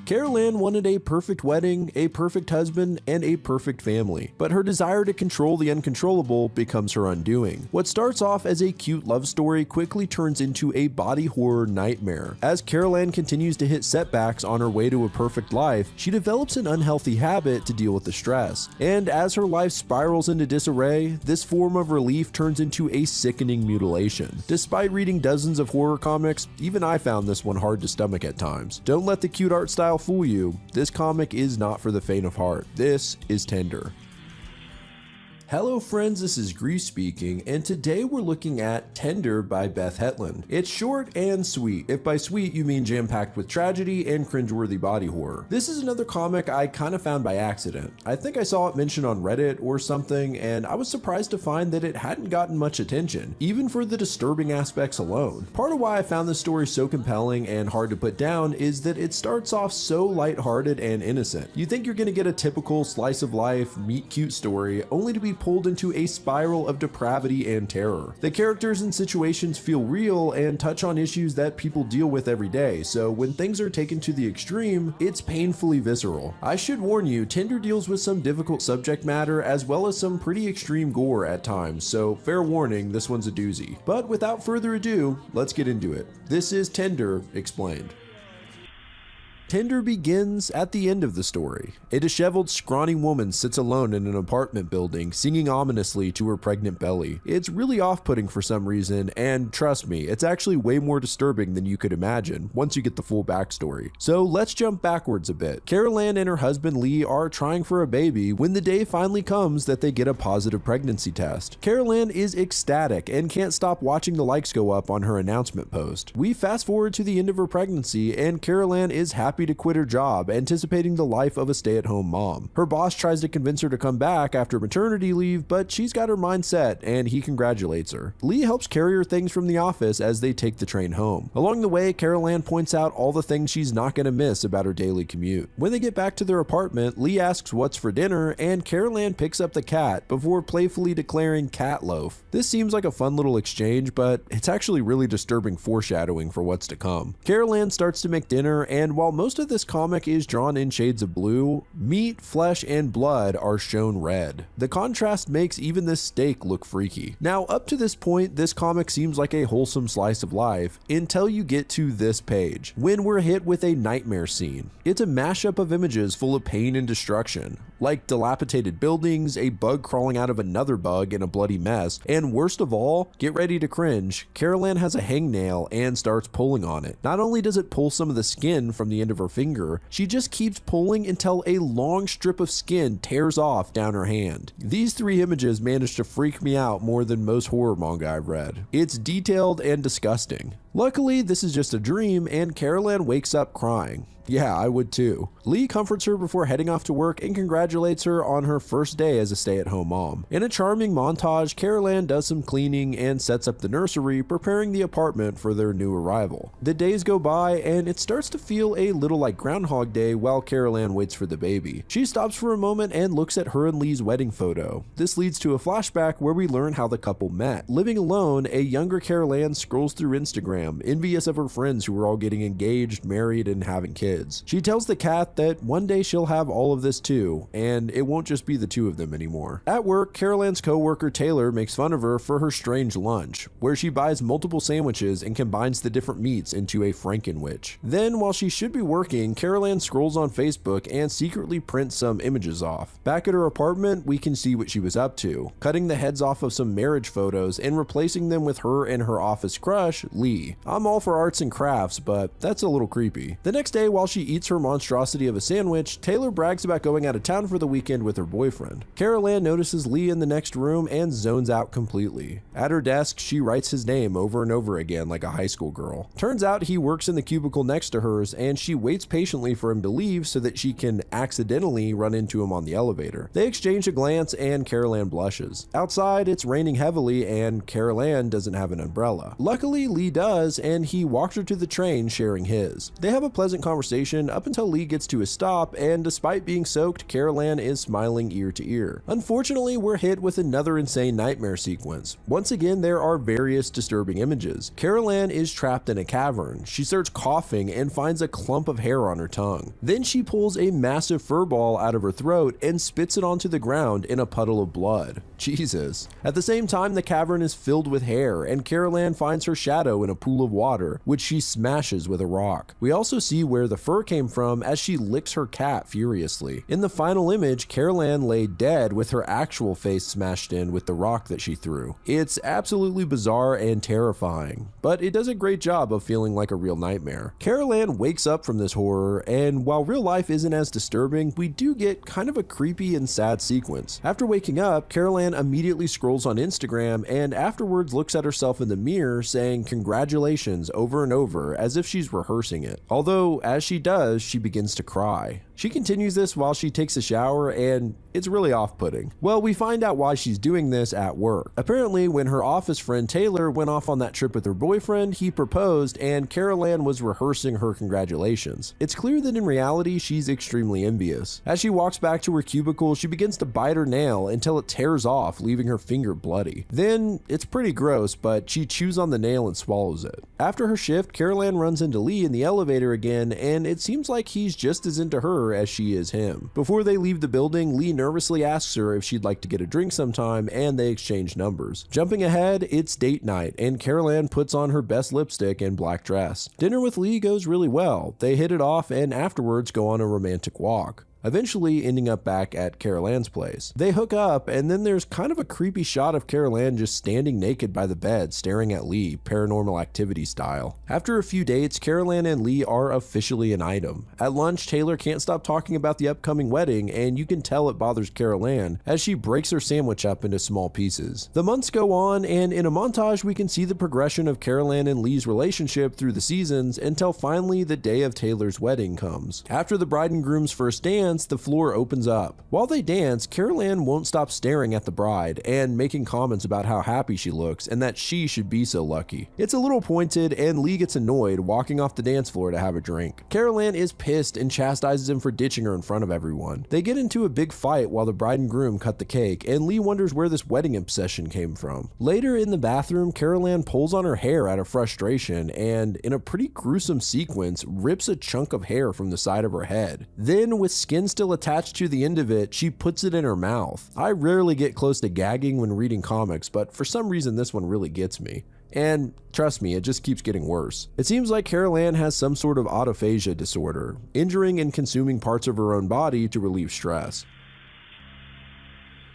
Carol Ann wanted a perfect wedding, a perfect husband, and a perfect family, but her desire to control the uncontrollable becomes her undoing. What starts off as a cute love story quickly turns into a body horror nightmare. As Carol Ann continues to hit setbacks on her way to a perfect life, she develops an unhealthy habit to deal with the stress. And as her life spirals into disarray, this form of relief turns into a sickening mutilation. Despite reading dozens of horror comics, even I found this one hard to stomach at times. Don't let the cute art style fool you. This comic is not for the faint of heart. This is Tender. Hello friends, this is Grease speaking, and today we're looking at Tender by Beth Hetland. It's short and sweet, if by sweet you mean jam-packed with tragedy and cringeworthy body horror. This is another comic I kind of found by accident. I think I saw it mentioned on Reddit or something, and I was surprised to find that it hadn't gotten much attention, even for the disturbing aspects alone. Part of why I found this story so compelling and hard to put down is that it starts off so lighthearted and innocent. You think you're gonna get a typical slice of life, meet cute story, only to be pulled into a spiral of depravity and terror. The characters and situations feel real and touch on issues that people deal with every day, so when things are taken to the extreme, it's painfully visceral. I should warn you, Tender deals with some difficult subject matter as well as some pretty extreme gore at times, so fair warning, this one's a doozy. But without further ado, let's get into it. This is Tender Explained. Tender begins at the end of the story. A disheveled, scrawny woman sits alone in an apartment building, singing ominously to her pregnant belly. It's really off-putting for some reason, and trust me, it's actually way more disturbing than you could imagine once you get the full backstory. So let's jump backwards a bit. Carol Ann and her husband Lee are trying for a baby when the day finally comes that they get a positive pregnancy test. Carol Ann is ecstatic and can't stop watching the likes go up on her announcement post. We fast forward to the end of her pregnancy, and Carol Ann is happy to quit her job, anticipating the life of a stay-at-home mom. Her boss tries to convince her to come back after maternity leave, but she's got her mind set, and he congratulates her. Lee helps carry her things from the office as they take the train home. Along the way, Carol Ann points out all the things she's not going to miss about her daily commute. When they get back to their apartment, Lee asks what's for dinner, and Carol Ann picks up the cat before playfully declaring cat loaf. This seems like a fun little exchange, but it's actually really disturbing foreshadowing for what's to come. Carol Ann starts to make dinner, and while most of this comic is drawn in shades of blue, meat, flesh, and blood are shown red. The contrast makes even this steak look freaky. Now, up to this point, this comic seems like a wholesome slice of life until you get to this page, when we're hit with a nightmare scene. It's a mashup of images full of pain and destruction, like dilapidated buildings, a bug crawling out of another bug in a bloody mess, and worst of all, get ready to cringe, Carol Ann has a hangnail and starts pulling on it. Not only does it pull some of the skin from the end of her finger, she just keeps pulling until a long strip of skin tears off down her hand. These three images managed to freak me out more than most horror manga I've read. It's detailed and disgusting. Luckily, this is just a dream, and Carol Ann wakes up crying. Yeah, I would too. Lee comforts her before heading off to work and congratulates her on her first day as a stay-at-home mom. In a charming montage, Carol Ann does some cleaning and sets up the nursery, preparing the apartment for their new arrival. The days go by, and it starts to feel a little like Groundhog Day while Carol Ann waits for the baby. She stops for a moment and looks at her and Lee's wedding photo. This leads to a flashback where we learn how the couple met. Living alone, a younger Carol Ann scrolls through Instagram, envious of her friends who are all getting engaged, married, and having kids. She tells the cat that one day she'll have all of this too, and it won't just be the two of them anymore. At work, Carol Ann's co-worker Taylor makes fun of her for her strange lunch, where she buys multiple sandwiches and combines the different meats into a Frankenwich. Then, while she should be working, Carol Ann scrolls on Facebook and secretly prints some images off. Back at her apartment, we can see what she was up to, cutting the heads off of some marriage photos and replacing them with her and her office crush, Lee. I'm all for arts and crafts, but that's a little creepy. The next day, while she eats her monstrosity of a sandwich, Taylor brags about going out of town for the weekend with her boyfriend. Carol Ann notices Lee in the next room and zones out completely. At her desk, she writes his name over and over again like a high school girl. Turns out he works in the cubicle next to hers, and she waits patiently for him to leave so that she can accidentally run into him on the elevator. They exchange a glance, and Carol Ann blushes. Outside, it's raining heavily, and Carol Ann doesn't have an umbrella. Luckily, Lee does, and he walks her to the train sharing his. They have a pleasant conversation up until Lee gets to a stop, and despite being soaked, Carol Carol is smiling ear to ear. Unfortunately, we're hit with another insane nightmare sequence. Once again, there are various disturbing images. Carol is trapped in a cavern. She starts coughing and finds a clump of hair on her tongue. Then she pulls a massive fur ball out of her throat and spits it onto the ground in a puddle of blood. Jesus. At the same time, the cavern is filled with hair, and Carol finds her shadow in a pool of water, which she smashes with a rock. We also see where the fur came from as she licks her cat furiously. In the final image, Carol lay dead with her actual face smashed in with the rock that she threw. It's absolutely bizarre and terrifying, but it does a great job of feeling like a real nightmare. Carol wakes up from this horror, and while real life isn't as disturbing, we do get kind of a creepy and sad sequence. After waking up, Carol immediately scrolls on Instagram and afterwards looks at herself in the mirror saying congratulations over and over as if she's rehearsing it. Although as she does, she begins to cry. She continues this while she takes a shower, and it's really off-putting. Well, we find out why she's doing this at work. Apparently, when her office friend Taylor went off on that trip with her boyfriend, he proposed and Carol was rehearsing her congratulations. It's clear that in reality, she's extremely envious. As she walks back to her cubicle, she begins to bite her nail until it tears off, leaving her finger bloody. Then, it's pretty gross, but she chews on the nail and swallows it. After her shift, Carol runs into Lee in the elevator again, and it seems like he's just as into her as she is him. Before they leave the building, Lee nervously asks her if she'd like to get a drink sometime, and they exchange numbers. Jumping ahead, it's date night, and Carol puts on her best lipstick and black dress. Dinner with Lee goes really well. They hit it off and afterwards go on a romantic walk, eventually ending up back at Carol place. They hook up, and then there's kind of a creepy shot of Carol just standing naked by the bed staring at Lee, Paranormal Activity style. After a few dates, Carol and Lee are officially an item. At lunch, Taylor can't stop talking about the upcoming wedding, and you can tell it bothers Carol as she breaks her sandwich up into small pieces. The months go on, and in a montage we can see the progression of Carol and Lee's relationship through the seasons until finally the day of Taylor's wedding comes. After the bride and groom's first dance, the floor opens up. While they dance, Carol won't stop staring at the bride and making comments about how happy she looks and that she should be so lucky. It's a little pointed, and Lee gets annoyed, walking off the dance floor to have a drink. Carol is pissed and chastises him for ditching her in front of everyone. They get into a big fight while the bride and groom cut the cake, and Lee wonders where this wedding obsession came from. Later in the bathroom, Carol pulls on her hair out of frustration and, in a pretty gruesome sequence, rips a chunk of hair from the side of her head. Then, with skin still attached to the end of it, she puts it in her mouth. I rarely get close to gagging when reading comics, but for some reason this one really gets me. And trust me, it just keeps getting worse. It seems like Carol has some sort of autophagia disorder, injuring and consuming parts of her own body to relieve stress.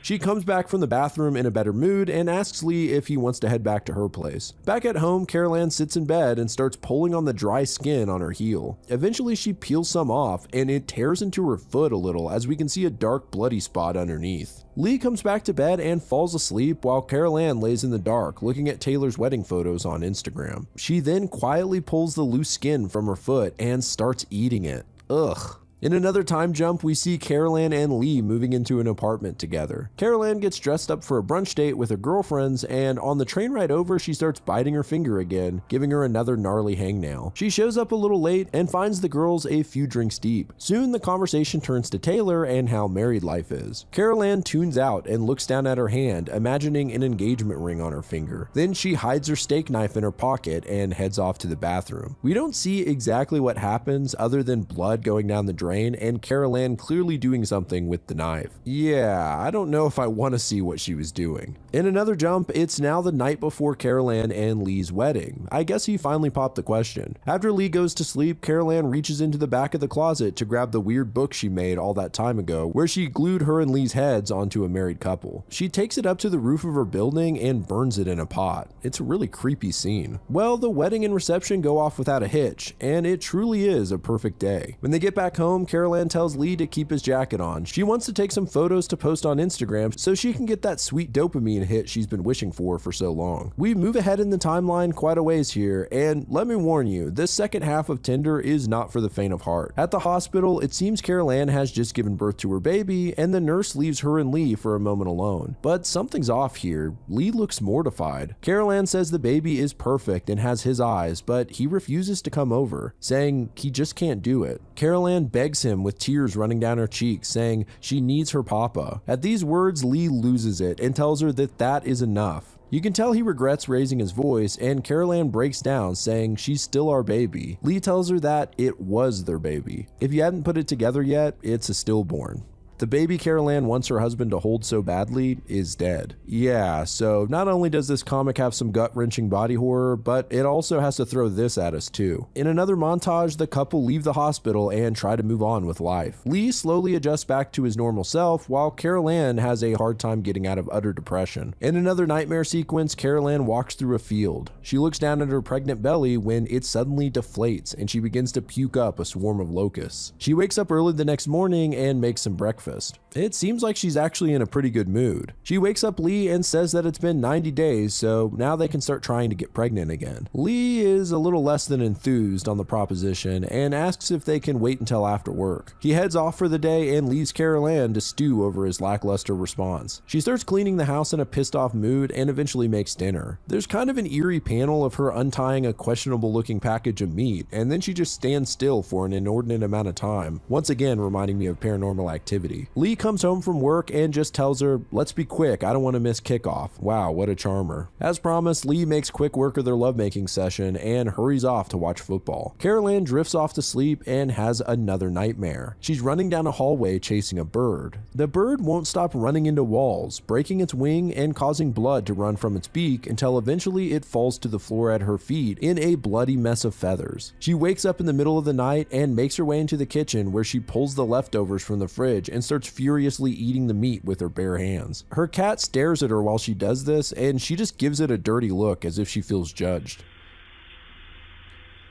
She comes back from the bathroom in a better mood and asks Lee if he wants to head back to her place. Back at home, Carol sits in bed and starts pulling on the dry skin on her heel. Eventually, she peels some off, and it tears into her foot a little as we can see a dark bloody spot underneath. Lee comes back to bed and falls asleep while Carol lays in the dark looking at Taylor's wedding photos on Instagram. She then quietly pulls the loose skin from her foot and starts eating it. Ugh. In another time jump, we see Carol and Lee moving into an apartment together. Carol gets dressed up for a brunch date with her girlfriends, and on the train ride over, she starts biting her finger again, giving her another gnarly hangnail. She shows up a little late and finds the girls a few drinks deep. Soon, the conversation turns to Taylor and how married life is. Carol tunes out and looks down at her hand, imagining an engagement ring on her finger. Then she hides her steak knife in her pocket and heads off to the bathroom. We don't see exactly what happens other than blood going down the drain and Carol clearly doing something with the knife. Yeah, I don't know if I want to see what she was doing. In another jump, it's now the night before Carol and Lee's wedding. I guess he finally popped the question. After Lee goes to sleep, Carol reaches into the back of the closet to grab the weird book she made all that time ago, where she glued her and Lee's heads onto a married couple. She takes it up to the roof of her building and burns it in a pot. It's a really creepy scene. Well, the wedding and reception go off without a hitch, and it truly is a perfect day. When they get back home, Carol tells Lee to keep his jacket on. She wants to take some photos to post on Instagram so she can get that sweet dopamine hit she's been wishing for so long. We move ahead in the timeline quite a ways here, and let me warn you, this second half of Tinder is not for the faint of heart. At the hospital, it seems Carol has just given birth to her baby, and the nurse leaves her and Lee for a moment alone. But something's off here. Lee looks mortified. Carol says the baby is perfect and has his eyes, but he refuses to come over, saying he just can't do it. Carol begs begs him with tears running down her cheeks, saying she needs her papa. At these words, Lee loses it and tells her that that is enough. You can tell he regrets raising his voice, and Carol Ann breaks down, saying she's still our baby. Lee tells her that it was their baby. If you hadn't put it together yet, it's a stillborn. The baby Carol Ann wants her husband to hold so badly is dead. Yeah, so not only does this comic have some gut-wrenching body horror, but it also has to throw this at us too. In another montage, the couple leave the hospital and try to move on with life. Lee slowly adjusts back to his normal self, while Carol Ann has a hard time getting out of utter depression. In another nightmare sequence, Carol Ann walks through a field. She looks down at her pregnant belly when it suddenly deflates and she begins to puke up a swarm of locusts. She wakes up early the next morning and makes some breakfast. It seems like she's actually in a pretty good mood. She wakes up Lee and says that it's been 90 days, so now they can start trying to get pregnant again. Lee is a little less than enthused on the proposition and asks if they can wait until after work. He heads off for the day and leaves Carol Ann to stew over his lackluster response. She starts cleaning the house in a pissed off mood and eventually makes dinner. There's kind of an eerie panel of her untying a questionable looking package of meat, and then she just stands still for an inordinate amount of time, once again reminding me of Paranormal Activity. Lee comes home from work and just tells her, "Let's be quick, I don't want to miss kickoff." Wow, what a charmer. As promised, Lee makes quick work of their lovemaking session and hurries off to watch football. Carol Ann drifts off to sleep and has another nightmare. She's running down a hallway chasing a bird. The bird won't stop running into walls, breaking its wing and causing blood to run from its beak until eventually it falls to the floor at her feet in a bloody mess of feathers. She wakes up in the middle of the night and makes her way into the kitchen, where she pulls the leftovers from the fridge and starts furiously eating the meat with her bare hands. Her cat stares at her while she does this, and she just gives it a dirty look as if she feels judged.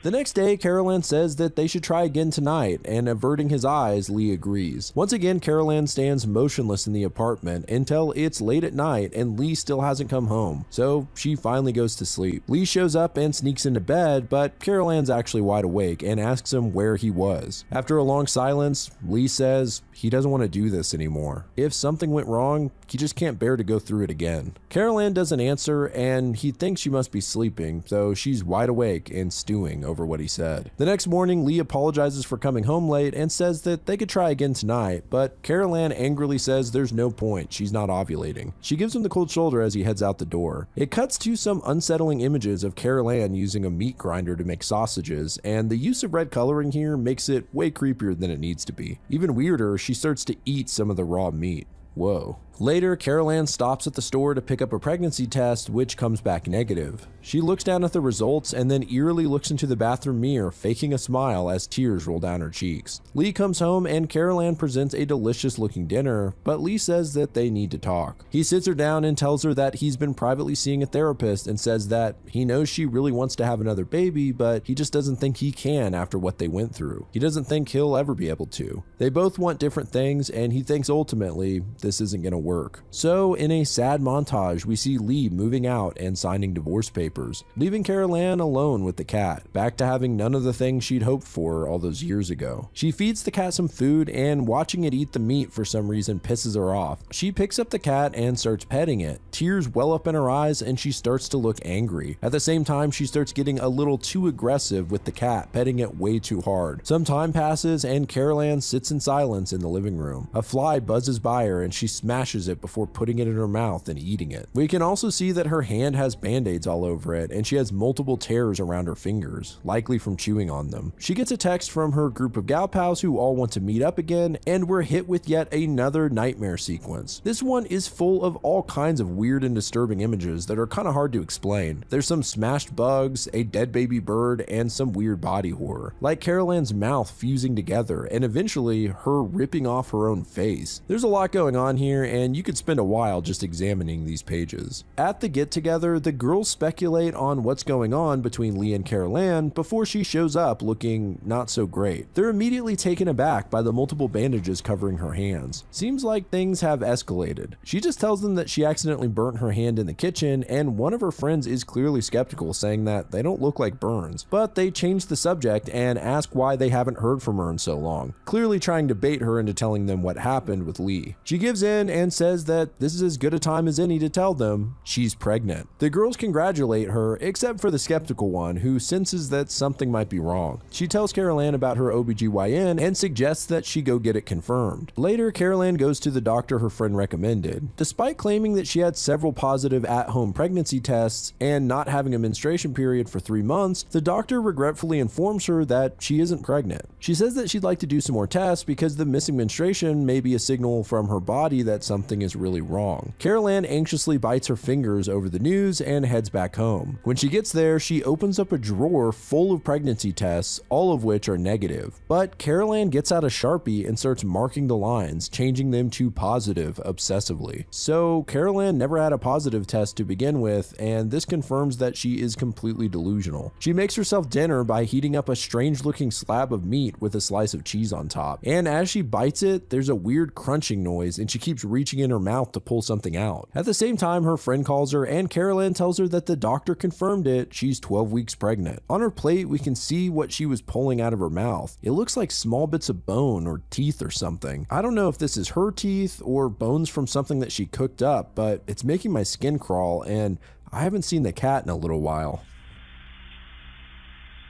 The next day, Carol Ann says that they should try again tonight, and averting his eyes, Lee agrees. Once again, Carol Ann stands motionless in the apartment until it's late at night and Lee still hasn't come home, so she finally goes to sleep. Lee shows up and sneaks into bed, but Carol Ann's actually wide awake and asks him where he was. After a long silence, Lee says he doesn't want to do this anymore. If something went wrong, he just can't bear to go through it again. Carol Ann doesn't answer, and he thinks she must be sleeping, so she's wide awake and stewing over what he said. The next morning, Lee apologizes for coming home late and says that they could try again tonight, but Carol Ann angrily says there's no point, she's not ovulating. She gives him the cold shoulder as he heads out the door. It cuts to some unsettling images of Carol Ann using a meat grinder to make sausages, and the use of red coloring here makes it way creepier than it needs to be. Even weirder, she starts to eat some of the raw meat. Whoa. Later, Carol Ann stops at the store to pick up a pregnancy test, which comes back negative. She looks down at the results and then eerily looks into the bathroom mirror, faking a smile as tears roll down her cheeks. Lee comes home and Carol Ann presents a delicious looking dinner, but Lee says that they need to talk. He sits her down and tells her that he's been privately seeing a therapist and says that he knows she really wants to have another baby, but he just doesn't think he can after what they went through. He doesn't think he'll ever be able to. They both want different things, and he thinks ultimately this isn't going to work. So in a sad montage, we see Lee moving out and signing divorce papers, leaving Carol Ann alone with the cat, back to having none of the things she'd hoped for all those years ago. She feeds the cat some food, and watching it eat the meat for some reason pisses her off. She picks up the cat and starts petting it. Tears well up in her eyes and she starts to look angry. At the same time, she starts getting a little too aggressive with the cat, petting it way too hard. Some time passes and Carol Ann sits in silence in the living room. A fly buzzes by her and she smashes it before putting it in her mouth and eating it. We can also see that her hand has band-aids all over it and she has multiple tears around her fingers, likely from chewing on them. She gets a text from her group of gal pals who all want to meet up again, and we're hit with yet another nightmare sequence. This one is full of all kinds of weird and disturbing images that are kind of hard to explain. There's some smashed bugs, a dead baby bird, and some weird body horror, like Carol Ann's mouth fusing together and eventually her ripping off her own face. There's a lot going on here, and you could spend a while just examining these pages. At the get-together, the girls speculate on what's going on between Lee and Carol Ann before she shows up looking not so great. They're immediately taken aback by the multiple bandages covering her hands. Seems like things have escalated. She just tells them that she accidentally burnt her hand in the kitchen, and one of her friends is clearly skeptical, saying that they don't look like burns, but they change the subject and ask why they haven't heard from her in so long, clearly trying to bait her into telling them what happened with Lee. She gives in and says that this is as good a time as any to tell them she's pregnant. The girls congratulate her, except for the skeptical one who senses that something might be wrong. She tells Carol Ann about her OBGYN and suggests that she go get it confirmed. Later, Carol Ann goes to the doctor her friend recommended. Despite claiming that she had several positive at-home pregnancy tests and not having a menstruation period for 3 months, the doctor regretfully informs her that she isn't pregnant. She says that she'd like to do some more tests because the missing menstruation may be a signal from her body that something is really wrong. Carol Ann anxiously bites her fingers over the news and heads back home. When she gets there, she opens up a drawer full of pregnancy tests, all of which are negative. But Carol Ann gets out a Sharpie and starts marking the lines, changing them to positive obsessively. So Carol Ann never had a positive test to begin with, and this confirms that she is completely delusional. She makes herself dinner by heating up a strange looking slab of meat with a slice of cheese on top. And as she bites it, there's a weird crunching noise and she keeps reaching in her mouth to pull something out. At the same time, her friend calls her and Carol Ann tells her that the doctor confirmed it, she's 12 weeks pregnant. On her plate, we can see what she was pulling out of her mouth. It looks like small bits of bone or teeth or something. I don't know if this is her teeth or bones from something that she cooked up, but it's making my skin crawl and I haven't seen the cat in a little while.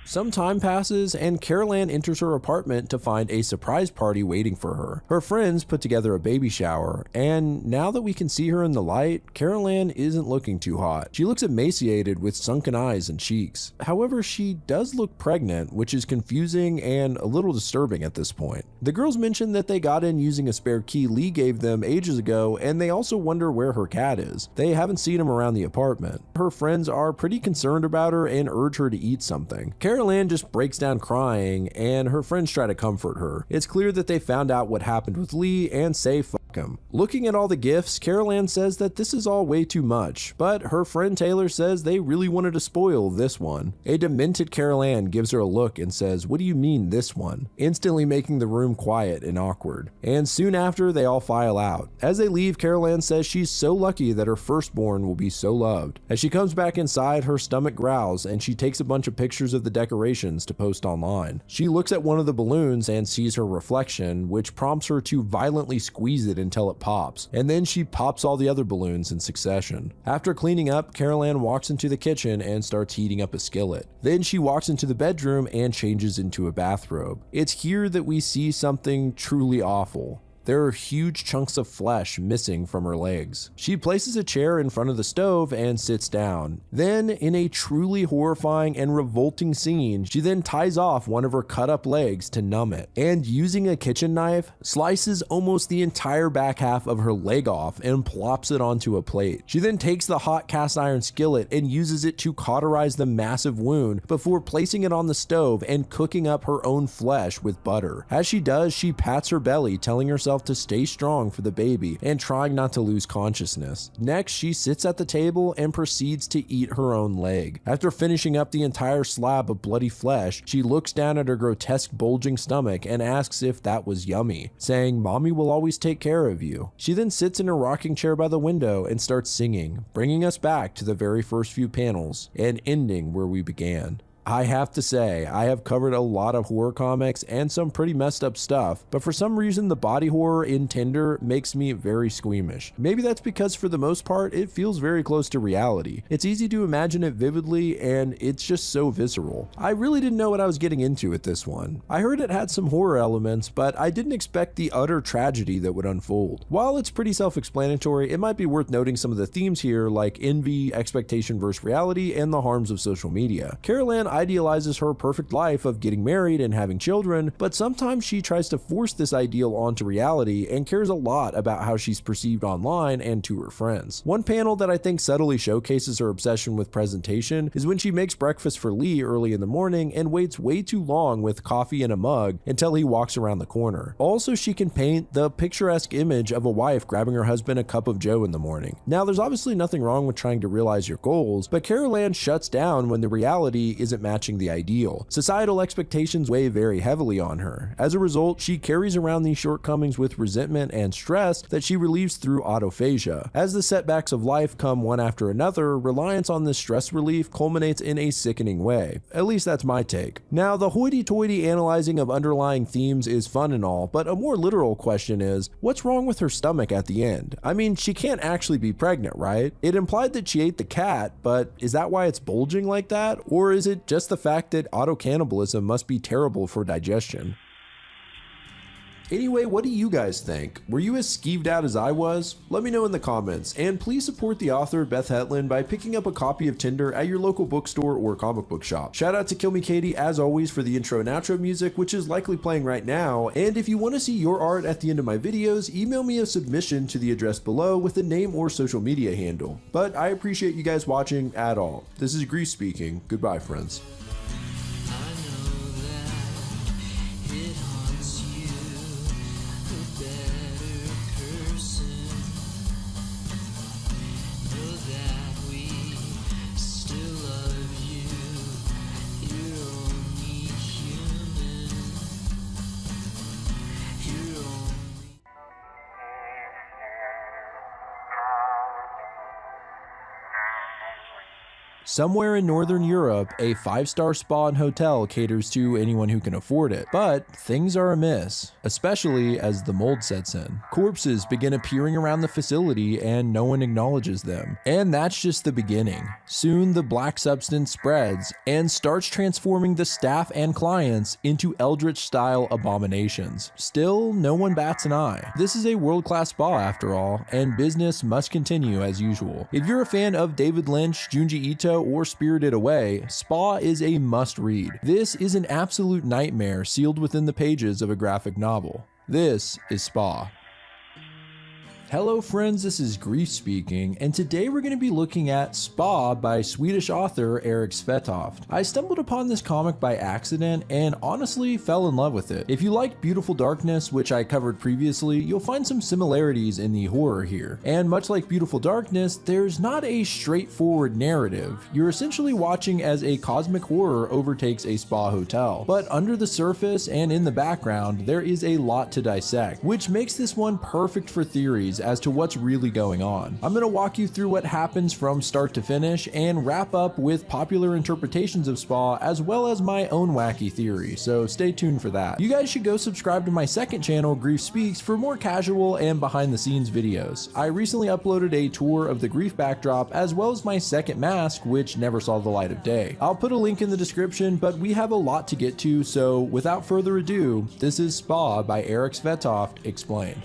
Some time passes and Carol Ann enters her apartment to find a surprise party waiting for her. Her friends put together a baby shower, and now that we can see her in the light, Carol Ann isn't looking too hot. She looks emaciated with sunken eyes and cheeks. However, she does look pregnant, which is confusing and a little disturbing at this point. The girls mention that they got in using a spare key Lee gave them ages ago, and they also wonder where her cat is. They haven't seen him around the apartment. Her friends are pretty concerned about her and urge her to eat something. Carol Ann just breaks down crying, and her friends try to comfort her. It's clear that they found out what happened with Lee and say fuck him. Looking at all the gifts, Carol Ann says that this is all way too much, but her friend Taylor says they really wanted to spoil this one. A demented Carol Ann gives her a look and says, "What do you mean this one?" instantly making the room quiet and awkward. And soon after, they all file out. As they leave, Carol Ann says she's so lucky that her firstborn will be so loved. As she comes back inside, her stomach growls and she takes a bunch of pictures of the decorations to post online. She looks at one of the balloons and sees her reflection, which prompts her to violently squeeze it until it pops, and then she pops all the other balloons in succession. After cleaning up, Carol Ann walks into the kitchen and starts heating up a skillet. Then she walks into the bedroom and changes into a bathrobe. It's here that we see something truly awful. There are huge chunks of flesh missing from her legs. She places a chair in front of the stove and sits down. Then, in a truly horrifying and revolting scene, she then ties off one of her cut up legs to numb it, and using a kitchen knife, slices almost the entire back half of her leg off and plops it onto a plate. She then takes the hot cast iron skillet and uses it to cauterize the massive wound before placing it on the stove and cooking up her own flesh with butter. As she does, she pats her belly, telling herself to stay strong for the baby and trying not to lose consciousness. Next, she sits at the table and proceeds to eat her own leg. After finishing up the entire slab of bloody flesh, she looks down at her grotesque bulging stomach and asks if that was yummy, saying, "Mommy will always take care of you." She then sits in her rocking chair by the window and starts singing, bringing us back to the very first few panels and ending where we began. I have to say, I have covered a lot of horror comics and some pretty messed up stuff, but for some reason the body horror in Tinder makes me very squeamish. Maybe that's because for the most part, it feels very close to reality. It's easy to imagine it vividly and it's just so visceral. I really didn't know what I was getting into with this one. I heard it had some horror elements, but I didn't expect the utter tragedy that would unfold. While it's pretty self-explanatory, it might be worth noting some of the themes here like envy, expectation versus reality, and the harms of social media. Carol Ann idealizes her perfect life of getting married and having children, but sometimes she tries to force this ideal onto reality and cares a lot about how she's perceived online and to her friends. One panel that I think subtly showcases her obsession with presentation is when she makes breakfast for Lee early in the morning and waits way too long with coffee in a mug until he walks around the corner. Also, she can paint the picturesque image of a wife grabbing her husband a cup of joe in the morning. Now, there's obviously nothing wrong with trying to realize your goals, but Carol Ann shuts down when the reality isn't matching the ideal. Societal expectations weigh very heavily on her. As a result, she carries around these shortcomings with resentment and stress that she relieves through autophagia. As the setbacks of life come one after another, reliance on this stress relief culminates in a sickening way. At least that's my take. Now, the hoity-toity analyzing of underlying themes is fun and all, but a more literal question is, what's wrong with her stomach at the end? I mean, she can't actually be pregnant, right? It implied that she ate the cat, but is that why it's bulging like that? Or is it just the fact that autocannibalism must be terrible for digestion? Anyway, what do you guys think? Were you as skeeved out as I was? Let me know in the comments, and please support the author Beth Hetland by picking up a copy of Tinder at your local bookstore or comic book shop. Shout out to Kill Me Katie as always for the intro and outro music, which is likely playing right now, and if you want to see your art at the end of my videos, email me a submission to the address below with a name or social media handle. But I appreciate you guys watching at all. This is Grease speaking. Goodbye, friends. Somewhere in Northern Europe, a 5-star spa and hotel caters to anyone who can afford it. But things are amiss, especially as the mold sets in. Corpses begin appearing around the facility and no one acknowledges them. And that's just the beginning. Soon the black substance spreads and starts transforming the staff and clients into Eldritch-style abominations. Still, no one bats an eye. This is a world-class spa after all, and business must continue as usual. If you're a fan of David Lynch, Junji Ito, or Spirited Away, Spa is a must-read. This is an absolute nightmare sealed within the pages of a graphic novel. This is Spa. Hello friends, this is Grief speaking, and today we're going to be looking at Spa by Swedish author Erik Svetoft. I stumbled upon this comic by accident and honestly fell in love with it. If you liked Beautiful Darkness, which I covered previously, you'll find some similarities in the horror here. And much like Beautiful Darkness, there's not a straightforward narrative. You're essentially watching as a cosmic horror overtakes a spa hotel. But under the surface and in the background, there is a lot to dissect, which makes this one perfect for theories as to what's really going on. I'm going to walk you through what happens from start to finish and wrap up with popular interpretations of Spa as well as my own wacky theory, so stay tuned for that. You guys should go subscribe to my second channel, Grief Speaks, for more casual and behind the scenes videos. I recently uploaded a tour of the Grief backdrop as well as my second mask, which never saw the light of day. I'll put a link in the description, but we have a lot to get to, so without further ado, this is Spa by Erik Svetoft explained.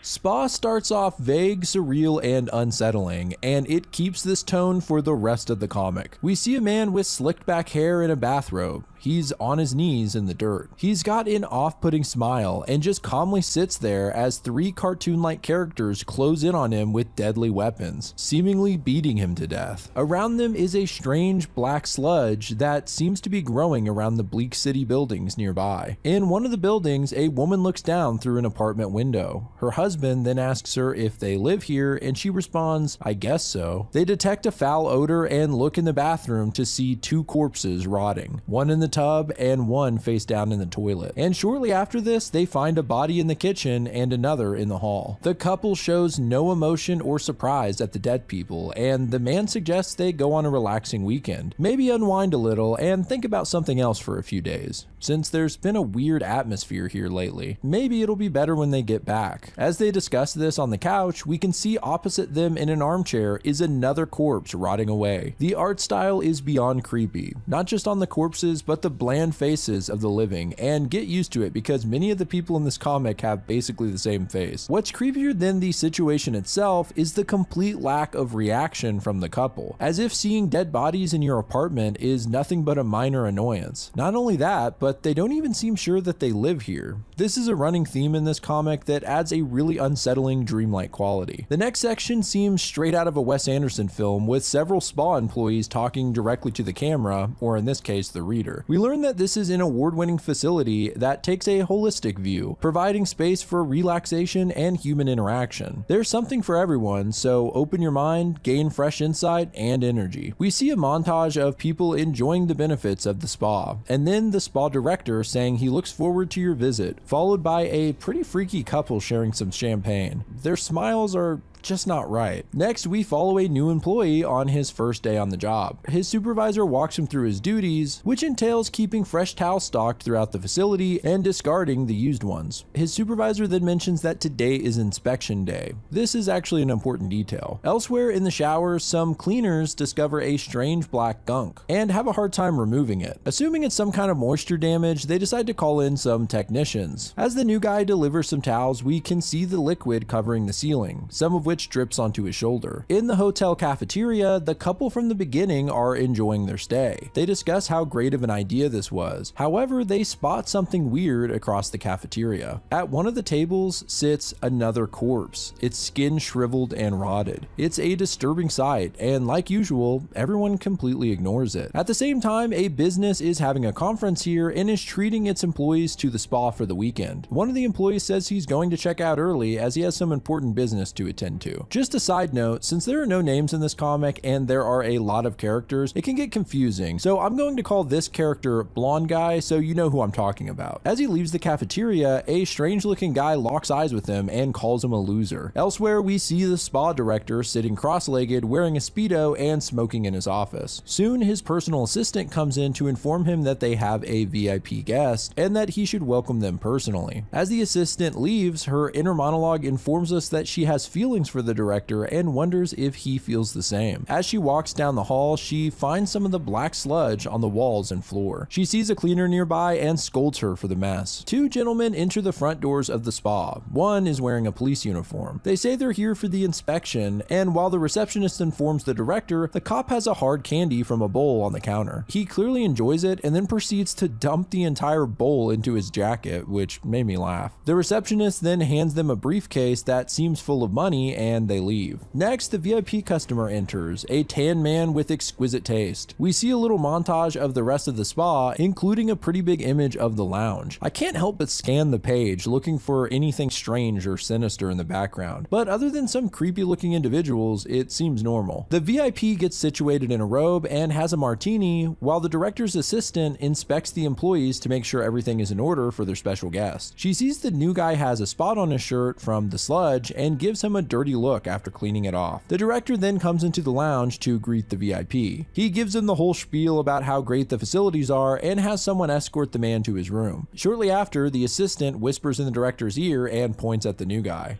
Spa starts off vague, surreal, and unsettling, and it keeps this tone for the rest of the comic. We see a man with slicked back hair in a bathrobe. He's on his knees in the dirt. He's got an off-putting smile and just calmly sits there as 3 cartoon-like characters close in on him with deadly weapons, seemingly beating him to death. Around them is a strange black sludge that seems to be growing around the bleak city buildings nearby. In one of the buildings, a woman looks down through an apartment window. Her husband then asks her if they live here, and she responds, "I guess so." They detect a foul odor and look in the bathroom to see 2 corpses rotting, one in the tub and one face down in the toilet. And shortly after this, they find a body in the kitchen and another in the hall. The couple shows no emotion or surprise at the dead people, and the man suggests they go on a relaxing weekend, maybe unwind a little and think about something else for a few days. Since there's been a weird atmosphere here lately, maybe it'll be better when they get back. As they discuss this on the couch, we can see opposite them in an armchair is another corpse rotting away. The art style is beyond creepy, not just on the corpses, but the bland faces of the living, and get used to it because many of the people in this comic have basically the same face. What's creepier than the situation itself is the complete lack of reaction from the couple, as if seeing dead bodies in your apartment is nothing but a minor annoyance. Not only that, but they don't even seem sure that they live here. This is a running theme in this comic that adds a really really unsettling dreamlike quality. The next section seems straight out of a Wes Anderson film, with several spa employees talking directly to the camera, or in this case, the reader. We learn that this is an award-winning facility that takes a holistic view, providing space for relaxation and human interaction. There's something for everyone, so open your mind, gain fresh insight and energy. We see a montage of people enjoying the benefits of the spa, and then the spa director saying he looks forward to your visit, followed by a pretty freaky couple sharing some champagne. Their smiles are just not right. Next, we follow a new employee on his first day on the job. His supervisor walks him through his duties, which entails keeping fresh towels stocked throughout the facility and discarding the used ones. His supervisor then mentions that today is inspection day. This is actually an important detail. Elsewhere in the shower, some cleaners discover a strange black gunk and have a hard time removing it. Assuming it's some kind of moisture damage, they decide to call in some technicians. As the new guy delivers some towels, we can see the liquid covering the ceiling, some of which drips onto his shoulder. In the hotel cafeteria, the couple from the beginning are enjoying their stay. They discuss how great of an idea this was. However, they spot something weird across the cafeteria. At one of the tables sits another corpse, its skin shriveled and rotted. It's a disturbing sight, and like usual, everyone completely ignores it. At the same time, a business is having a conference here and is treating its employees to the spa for the weekend. One of the employees says he's going to check out early as he has some important business to attend to. Just a side note, since there are no names in this comic and there are a lot of characters, it can get confusing, so I'm going to call this character Blonde Guy so you know who I'm talking about. As he leaves the cafeteria, a strange looking guy locks eyes with him and calls him a loser. Elsewhere, we see the spa director sitting cross-legged, wearing a Speedo and smoking in his office. Soon, his personal assistant comes in to inform him that they have a VIP guest and that he should welcome them personally. As the assistant leaves, her inner monologue informs us that she has feelings for the director and wonders if he feels the same. As she walks down the hall, she finds some of the black sludge on the walls and floor. She sees a cleaner nearby and scolds her for the mess. Two gentlemen enter the front doors of the spa. One is wearing a police uniform. They say they're here for the inspection, and while the receptionist informs the director, the cop has a hard candy from a bowl on the counter. He clearly enjoys it and then proceeds to dump the entire bowl into his jacket, which made me laugh. The receptionist then hands them a briefcase that seems full of money and they leave. Next, the VIP customer enters, a tan man with exquisite taste. We see a little montage of the rest of the spa, including a pretty big image of the lounge. I can't help but scan the page, looking for anything strange or sinister in the background, but other than some creepy looking individuals, it seems normal. The VIP gets situated in a robe and has a martini, while the director's assistant inspects the employees to make sure everything is in order for their special guest. She sees the new guy has a spot on his shirt from the sludge and gives him a dirty look after cleaning it off. The director then comes into the lounge to greet the VIP. He gives him the whole spiel about how great the facilities are and has someone escort the man to his room. Shortly after, the assistant whispers in the director's ear and points at the new guy.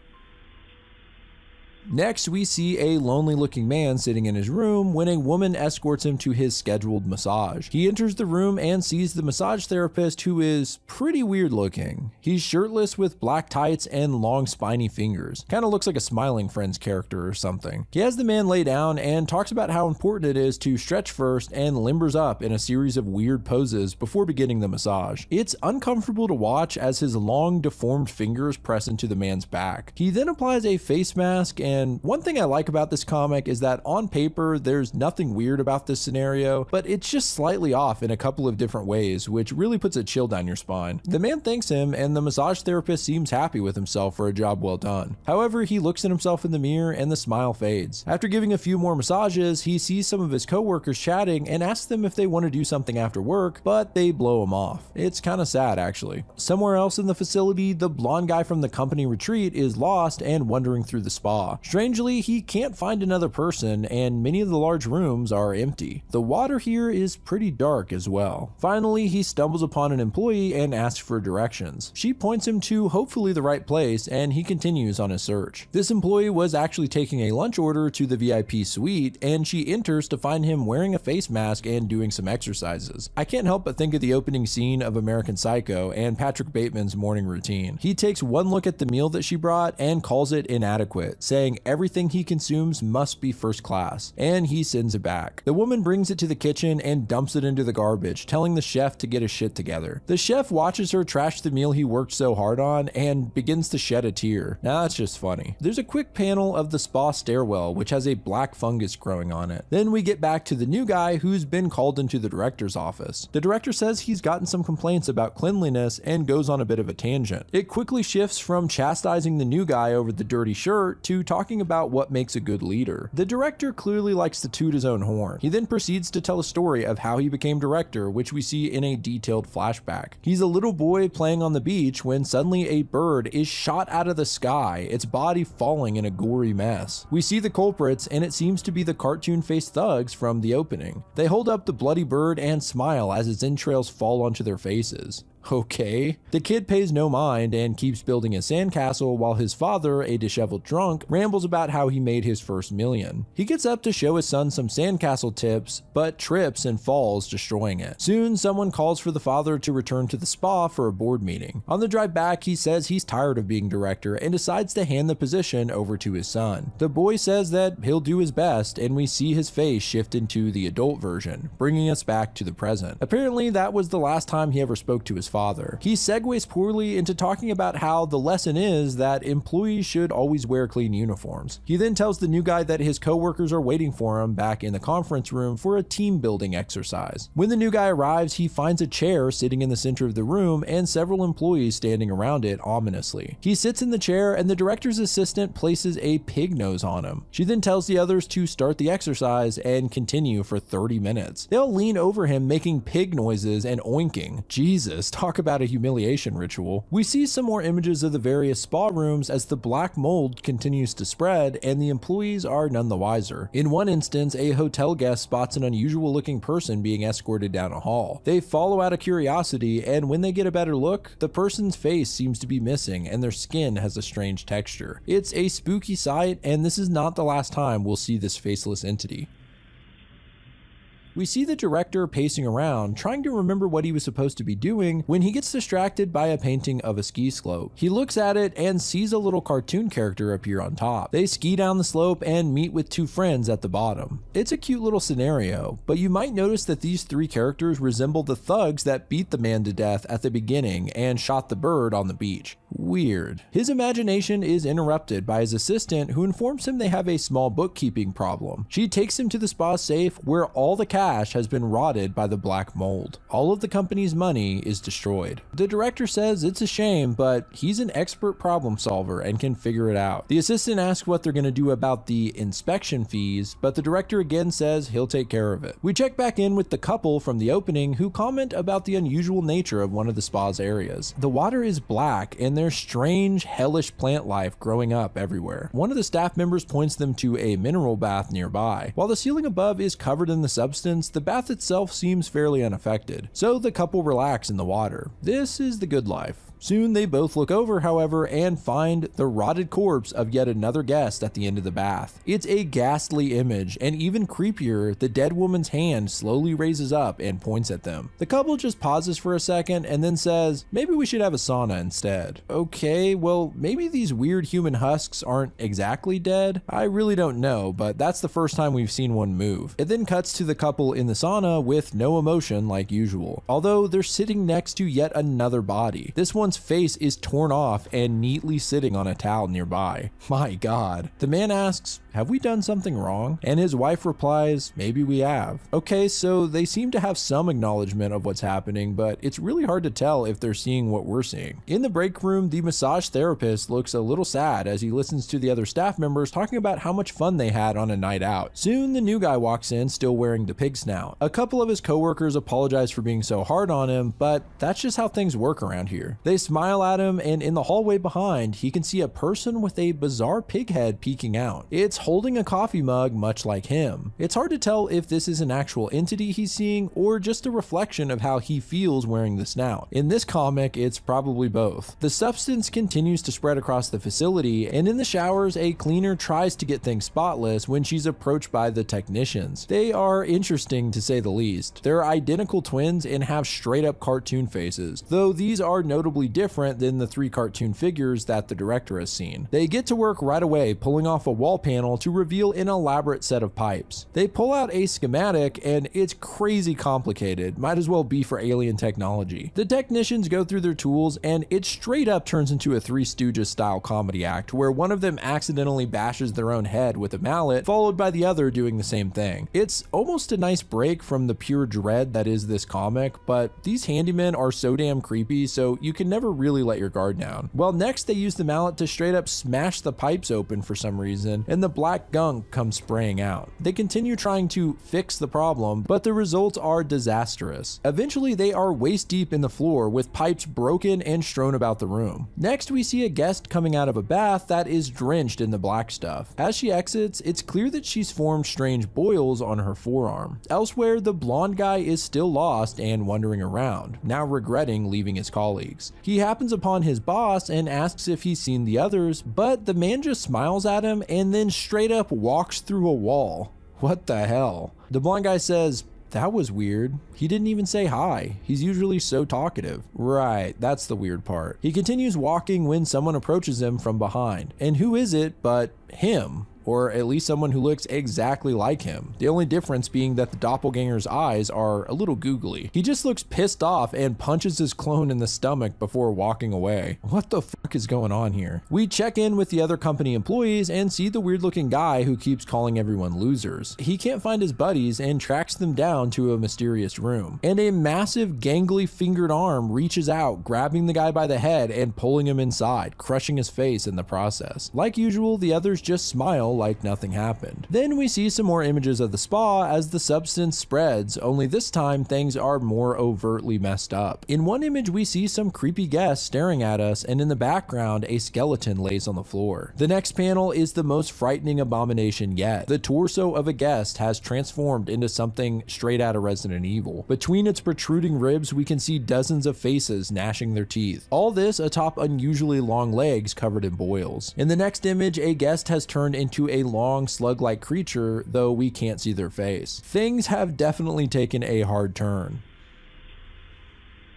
Next, we see a lonely looking man sitting in his room when a woman escorts him to his scheduled massage. He enters the room and sees the massage therapist, who is pretty weird looking. He's shirtless with black tights and long spiny fingers. Kind of looks like a Smiling Friends character or something. He has the man lay down and talks about how important it is to stretch first and limbers up in a series of weird poses before beginning the massage. It's uncomfortable to watch as his long deformed fingers press into the man's back. He then applies a face mask, and one thing I like about this comic is that on paper there's nothing weird about this scenario, but it's just slightly off in a couple of different ways, which really puts a chill down your spine. The man thanks him and the massage therapist seems happy with himself for a job well done. However, he looks at himself in the mirror and the smile fades. After giving a few more massages, he sees some of his coworkers chatting and asks them if they want to do something after work, but they blow him off. It's kind of sad, actually. Somewhere else in the facility, the blonde guy from the company retreat is lost and wandering through the spa. Strangely, he can't find another person, and many of the large rooms are empty. The water here is pretty dark as well. Finally, he stumbles upon an employee and asks for directions. She points him to hopefully the right place, and he continues on his search. This employee was actually taking a lunch order to the VIP suite, and she enters to find him wearing a face mask and doing some exercises. I can't help but think of the opening scene of American Psycho and Patrick Bateman's morning routine. He takes one look at the meal that she brought and calls it inadequate, saying saying everything he consumes must be first class, and he sends it back. The woman brings it to the kitchen and dumps it into the garbage, telling the chef to get his shit together. The chef watches her trash the meal he worked so hard on and begins to shed a tear. Now that's just funny. There's a quick panel of the spa stairwell, which has a black fungus growing on it. Then we get back to the new guy who's been called into the director's office. The director says he's gotten some complaints about cleanliness and goes on a bit of a tangent. It quickly shifts from chastising the new guy over the dirty shirt to talking about what makes a good leader. The director clearly likes to toot his own horn. He then proceeds to tell a story of how he became director, which we see in a detailed flashback. He's a little boy playing on the beach when suddenly a bird is shot out of the sky, its body falling in a gory mess. We see the culprits, and it seems to be the cartoon-faced thugs from the opening. They hold up the bloody bird and smile as its entrails fall onto their faces. Okay. The kid pays no mind and keeps building a sandcastle while his father, a disheveled drunk, rambles about how he made his first million. He gets up to show his son some sandcastle tips, but trips and falls, destroying it. Soon, someone calls for the father to return to the spa for a board meeting. On the drive back, he says he's tired of being director and decides to hand the position over to his son. The boy says that he'll do his best, and we see his face shift into the adult version, bringing us back to the present. Apparently, that was the last time he ever spoke to his father. He segues poorly into talking about how the lesson is that employees should always wear clean uniforms. He then tells the new guy that his coworkers are waiting for him back in the conference room for a team building exercise. When the new guy arrives, he finds a chair sitting in the center of the room and several employees standing around it ominously. He sits in the chair and the director's assistant places a pig nose on him. She then tells the others to start the exercise and continue for 30 minutes. They'll lean over him making pig noises and oinking. Jesus, talk about a humiliation ritual. We see some more images of the various spa rooms as the black mold continues to spread and the employees are none the wiser. In one instance, a hotel guest spots an unusual looking person being escorted down a hall. They follow out of curiosity, and when they get a better look, the person's face seems to be missing and their skin has a strange texture. It's a spooky sight, and this is not the last time we'll see this faceless entity. We see the director pacing around, trying to remember what he was supposed to be doing when he gets distracted by a painting of a ski slope. He looks at it and sees a little cartoon character appear on top. They ski down the slope and meet with two friends at the bottom. It's a cute little scenario, but you might notice that these three characters resemble the thugs that beat the man to death at the beginning and shot the bird on the beach. Weird. His imagination is interrupted by his assistant, who informs him they have a small bookkeeping problem. She takes him to the spa safe where all the cash has been rotted by the black mold. All of the company's money is destroyed. The director says it's a shame, but he's an expert problem solver and can figure it out. The assistant asks what they're going to do about the inspection fees, but the director again says he'll take care of it. We check back in with the couple from the opening who comment about the unusual nature of one of the spa's areas. The water is black and there's strange, hellish plant life growing up everywhere. One of the staff members points them to a mineral bath nearby. While the ceiling above is covered in the substance, the bath itself seems fairly unaffected. So the couple relax in the water. This is the good life. Soon they both look over, however, and find the rotted corpse of yet another guest at the end of the bath. It's a ghastly image, and even creepier, the dead woman's hand slowly raises up and points at them. The couple just pauses for a second and then says, maybe we should have a sauna instead. Okay, well, maybe these weird human husks aren't exactly dead. I really don't know, but that's the first time we've seen one move. It then cuts to the couple in the sauna with no emotion like usual, although they're sitting next to yet another body. This one's face is torn off and neatly sitting on a towel nearby. My God. The man asks, have we done something wrong? And his wife replies, maybe we have. Okay, so they seem to have some acknowledgement of what's happening, but it's really hard to tell if they're seeing what we're seeing. In the break room, the massage therapist looks a little sad as he listens to the other staff members talking about how much fun they had on a night out. Soon, the new guy walks in, still wearing the pig snout. A couple of his coworkers apologize for being so hard on him, but that's just how things work around here. They smile at him, and in the hallway behind, he can see a person with a bizarre pig head peeking out. It's holding a coffee mug much like him. It's hard to tell if this is an actual entity he's seeing or just a reflection of how he feels wearing the snout. In this comic, it's probably both. The substance continues to spread across the facility, and in the showers, a cleaner tries to get things spotless when she's approached by the technicians. They are interesting to say the least. They're identical twins and have straight up cartoon faces, though these are notably different than the 3 cartoon figures that the director has seen. They get to work right away, pulling off a wall panel to reveal an elaborate set of pipes. They pull out a schematic and it's crazy complicated, might as well be for alien technology. The technicians go through their tools and it straight up turns into a Three Stooges style comedy act where one of them accidentally bashes their own head with a mallet, followed by the other doing the same thing. It's almost a nice break from the pure dread that is this comic, but these handymen are so damn creepy, so you can never really let your guard down. Well, next they use the mallet to straight up smash the pipes open for some reason, and the black gunk comes spraying out. They continue trying to fix the problem, but the results are disastrous. Eventually they are waist deep in the floor with pipes broken and strewn about the room. Next we see a guest coming out of a bath that is drenched in the black stuff. As she exits, it's clear that she's formed strange boils on her forearm. Elsewhere, the blonde guy is still lost and wandering around, now regretting leaving his colleagues. He happens upon his boss and asks if he's seen the others, but the man just smiles at him and then straight up walks through a wall. What the hell? The blonde guy says, "That was weird. He didn't even say hi. He's usually so talkative." Right, that's the weird part. He continues walking when someone approaches him from behind. And who is it but him? Or at least someone who looks exactly like him. The only difference being that the doppelganger's eyes are a little googly. He just looks pissed off and punches his clone in the stomach before walking away. What the fuck is going on here? We check in with the other company employees and see the weird looking guy who keeps calling everyone losers. He can't find his buddies and tracks them down to a mysterious room. And a massive gangly fingered arm reaches out, grabbing the guy by the head and pulling him inside, crushing his face in the process. Like usual, the others just smile like nothing happened. Then we see some more images of the spa as the substance spreads, only this time things are more overtly messed up. In one image we see some creepy guests staring at us, and in the background a skeleton lays on the floor. The next panel is the most frightening abomination yet. The torso of a guest has transformed into something straight out of Resident Evil. Between its protruding ribs we can see dozens of faces gnashing their teeth. All this atop unusually long legs covered in boils. In the next image, a guest has turned into a long slug-like creature, though we can't see their face. Things have definitely taken a hard turn.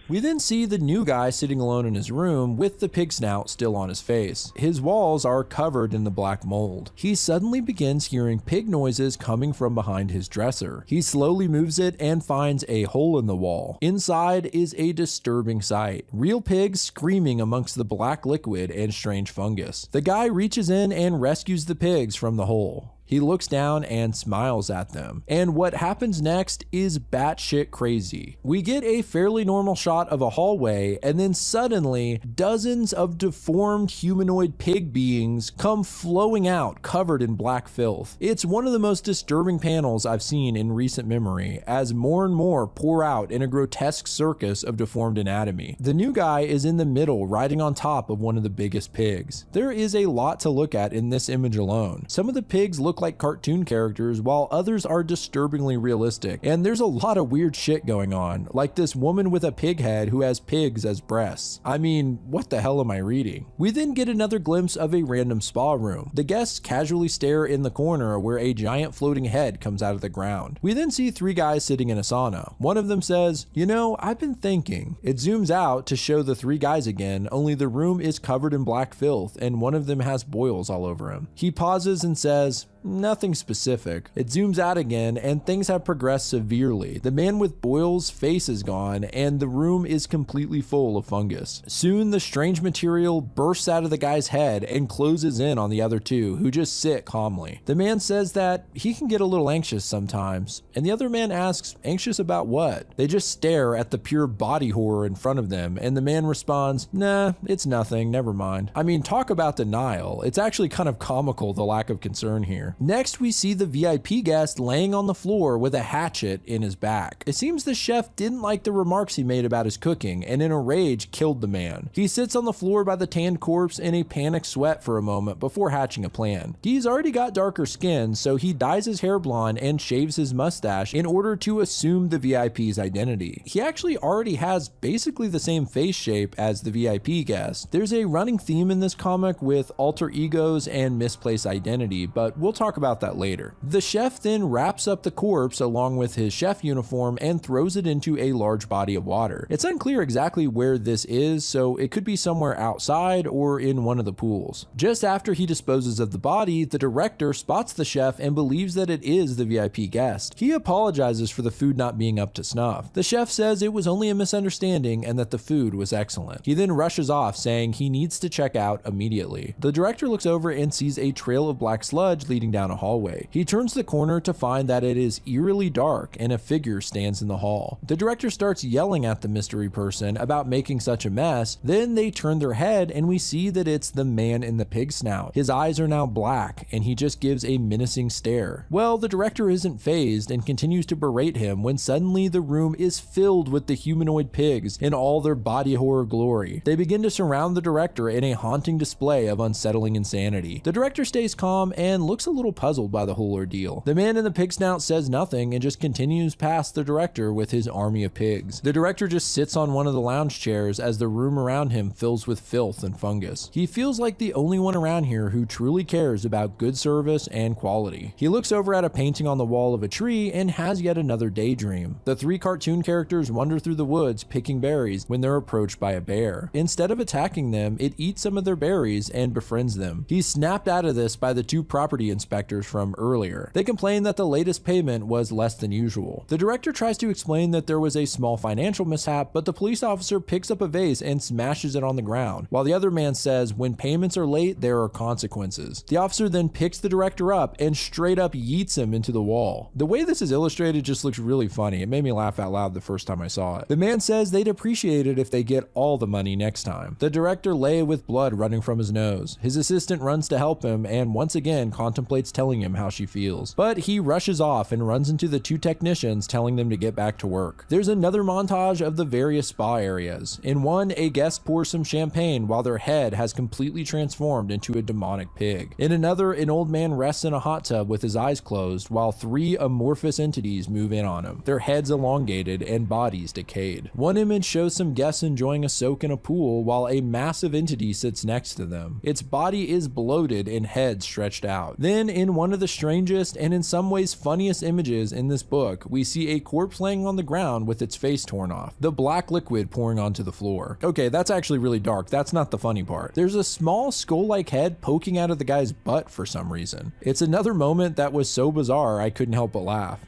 We then see the new guy sitting alone in his room with the pig snout still on his face. His walls are covered in the black mold. He suddenly begins hearing pig noises coming from behind his dresser. He slowly moves it and finds a hole in the wall. Inside is a disturbing sight. Real pigs screaming amongst the black liquid and strange fungus. The guy reaches in and rescues the pigs from the hole. He looks down and smiles at them. And what happens next is batshit crazy. We get a fairly normal shot of a hallway, and then suddenly dozens of deformed humanoid pig beings come flowing out covered in black filth. It's one of the most disturbing panels I've seen in recent memory, as more and more pour out in a grotesque circus of deformed anatomy. The new guy is in the middle, riding on top of one of the biggest pigs. There is a lot to look at in this image alone. Some of the pigs look like cartoon characters, while others are disturbingly realistic. And there's a lot of weird shit going on, like this woman with a pig head who has pigs as breasts. I mean, what the hell am I reading? We then get another glimpse of a random spa room. The guests casually stare in the corner where a giant floating head comes out of the ground. We then see 3 guys sitting in a sauna. One of them says, "You know, I've been thinking." It zooms out to show the 3 guys again, only the room is covered in black filth and one of them has boils all over him. He pauses and says, "Nothing specific." It zooms out again and things have progressed severely. The man with boils' face is gone and the room is completely full of fungus. Soon the strange material bursts out of the guy's head and closes in on the other 2, who just sit calmly. The man says that he can get a little anxious sometimes, and the other man asks, anxious about what? They just stare at the pure body horror in front of them, and the man responds, "Nah, it's nothing, never mind." I mean, talk about denial. It's actually kind of comical, the lack of concern here. here. Next, we see the VIP guest laying on the floor with a hatchet in his back. It seems the chef didn't like the remarks he made about his cooking and in a rage killed the man. He sits on the floor by the tanned corpse in a panicked sweat for a moment before hatching a plan. He's already got darker skin, so he dyes his hair blonde and shaves his mustache in order to assume the VIP's identity. He actually already has basically the same face shape as the VIP guest. There's a running theme in this comic with alter egos and misplaced identity, but we'll talk about that later. The chef then wraps up the corpse along with his chef uniform and throws it into a large body of water. It's unclear exactly where this is, so it could be somewhere outside or in one of the pools. Just after he disposes of the body, the director spots the chef and believes that it is the VIP guest. He apologizes for the food not being up to snuff. The chef says it was only a misunderstanding and that the food was excellent. He then rushes off, saying he needs to check out immediately. The director looks over and sees a trail of black sludge leading down a hallway. He turns the corner to find that it is eerily dark and a figure stands in the hall. The director starts yelling at the mystery person about making such a mess. Then they turn their head and we see that it's the man in the pig snout. His eyes are now black and he just gives a menacing stare. Well, the director isn't fazed and continues to berate him when suddenly the room is filled with the humanoid pigs in all their body horror glory. They begin to surround the director in a haunting display of unsettling insanity. The director stays calm and looks a little puzzled by the whole ordeal. The man in the pig snout says nothing and just continues past the director with his army of pigs. The director just sits on one of the lounge chairs as the room around him fills with filth and fungus. He feels like the only one around here who truly cares about good service and quality. He looks over at a painting on the wall of a tree and has yet another daydream. The three cartoon characters wander through the woods picking berries when they're approached by a bear. Instead of attacking them, it eats some of their berries and befriends them. He's snapped out of this by the two property inspectors from earlier. They complain that the latest payment was less than usual. The director tries to explain that there was a small financial mishap, but the police officer picks up a vase and smashes it on the ground, while the other man says when payments are late, there are consequences. The officer then picks the director up and straight up yeets him into the wall. The way this is illustrated just looks really funny. It made me laugh out loud the first time I saw it. The man says they'd appreciate it if they get all the money next time. The director lay with blood running from his nose. His assistant runs to help him and once again contemplates telling him how she feels. But he rushes off and runs into the two technicians telling them to get back to work. There's another montage of the various spa areas. In one, a guest pours some champagne while their head has completely transformed into a demonic pig. In another, an old man rests in a hot tub with his eyes closed while three amorphous entities move in on him, their heads elongated and bodies decayed. One image shows some guests enjoying a soak in a pool while a massive entity sits next to them. Its body is bloated and head stretched out. Then, in one of the strangest and in some ways funniest images in this book, we see a corpse laying on the ground with its face torn off, the black liquid pouring onto the floor. Okay, that's actually really dark. That's not the funny part. There's a small skull-like head poking out of the guy's butt for some reason. It's another moment that was so bizarre I couldn't help but laugh.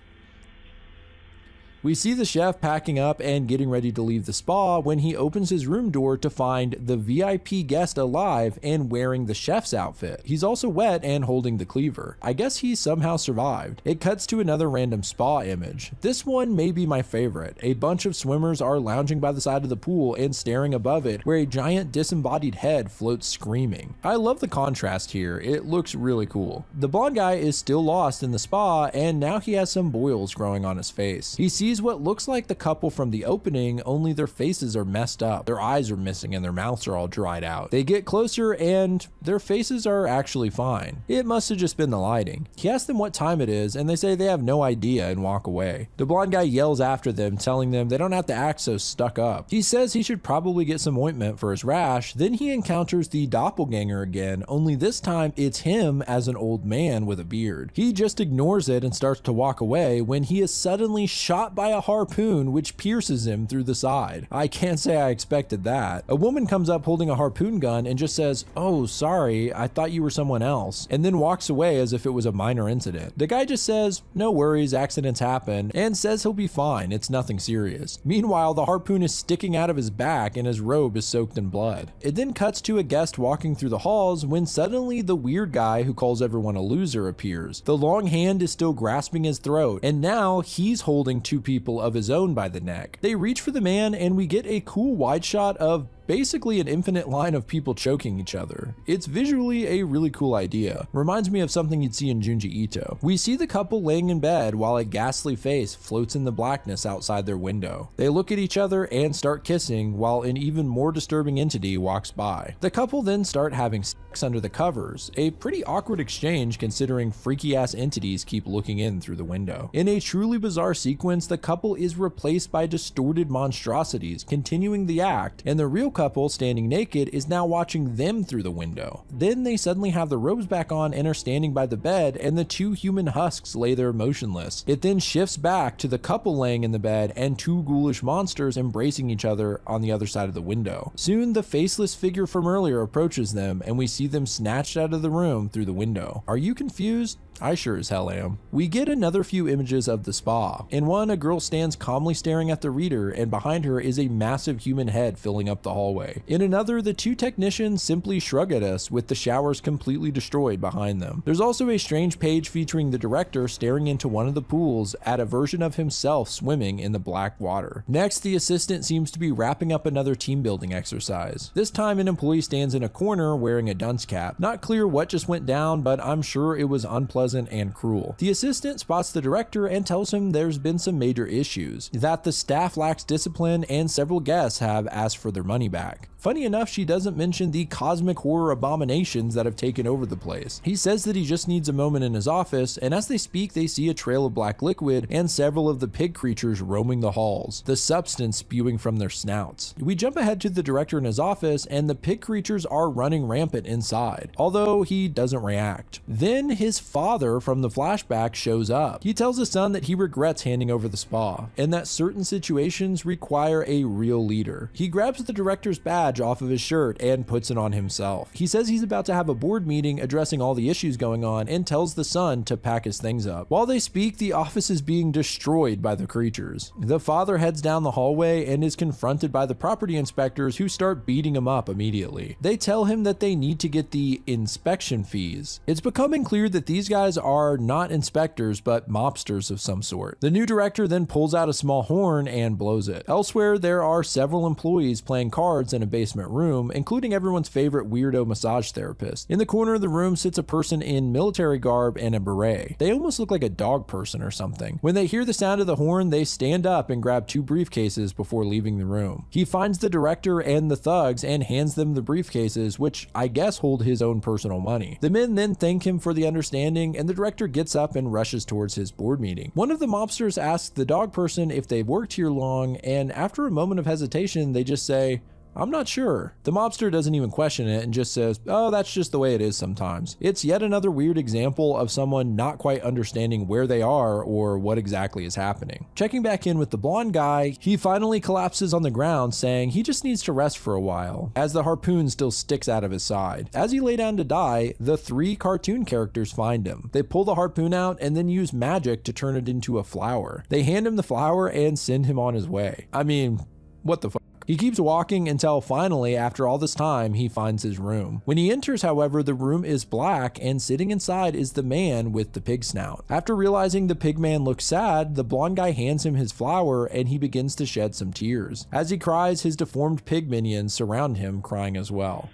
We see the chef packing up and getting ready to leave the spa when he opens his room door to find the VIP guest alive and wearing the chef's outfit. He's also wet and holding the cleaver. I guess he somehow survived. It cuts to another random spa image. This one may be my favorite. A bunch of swimmers are lounging by the side of the pool and staring above it where a giant disembodied head floats screaming. I love the contrast here. It looks really cool. The blonde guy is still lost in the spa and now he has some boils growing on his face. He sees what looks like the couple from the opening, only their faces are messed up. Their eyes are missing and their mouths are all dried out. They get closer and their faces are actually fine. It must have just been the lighting. He asks them what time it is and they say they have no idea and walk away. The blonde guy yells after them, telling them they don't have to act so stuck up. He says he should probably get some ointment for his rash. Then he encounters the doppelganger again, only this time it's him as an old man with a beard. He just ignores it and starts to walk away when he is suddenly shot by a harpoon which pierces him through the side. I can't say I expected that. A woman comes up holding a harpoon gun and just says, "Oh, sorry, I thought you were someone else," and then walks away as if it was a minor incident. The guy just says, "No worries, accidents happen," and says he'll be fine, it's nothing serious. Meanwhile, the harpoon is sticking out of his back and his robe is soaked in blood. It then cuts to a guest walking through the halls when suddenly the weird guy who calls everyone a loser appears. The long hand is still grasping his throat, and now he's holding two people of his own by the neck. They reach for the man and we get a cool wide shot of basically an infinite line of people choking each other. It's visually a really cool idea. Reminds me of something you'd see in Junji Ito. We see the couple laying in bed while a ghastly face floats in the blackness outside their window. They look at each other and start kissing while an even more disturbing entity walks by. The couple then start having sex under the covers, a pretty awkward exchange considering freaky ass entities keep looking in through the window. In a truly bizarre sequence, the couple is replaced by distorted monstrosities continuing the act, and the real couple standing naked is now watching them through the window. Then they suddenly have the robes back on and are standing by the bed, and the two human husks lay there motionless. It then shifts back to the couple laying in the bed and two ghoulish monsters embracing each other on the other side of the window. Soon the faceless figure from earlier approaches them, and we see them snatched out of the room through the window. Are you confused? I sure as hell am. We get another few images of the spa. In one, a girl stands calmly staring at the reader, and behind her is a massive human head filling up the hallway. In another, the two technicians simply shrug at us with the showers completely destroyed behind them. There's also a strange page featuring the director staring into one of the pools at a version of himself swimming in the black water. Next, the assistant seems to be wrapping up another team building exercise. This time, an employee stands in a corner wearing a dunce cap. Not clear what just went down, but I'm sure it was unpleasant and cruel. The assistant spots the director and tells him there's been some major issues, that the staff lacks discipline and several guests have asked for their money back. Funny enough, she doesn't mention the cosmic horror abominations that have taken over the place. He says that he just needs a moment in his office, and as they speak, they see a trail of black liquid and several of the pig creatures roaming the halls, the substance spewing from their snouts. We jump ahead to the director in his office, and the pig creatures are running rampant inside, although he doesn't react. Then his father from the flashback shows up. He tells his son that he regrets handing over the spa, and that certain situations require a real leader. He grabs the director's badge off of his shirt and puts it on himself. He says he's about to have a board meeting addressing all the issues going on and tells the son to pack his things up. While they speak, the office is being destroyed by the creatures. The father heads down the hallway and is confronted by the property inspectors, who start beating him up immediately. They tell him that they need to get the inspection fees. It's becoming clear that these guys are not inspectors but mobsters of some sort. The new director then pulls out a small horn and blows it. Elsewhere, there are several employees playing cards in a basement room, including everyone's favorite weirdo massage therapist. In the corner of the room sits a person in military garb and a beret. They almost look like a dog person or something. When they hear the sound of the horn, they stand up and grab two briefcases before leaving the room. He finds the director and the thugs and hands them the briefcases, which I guess hold his own personal money. The men then thank him for the understanding, and the director gets up and rushes towards his board meeting. One of the mobsters asks the dog person if they've worked here long, and after a moment of hesitation, they just say, "I'm not sure." The mobster doesn't even question it and just says, "Oh, that's just the way it is sometimes." It's yet another weird example of someone not quite understanding where they are or what exactly is happening. Checking back in with the blonde guy, he finally collapses on the ground, saying he just needs to rest for a while, as the harpoon still sticks out of his side. As he lay down to die, the three cartoon characters find him. They pull the harpoon out and then use magic to turn it into a flower. They hand him the flower and send him on his way. I mean, what the fuck? He keeps walking until finally, after all this time, he finds his room. When he enters, however, the room is black, and sitting inside is the man with the pig snout. After realizing the pig man looks sad, the blonde guy hands him his flower and he begins to shed some tears. As he cries, his deformed pig minions surround him, crying as well.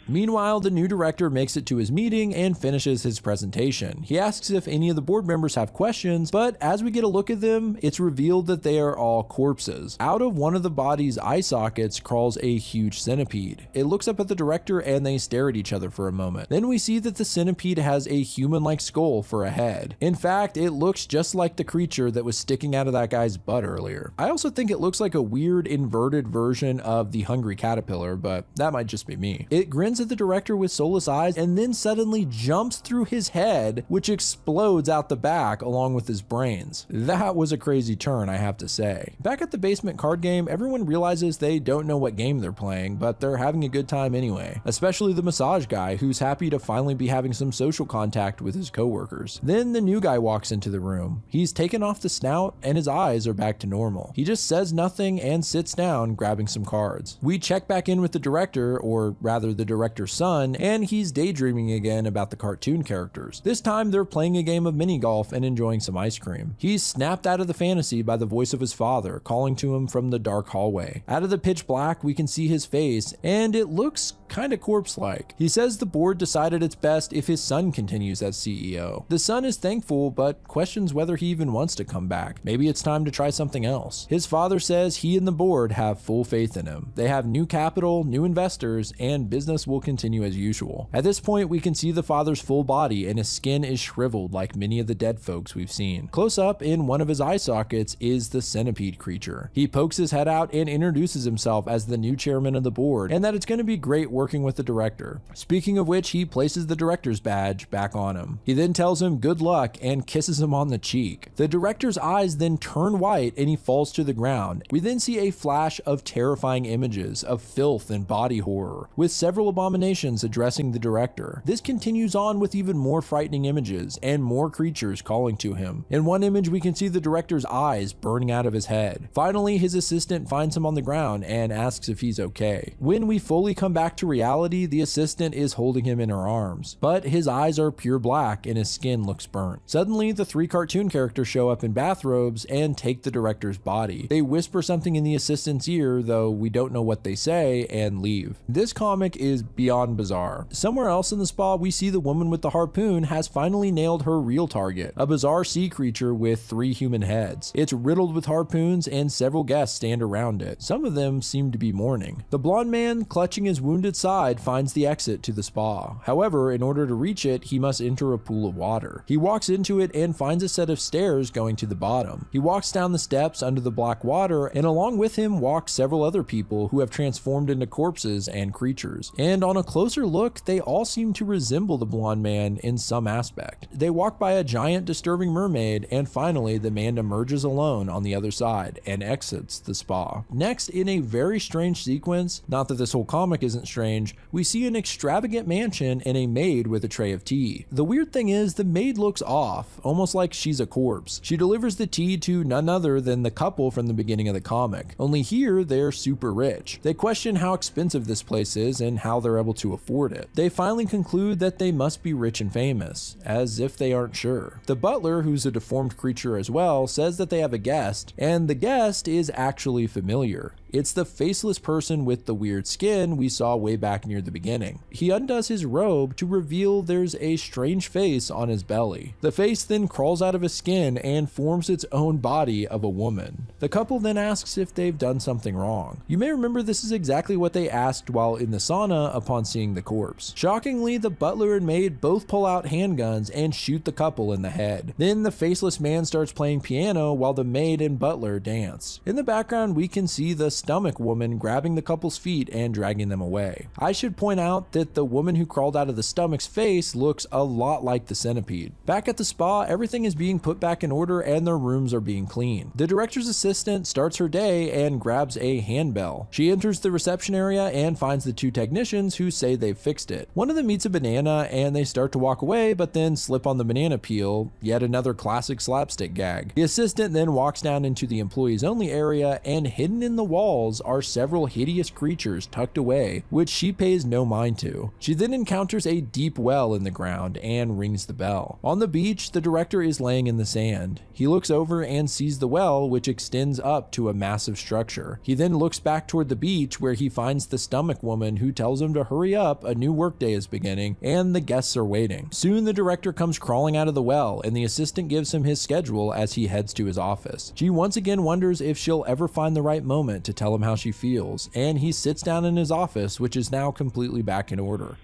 Meanwhile, the new director makes it to his meeting and finishes his presentation. He asks if any of the board members have questions, but as we get a look at them, it's revealed that they are all corpses. Out of one of the body's eye sockets crawls a huge centipede. It looks up at the director and they stare at each other for a moment. Then we see that the centipede has a human-like skull for a head. In fact, it looks just like the creature that was sticking out of that guy's butt earlier. I also think it looks like a weird inverted version of the hungry caterpillar, but that might just be me. It grins at the director with soulless eyes and then suddenly jumps through his head, which explodes out the back along with his brains. That was a crazy turn, I have to say. Back at the basement card game, everyone realizes they don't know what game they're playing, but they're having a good time anyway, especially the massage guy, who's happy to finally be having some social contact with his coworkers. Then the new guy walks into the room. He's taken off the snout and his eyes are back to normal. He just says nothing and sits down, grabbing some cards. We check back in with the director, or rather the director director's son, and he's daydreaming again about the cartoon characters. This time they're playing a game of mini golf and enjoying some ice cream. He's snapped out of the fantasy by the voice of his father calling to him from the dark hallway. Out of the pitch black we can see his face, and it looks kinda corpse-like. He says the board decided it's best if his son continues as CEO. The son is thankful, but questions whether he even wants to come back. Maybe it's time to try something else. His father says he and the board have full faith in him. They have new capital, new investors, and business will continue as usual. At this point, we can see the father's full body and his skin is shriveled like many of the dead folks we've seen. Close up in one of his eye sockets is the centipede creature. He pokes his head out and introduces himself as the new chairman of the board, and that it's going to be great working with the director. Speaking of which, he places the director's badge back on him. He then tells him good luck and kisses him on the cheek. The director's eyes then turn white and he falls to the ground. We then see a flash of terrifying images of filth and body horror, with several abominations addressing the director. This continues on with even more frightening images and more creatures calling to him. In one image, we can see the director's eyes burning out of his head. Finally, his assistant finds him on the ground and asks if he's okay. When we fully come back to reality, the assistant is holding him in her arms, but his eyes are pure black and his skin looks burnt. Suddenly, the three cartoon characters show up in bathrobes and take the director's body. They whisper something in the assistant's ear, though we don't know what they say, and leave. This comic is beyond bizarre. Somewhere else in the spa, we see the woman with the harpoon has finally nailed her real target, a bizarre sea creature with 3 human heads. It's riddled with harpoons and several guests stand around it. Some of them seem to be mourning. The blonde man, clutching his wounded side, finds the exit to the spa. However, in order to reach it, he must enter a pool of water. He walks into it and finds a set of stairs going to the bottom. He walks down the steps under the black water, and along with him walk several other people who have transformed into corpses and creatures. And on a closer look, they all seem to resemble the blonde man in some aspect. They walk by a giant disturbing mermaid, and finally the man emerges alone on the other side and exits the spa. Next, in a very strange sequence, not that this whole comic isn't strange, we see an extravagant mansion and a maid with a tray of tea. The weird thing is the maid looks off, almost like she's a corpse. She delivers the tea to none other than the couple from the beginning of the comic, only here they're super rich. They question how expensive this place is and how they're able to afford it. They finally conclude that they must be rich and famous, as if they aren't sure. The butler, who's a deformed creature as well, says that they have a guest, and the guest is actually familiar. It's the faceless person with the weird skin we saw way back near the beginning. He undoes his robe to reveal there's a strange face on his belly. The face then crawls out of his skin and forms its own body of a woman. The couple then asks if they've done something wrong. You may remember this is exactly what they asked while in the sauna upon seeing the corpse. Shockingly, the butler and maid both pull out handguns and shoot the couple in the head. Then the faceless man starts playing piano while the maid and butler dance. In the background, we can see the stomach woman grabbing the couple's feet and dragging them away. I should point out that the woman who crawled out of the stomach's face looks a lot like the centipede. Back at the spa, everything is being put back in order and their rooms are being cleaned. The director's assistant starts her day and grabs a handbell. She enters the reception area and finds the 2 technicians who say they've fixed it. One of them eats a banana and they start to walk away, but then slip on the banana peel, yet another classic slapstick gag. The assistant then walks down into the employees only area, and hidden in the walls are several hideous creatures tucked away, which she pays no mind to. She then encounters a deep well in the ground and rings the bell. On the beach, the director is laying in the sand. He looks over and sees the well, which extends up to a massive structure. He then looks back toward the beach where he finds the stomach woman who tells him to hurry up, a new workday is beginning, and the guests are waiting. Soon the director comes crawling out of the well, and the assistant gives him his schedule as he heads to his office. She once again wonders if she'll ever find the right moment to tell him how she feels, and he sits down in his office, which is now completely back in order.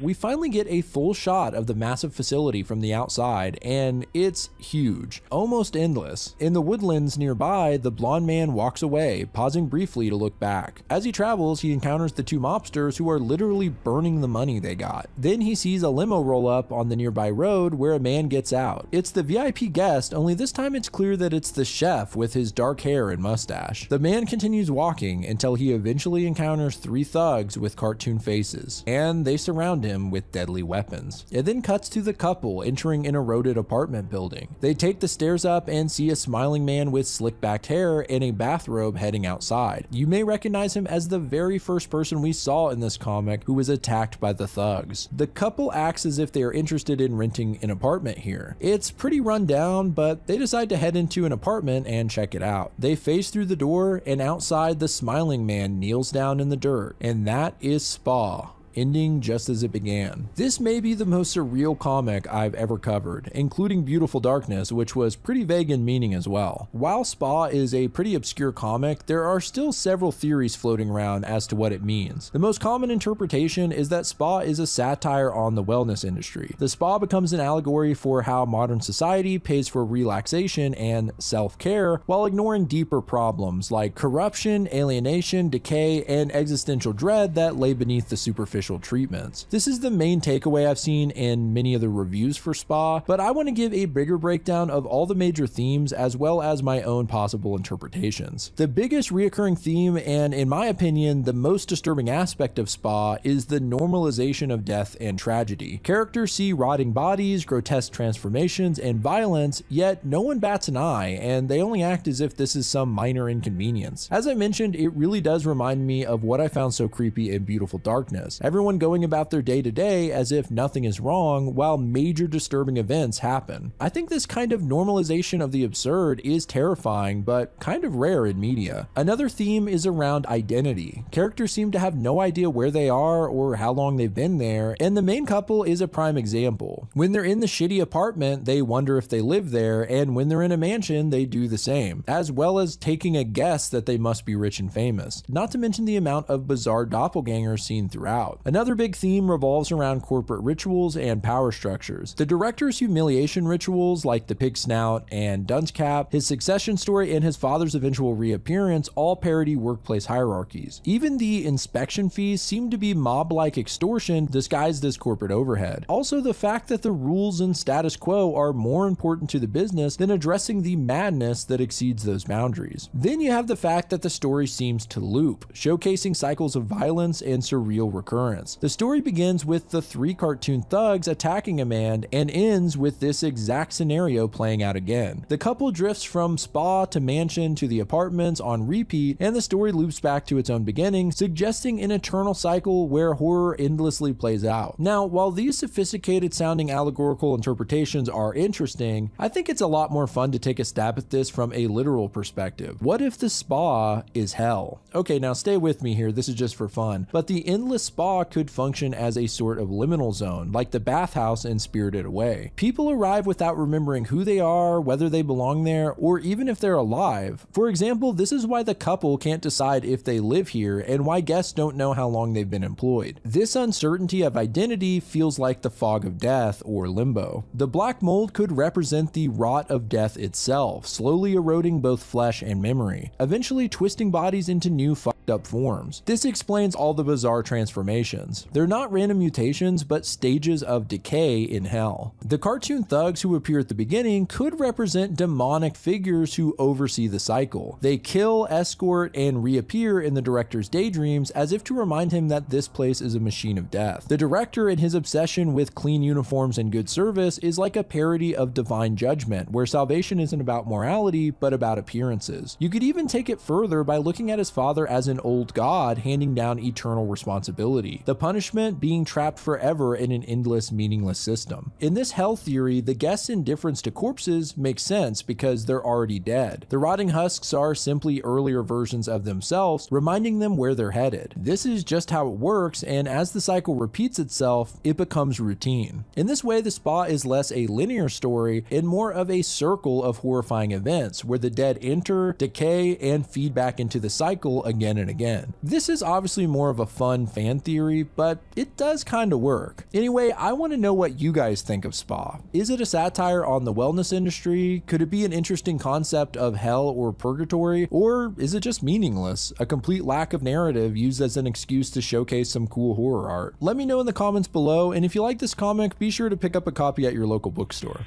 We finally get a full shot of the massive facility from the outside, and it's huge, almost endless. In the woodlands nearby, the blonde man walks away, pausing briefly to look back. As he travels, he encounters the 2 mobsters who are literally burning the money they got. Then he sees a limo roll up on the nearby road where a man gets out. It's the VIP guest, only this time it's clear that it's the chef with his dark hair and mustache. The man continues walking until he eventually encounters 3 thugs with cartoon faces, and they surround him him with deadly weapons. It then cuts to the couple entering an eroded apartment building. They take the stairs up and see a smiling man with slick-backed hair and a bathrobe heading outside. You may recognize him as the very first person we saw in this comic who was attacked by the thugs. The couple acts as if they are interested in renting an apartment here. It's pretty run down, but they decide to head into an apartment and check it out. They face through the door, and outside the smiling man kneels down in the dirt, and that is Spa, ending just as it began. This may be the most surreal comic I've ever covered, including Beautiful Darkness, which was pretty vague in meaning as well. While Spa is a pretty obscure comic, there are still several theories floating around as to what it means. The most common interpretation is that Spa is a satire on the wellness industry. The spa becomes an allegory for how modern society pays for relaxation and self-care while ignoring deeper problems like corruption, alienation, decay, and existential dread that lay beneath the superficial treatments. This is the main takeaway I've seen in many of the reviews for Spa, but I want to give a bigger breakdown of all the major themes as well as my own possible interpretations. The biggest reoccurring theme, and in my opinion the most disturbing aspect of Spa, is the normalization of death and tragedy. Characters see rotting bodies, grotesque transformations, and violence, yet no one bats an eye, and they only act as if this is some minor inconvenience. As I mentioned, it really does remind me of what I found so creepy in Beautiful Darkness. Everyone going about their day-to-day as if nothing is wrong while major disturbing events happen. I think this kind of normalization of the absurd is terrifying, but kind of rare in media. Another theme is around identity. Characters seem to have no idea where they are or how long they've been there, and the main couple is a prime example. When they're in the shitty apartment, they wonder if they live there, and when they're in a mansion, they do the same, as well as taking a guess that they must be rich and famous. Not to mention the amount of bizarre doppelgangers seen throughout. Another big theme revolves around corporate rituals and power structures. The director's humiliation rituals like the pig snout and dunce cap, his succession story, and his father's eventual reappearance all parody workplace hierarchies. Even the inspection fees seem to be mob-like extortion disguised as corporate overhead. Also, the fact that the rules and status quo are more important to the business than addressing the madness that exceeds those boundaries. Then you have the fact that the story seems to loop, showcasing cycles of violence and surreal recurrence. The story begins with the three cartoon thugs attacking a man and ends with this exact scenario playing out again. The couple drifts from spa to mansion to the apartments on repeat, and the story loops back to its own beginning, suggesting an eternal cycle where horror endlessly plays out. Now, while these sophisticated sounding allegorical interpretations are interesting, I think it's a lot more fun to take a stab at this from a literal perspective. What if the spa is hell? Okay, now stay with me here, this is just for fun, but the endless spa could function as a sort of liminal zone, like the bathhouse in Spirited Away. People arrive without remembering who they are, whether they belong there, or even if they're alive. For example, this is why the couple can't decide if they live here, and why guests don't know how long they've been employed. This uncertainty of identity feels like the fog of death, or limbo. The black mold could represent the rot of death itself, slowly eroding both flesh and memory, eventually twisting bodies into new fucked up forms. This explains all the bizarre transformations. They're not random mutations, but stages of decay in hell. The cartoon thugs who appear at the beginning could represent demonic figures who oversee the cycle. They kill, escort, and reappear in the director's daydreams as if to remind him that this place is a machine of death. The director and his obsession with clean uniforms and good service is like a parody of Divine Judgment, where salvation isn't about morality, but about appearances. You could even take it further by looking at his father as an old god handing down eternal responsibility, the punishment being trapped forever in an endless, meaningless system. In this hell theory, the guest's indifference to corpses makes sense because they're already dead. The rotting husks are simply earlier versions of themselves, reminding them where they're headed. This is just how it works, and as the cycle repeats itself, it becomes routine. In this way, the spa is less a linear story and more of a circle of horrifying events where the dead enter, decay, and feed back into the cycle again and again. This is obviously more of a fun fan theory, but it does kind of work. Anyway, I want to know what you guys think of Spa. Is it a satire on the wellness industry? Could it be an interesting concept of hell or purgatory? Or is it just meaningless, a complete lack of narrative used as an excuse to showcase some cool horror art? Let me know in the comments below, and if you like this comic, be sure to pick up a copy at your local bookstore.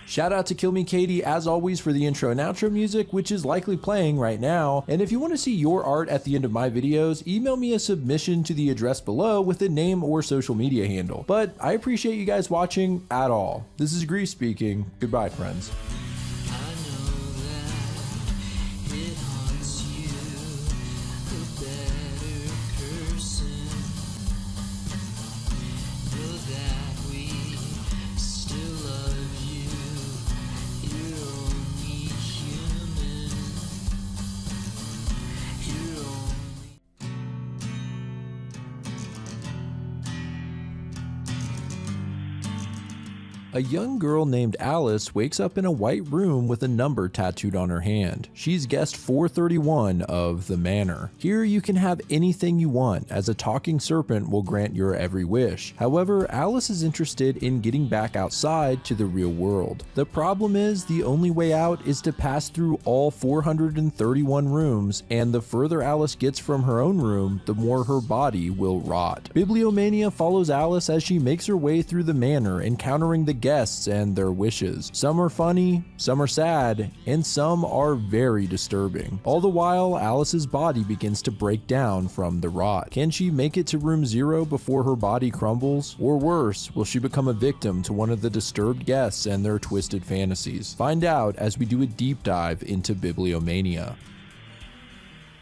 Shout out to Kill Me Katie as always for the intro and outro music, which is likely playing right now. And if you want to see your art at the end of my videos, email me a submission to the address below with a name or social media handle. But I appreciate you guys watching at all. This is Grief speaking. Goodbye, friends. A young girl named Alice wakes up in a white room with a number tattooed on her hand. She's guest 431 of the Manor. Here you can have anything you want, as a talking serpent will grant your every wish. However, Alice is interested in getting back outside to the real world. The problem is, the only way out is to pass through all 431 rooms, and the further Alice gets from her own room, the more her body will rot. Bibliomania follows Alice as she makes her way through the manor, encountering the guests and their wishes. Some are funny, some are sad, and some are very disturbing. All the while, Alice's body begins to break down from the rot. Can she make it to room 0 before her body crumbles? Or worse, will she become a victim to one of the disturbed guests and their twisted fantasies? Find out as we do a deep dive into Bibliomania.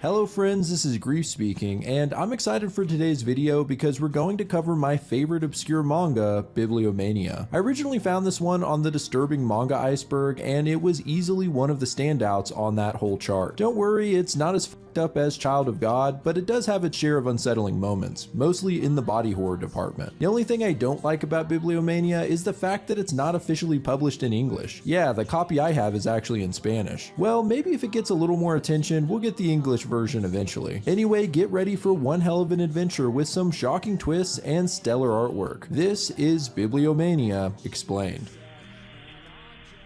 Hello friends, this is Grief speaking, and I'm excited for today's video because we're going to cover my favorite obscure manga, Bibliomania. I originally found this one on the Disturbing Manga Iceberg, and it was easily one of the standouts on that whole chart. Don't worry, it's not as fucked up as Child of God, but it does have its share of unsettling moments, mostly in the body horror department. The only thing I don't like about Bibliomania is the fact that it's not officially published in English. Yeah, the copy I have is actually in Spanish. Well, maybe if it gets a little more attention, we'll get the English version eventually. Anyway, get ready for one hell of an adventure with some shocking twists and stellar artwork. This is Bibliomania Explained.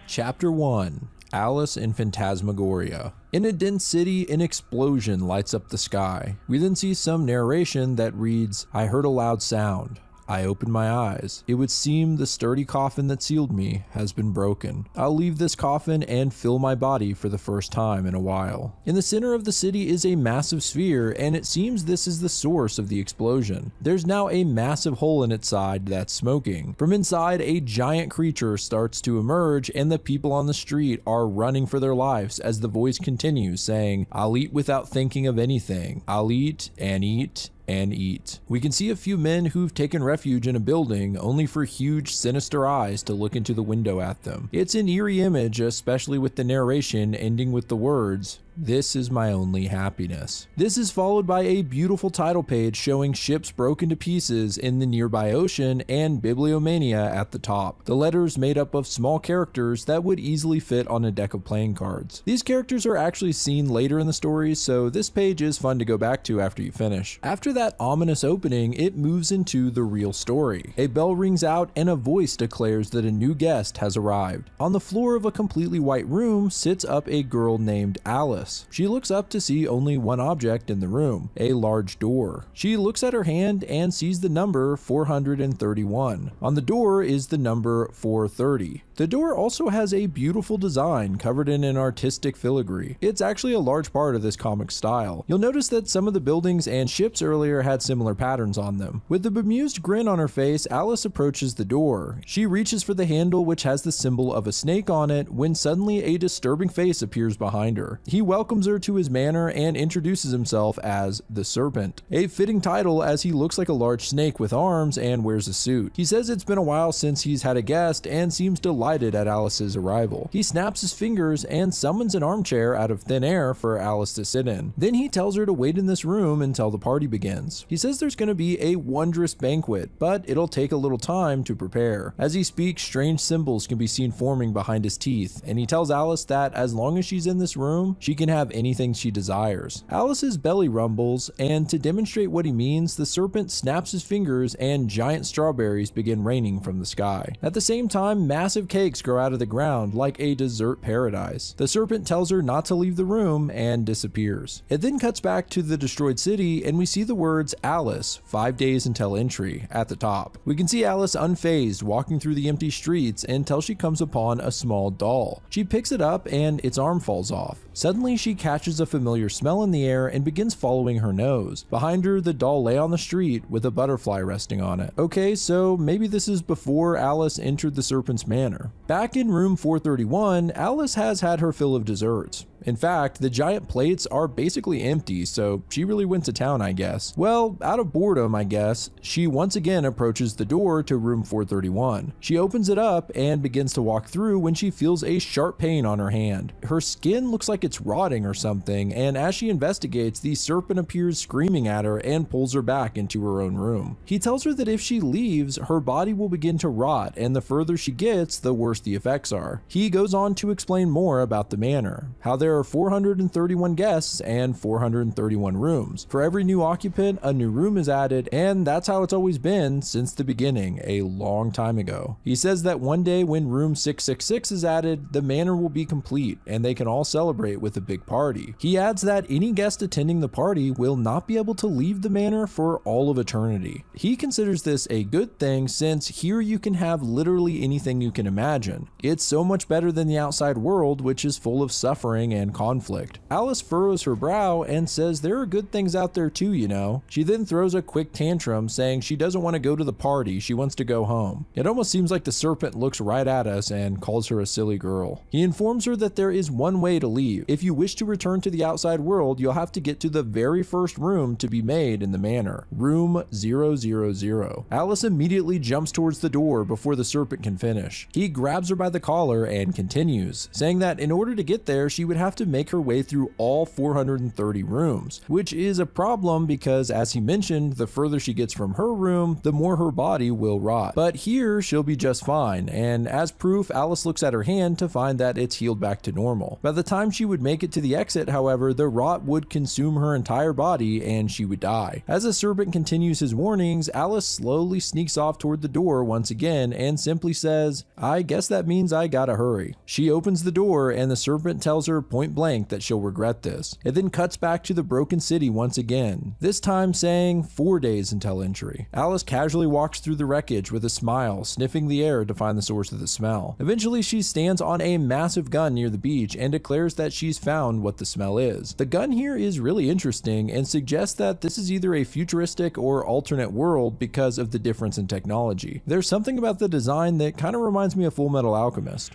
Chapter 1: Alice in Phantasmagoria. In a dense city, an explosion lights up the sky. We then see some narration that reads, "I heard a loud sound. I opened my eyes. It would seem the sturdy coffin that sealed me has been broken. I'll leave this coffin and fill my body for the first time in a while." In the center of the city is a massive sphere, and it seems this is the source of the explosion. There's now a massive hole in its side that's smoking. From inside, a giant creature starts to emerge, and the people on the street are running for their lives as the voice continues saying, "I'll eat without thinking of anything. I'll eat and eat and eat." We can see a few men who've taken refuge in a building, only for huge sinister eyes to look into the window at them. It's an eerie image, especially with the narration ending with the words, "This is my only happiness." This is followed by a beautiful title page showing ships broken to pieces in the nearby ocean and Bibliomania at the top. The letters made up of small characters that would easily fit on a deck of playing cards. These characters are actually seen later in the story, so this page is fun to go back to after you finish. After that ominous opening, it moves into the real story. A bell rings out and a voice declares that a new guest has arrived. On the floor of a completely white room sits up a girl named Alice. She looks up to see only one object in the room, a large door. She looks at her hand and sees the number 431. On the door is the number 430. The door also has a beautiful design covered in an artistic filigree. It's actually a large part of this comic style. You'll notice that some of the buildings and ships earlier had similar patterns on them. With a bemused grin on her face, Alice approaches the door. She reaches for the handle, which has the symbol of a snake on it, when suddenly a disturbing face appears behind her. He welcomes her to his manor and introduces himself as the Serpent, a fitting title as he looks like a large snake with arms and wears a suit. He says it's been a while since he's had a guest and seems delighted at Alice's arrival. He snaps his fingers and summons an armchair out of thin air for Alice to sit in. Then he tells her to wait in this room until the party begins. He says there's going to be a wondrous banquet, but it'll take a little time to prepare. As he speaks, strange symbols can be seen forming behind his teeth, and he tells Alice that as long as she's in this room, she can have anything she desires. Alice's belly rumbles, and to demonstrate what he means, the Serpent snaps his fingers and giant strawberries begin raining from the sky. At the same time, massive cakes grow out of the ground like a dessert paradise. The serpent tells her not to leave the room and disappears. It then cuts back to the destroyed city and we see the words Alice, 5 days until entry at the top. We can see Alice unfazed walking through the empty streets until she comes upon a small doll. She picks it up and its arm falls off. Suddenly she catches a familiar smell in the air and begins following her nose. Behind her, the doll lay on the street with a butterfly resting on it. Okay, so maybe this is before Alice entered the serpent's manor. Back in room 431, Alice has had her fill of desserts. In fact, the giant plates are basically empty, so she really went to town, I guess. Well, out of boredom, I guess, she once again approaches the door to room 431. She opens it up and begins to walk through when she feels a sharp pain on her hand. Her skin looks like it's rotting or something, and as she investigates, the serpent appears screaming at her and pulls her back into her own room. He tells her that if she leaves, her body will begin to rot, and the further she gets, the worse the effects are. He goes on to explain more about the manor, how there are 431 guests and 431 rooms. For every new occupant, a new room is added, and that's how it's always been since the beginning, a long time ago. He says that one day when room 666 is added, the manor will be complete, and they can all celebrate with a big party. He adds that any guest attending the party will not be able to leave the manor for all of eternity. He considers this a good thing since here you can have literally anything you can imagine. It's so much better than the outside world, which is full of suffering and conflict. Alice furrows her brow and says there are good things out there too, you know. She then throws a quick tantrum saying she doesn't want to go to the party, she wants to go home. It almost seems like the serpent looks right at us and calls her a silly girl. He informs her that there is one way to leave. If you wish to return to the outside world, you'll have to get to the very first room to be made in the manor, room 000. Alice immediately jumps towards the door before the serpent can finish. He grabs her by the collar and continues, saying that in order to get there, she would have to make her way through all 430 rooms, which is a problem because, as he mentioned, the further she gets from her room, the more her body will rot. But here, she'll be just fine, and as proof, Alice looks at her hand to find that it's healed back to normal. By the time she would make it to the exit, however, the rot would consume her entire body and she would die. As the serpent continues his warnings, Alice slowly sneaks off toward the door once again and simply says, "I guess that means I gotta hurry." She opens the door and the serpent tells her point blank that she'll regret this. It then cuts back to the broken city once again, this time saying 4 days until entry. Alice casually walks through the wreckage with a smile, sniffing the air to find the source of the smell. Eventually, she stands on a massive gun near the beach and declares that she's found what the smell is. The gun here is really interesting and suggests that this is either a futuristic or alternate world because of the difference in technology. There's something about the design that kind of reminds me of Fullmetal Alchemist.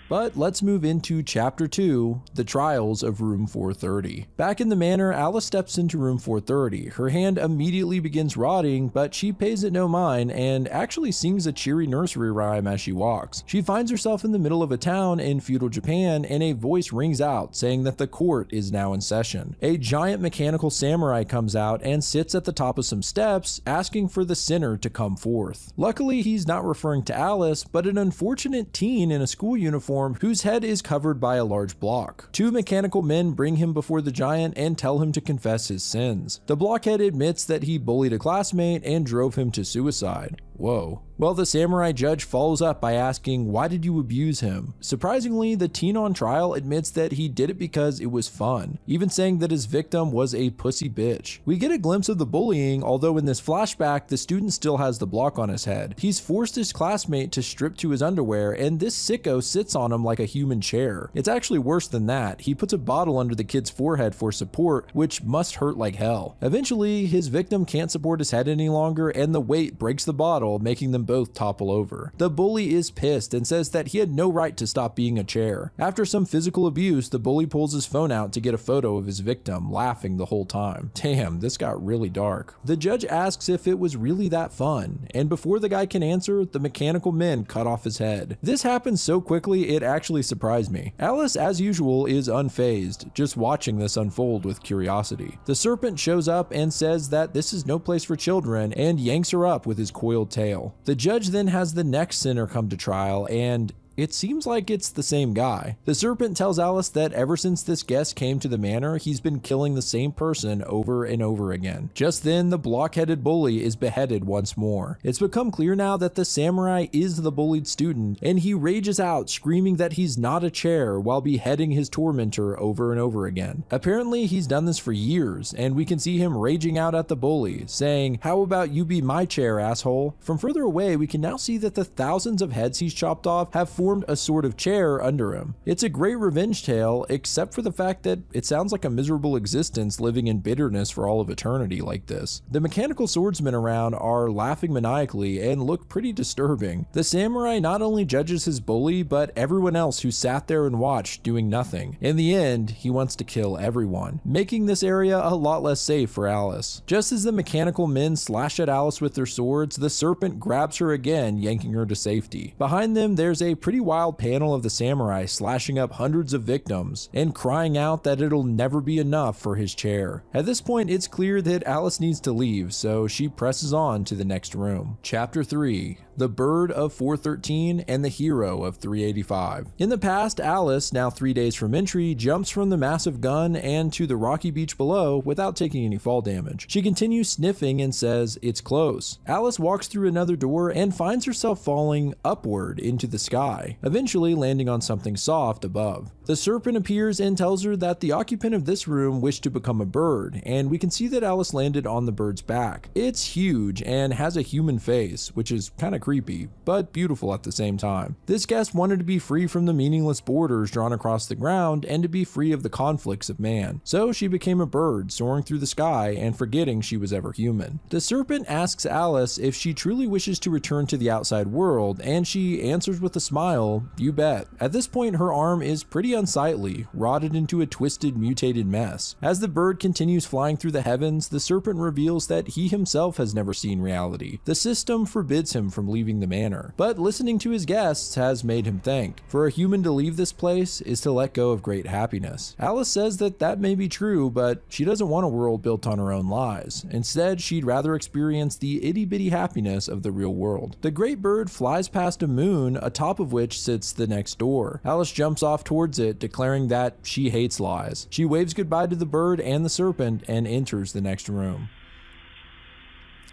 But let's move into Chapter 2, The Trials of Room 430. Back in the manor, Alice steps into room 430. Her hand immediately begins rotting, but she pays it no mind and actually sings a cheery nursery rhyme as she walks. She finds herself in the middle of a town in feudal Japan, and a voice rings out saying that the court is now in session. A giant mechanical samurai comes out and sits at the top of some steps, asking for the sinner to come forth. Luckily, he's not referring to Alice, but an unfortunate teen in a school uniform whose head is covered by a large block. Two mechanical men bring him before the giant and tell him to confess his sins. The blockhead admits that he bullied a classmate and drove him to suicide. Whoa. Well, the samurai judge follows up by asking, why did you abuse him? Surprisingly, the teen on trial admits that he did it because it was fun, even saying that his victim was a pussy bitch. We get a glimpse of the bullying, although in this flashback, the student still has the block on his head. He's forced his classmate to strip to his underwear, and this sicko sits on him like a human chair. It's actually worse than that. He puts a bottle under the kid's forehead for support, which must hurt like hell. Eventually, his victim can't support his head any longer, and the weight breaks the bottle, making them both topple over. The bully is pissed and says that he had no right to stop being a chair. After some physical abuse, the bully pulls his phone out to get a photo of his victim, laughing the whole time. Damn, this got really dark. The judge asks if it was really that fun, and before the guy can answer, the mechanical men cut off his head. This happens so quickly it actually surprised me. Alice, as usual, is unfazed, just watching this unfold with curiosity. The serpent shows up and says that this is no place for children and yanks her up with his coiled tail. The judge then has the next sinner come to trial, and it seems like it's the same guy. The serpent tells Alice that ever since this guest came to the manor, he's been killing the same person over and over again. Just then, the block-headed bully is beheaded once more. It's become clear now that the samurai is the bullied student, and he rages out, screaming that he's not a chair while beheading his tormentor over and over again. Apparently, he's done this for years, and we can see him raging out at the bully, saying, "How about you be my chair, asshole?" From further away, we can now see that the thousands of heads he's chopped off have formed a sort of chair under him. It's a great revenge tale, except for the fact that it sounds like a miserable existence living in bitterness for all of eternity like this. The mechanical swordsmen around are laughing maniacally and look pretty disturbing. The samurai not only judges his bully, but everyone else who sat there and watched doing nothing. In the end, he wants to kill everyone, making this area a lot less safe for Alice. Just as the mechanical men slash at Alice with their swords, the serpent grabs her again, yanking her to safety. Behind them, there's a pretty wild panel of the samurai slashing up hundreds of victims and crying out that it'll never be enough for his chair. At this point, it's clear that Alice needs to leave, so she presses on to the next room. Chapter 3. The Bird of 413 and the Hero of 385. In the past, Alice, now 3 days from entry, jumps from the massive gun and to the rocky beach below without taking any fall damage. She continues sniffing and says, "It's close." Alice walks through another door and finds herself falling upward into the sky, eventually landing on something soft above. The serpent appears and tells her that the occupant of this room wished to become a bird, and we can see that Alice landed on the bird's back. It's huge and has a human face, which is kind of creepy, but beautiful at the same time. This guest wanted to be free from the meaningless borders drawn across the ground and to be free of the conflicts of man. So she became a bird, soaring through the sky and forgetting she was ever human. The serpent asks Alice if she truly wishes to return to the outside world, and she answers with a smile, "You bet." At this point, her arm is pretty unsightly, rotted into a twisted, mutated mess. As the bird continues flying through the heavens, the serpent reveals that he himself has never seen reality. The system forbids him from leaving the manor, but listening to his guests has made him think. For a human to leave this place is to let go of great happiness. Alice says that that may be true, but she doesn't want a world built on her own lies. Instead, she'd rather experience the itty-bitty happiness of the real world. The great bird flies past a moon, atop of which sits the next door. Alice jumps off towards it, declaring that she hates lies. She waves goodbye to the bird and the serpent and enters the next room.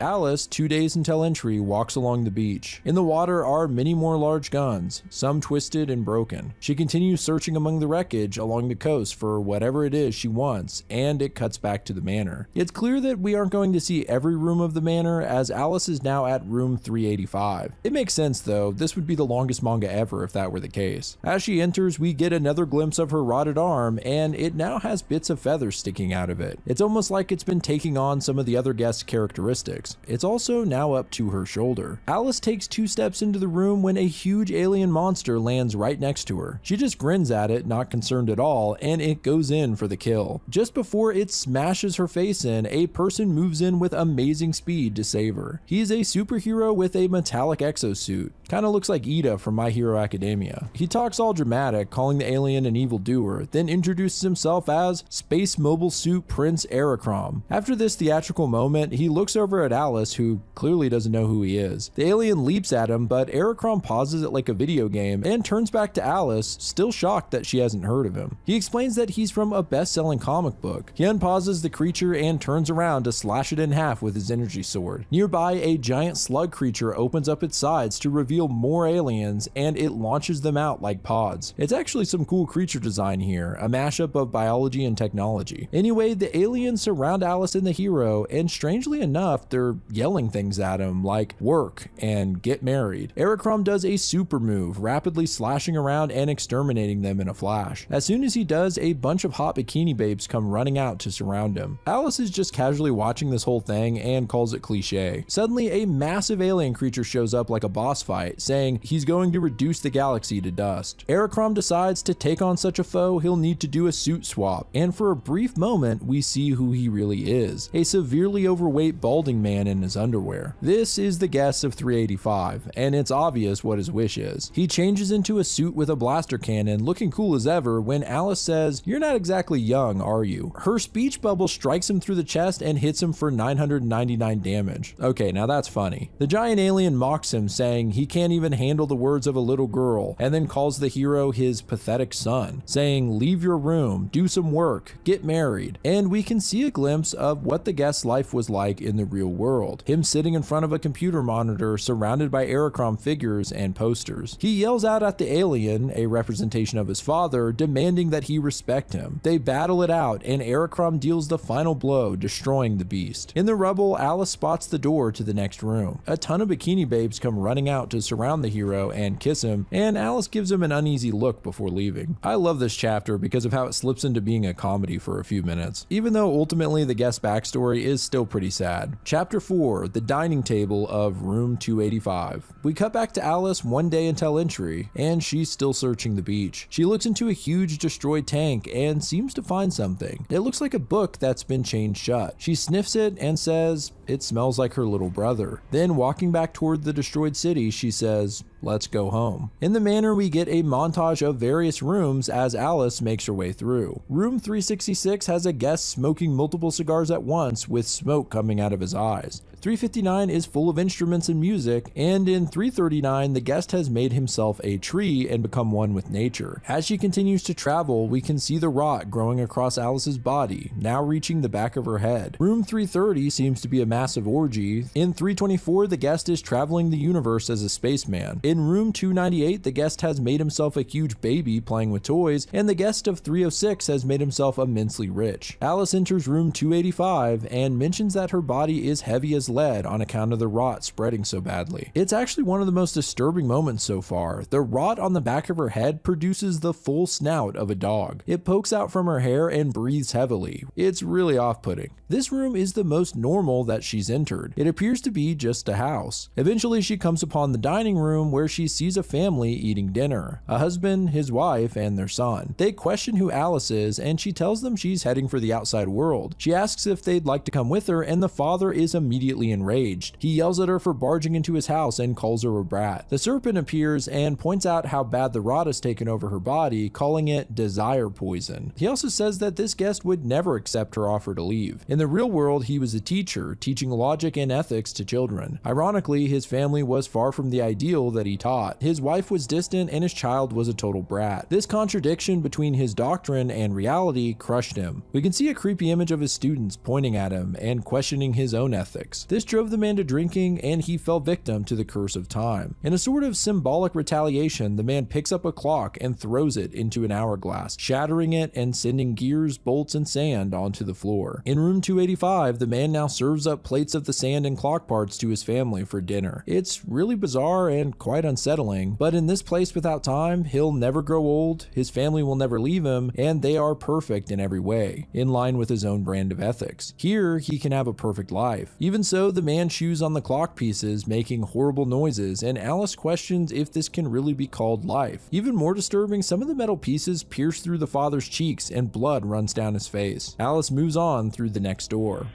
Alice, 2 days until entry, walks along the beach. In the water are many more large guns, some twisted and broken. She continues searching among the wreckage along the coast for whatever it is she wants, and it cuts back to the manor. It's clear that we aren't going to see every room of the manor, as Alice is now at room 385. It makes sense though, this would be the longest manga ever if that were the case. As she enters, we get another glimpse of her rotted arm, and it now has bits of feathers sticking out of it. It's almost like it's been taking on some of the other guests' characteristics. It's also now up to her shoulder. Alice takes 2 steps into the room when a huge alien monster lands right next to her. She just grins at it, not concerned at all, and it goes in for the kill. Just before it smashes her face in, a person moves in with amazing speed to save her. He's a superhero with a metallic exosuit. Kinda looks like Ida from My Hero Academia. He talks all dramatic, calling the alien an evildoer, then introduces himself as Space Mobile Suit Prince Ericrom. After this theatrical moment, he looks over at Alice, who clearly doesn't know who he is. The alien leaps at him, but Ericrom pauses it like a video game and turns back to Alice, still shocked that she hasn't heard of him. He explains that he's from a best-selling comic book. He unpauses the creature and turns around to slash it in half with his energy sword. Nearby, a giant slug creature opens up its sides to reveal more aliens, and it launches them out like pods. It's actually some cool creature design here, a mashup of biology and technology. Anyway, the aliens surround Alice and the hero, and strangely enough, they're yelling things at him like work and get married. Ericrom does a super move, rapidly slashing around and exterminating them in a flash. As soon as he does, a bunch of hot bikini babes come running out to surround him. Alice is just casually watching this whole thing and calls it cliche. Suddenly, a massive alien creature shows up like a boss fight, saying he's going to reduce the galaxy to dust. Ericrom decides to take on such a foe, he'll need to do a suit swap, and for a brief moment, we see who he really is. A severely overweight balding man man in his underwear. This is the guest of 385, and it's obvious what his wish is. He changes into a suit with a blaster cannon, looking cool as ever, when Alice says, "You're not exactly young, are you?" Her speech bubble strikes him through the chest and hits him for 999 damage. Okay, now that's funny. The giant alien mocks him, saying he can't even handle the words of a little girl, and then calls the hero his pathetic son, saying, "Leave your room, do some work, get married." And we can see a glimpse of what the guest's life was like in the real world. Him sitting in front of a computer monitor surrounded by Aerochrome figures and posters. He yells out at the alien, a representation of his father, demanding that he respect him. They battle it out, and Aerochrome deals the final blow, destroying the beast. In the rubble, Alice spots the door to the next room. A ton of bikini babes come running out to surround the hero and kiss him, and Alice gives him an uneasy look before leaving. I love this chapter because of how it slips into being a comedy for a few minutes, even though ultimately the guest's backstory is still pretty sad. Chapter 4, The Dining Table of Room 285. We cut back to Alice one day until entry, and she's still searching the beach. She looks into a huge destroyed tank and seems to find something. It looks like a book that's been chained shut. She sniffs it and says it smells like her little brother. Then walking back toward the destroyed city, she says, "Let's go home." In the manor, we get a montage of various rooms as Alice makes her way through. Room 366 has a guest smoking multiple cigars at once with smoke coming out of his eyes. 359 is full of instruments and music, and in 339 the guest has made himself a tree and become one with nature. As she continues to travel, we can see the rot growing across Alice's body, now reaching the back of her head. Room 330 seems to be a massive orgy. In 324 the guest is traveling the universe as a spaceman. In room 298 the guest has made himself a huge baby playing with toys, and the guest of 306 has made himself immensely rich. Alice enters room 285 and mentions that her body is heavy as lead on account of the rot spreading so badly. It's actually one of the most disturbing moments so far. The rot on the back of her head produces the full snout of a dog. It pokes out from her hair and breathes heavily. It's really off-putting. This room is the most normal that she's entered. It appears to be just a house. Eventually she comes upon the dining room where she sees a family eating dinner. A husband, his wife, and their son. They question who Alice is, and she tells them she's heading for the outside world. She asks if they'd like to come with her, and the father is immediately enraged. He yells at her for barging into his house and calls her a brat. The serpent appears and points out how bad the rot has taken over her body, calling it desire poison. He also says that this guest would never accept her offer to leave. In the real world, he was a teacher, teaching logic and ethics to children. Ironically, his family was far from the ideal that he taught. His wife was distant and his child was a total brat. This contradiction between his doctrine and reality crushed him. We can see a creepy image of his students pointing at him and questioning his own ethics. This drove the man to drinking, and he fell victim to the curse of time. In a sort of symbolic retaliation, the man picks up a clock and throws it into an hourglass, shattering it and sending gears, bolts, and sand onto the floor. In room 285, the man now serves up plates of the sand and clock parts to his family for dinner. It's really bizarre and quite unsettling, but in this place without time, he'll never grow old, his family will never leave him, and they are perfect in every way, in line with his own brand of ethics. Here, he can have a perfect life. Even so, the man chews on the clock pieces, making horrible noises, and Alice questions if this can really be called life. Even more disturbing, some of the metal pieces pierce through the father's cheeks and blood runs down his face. Alice moves on through the next door.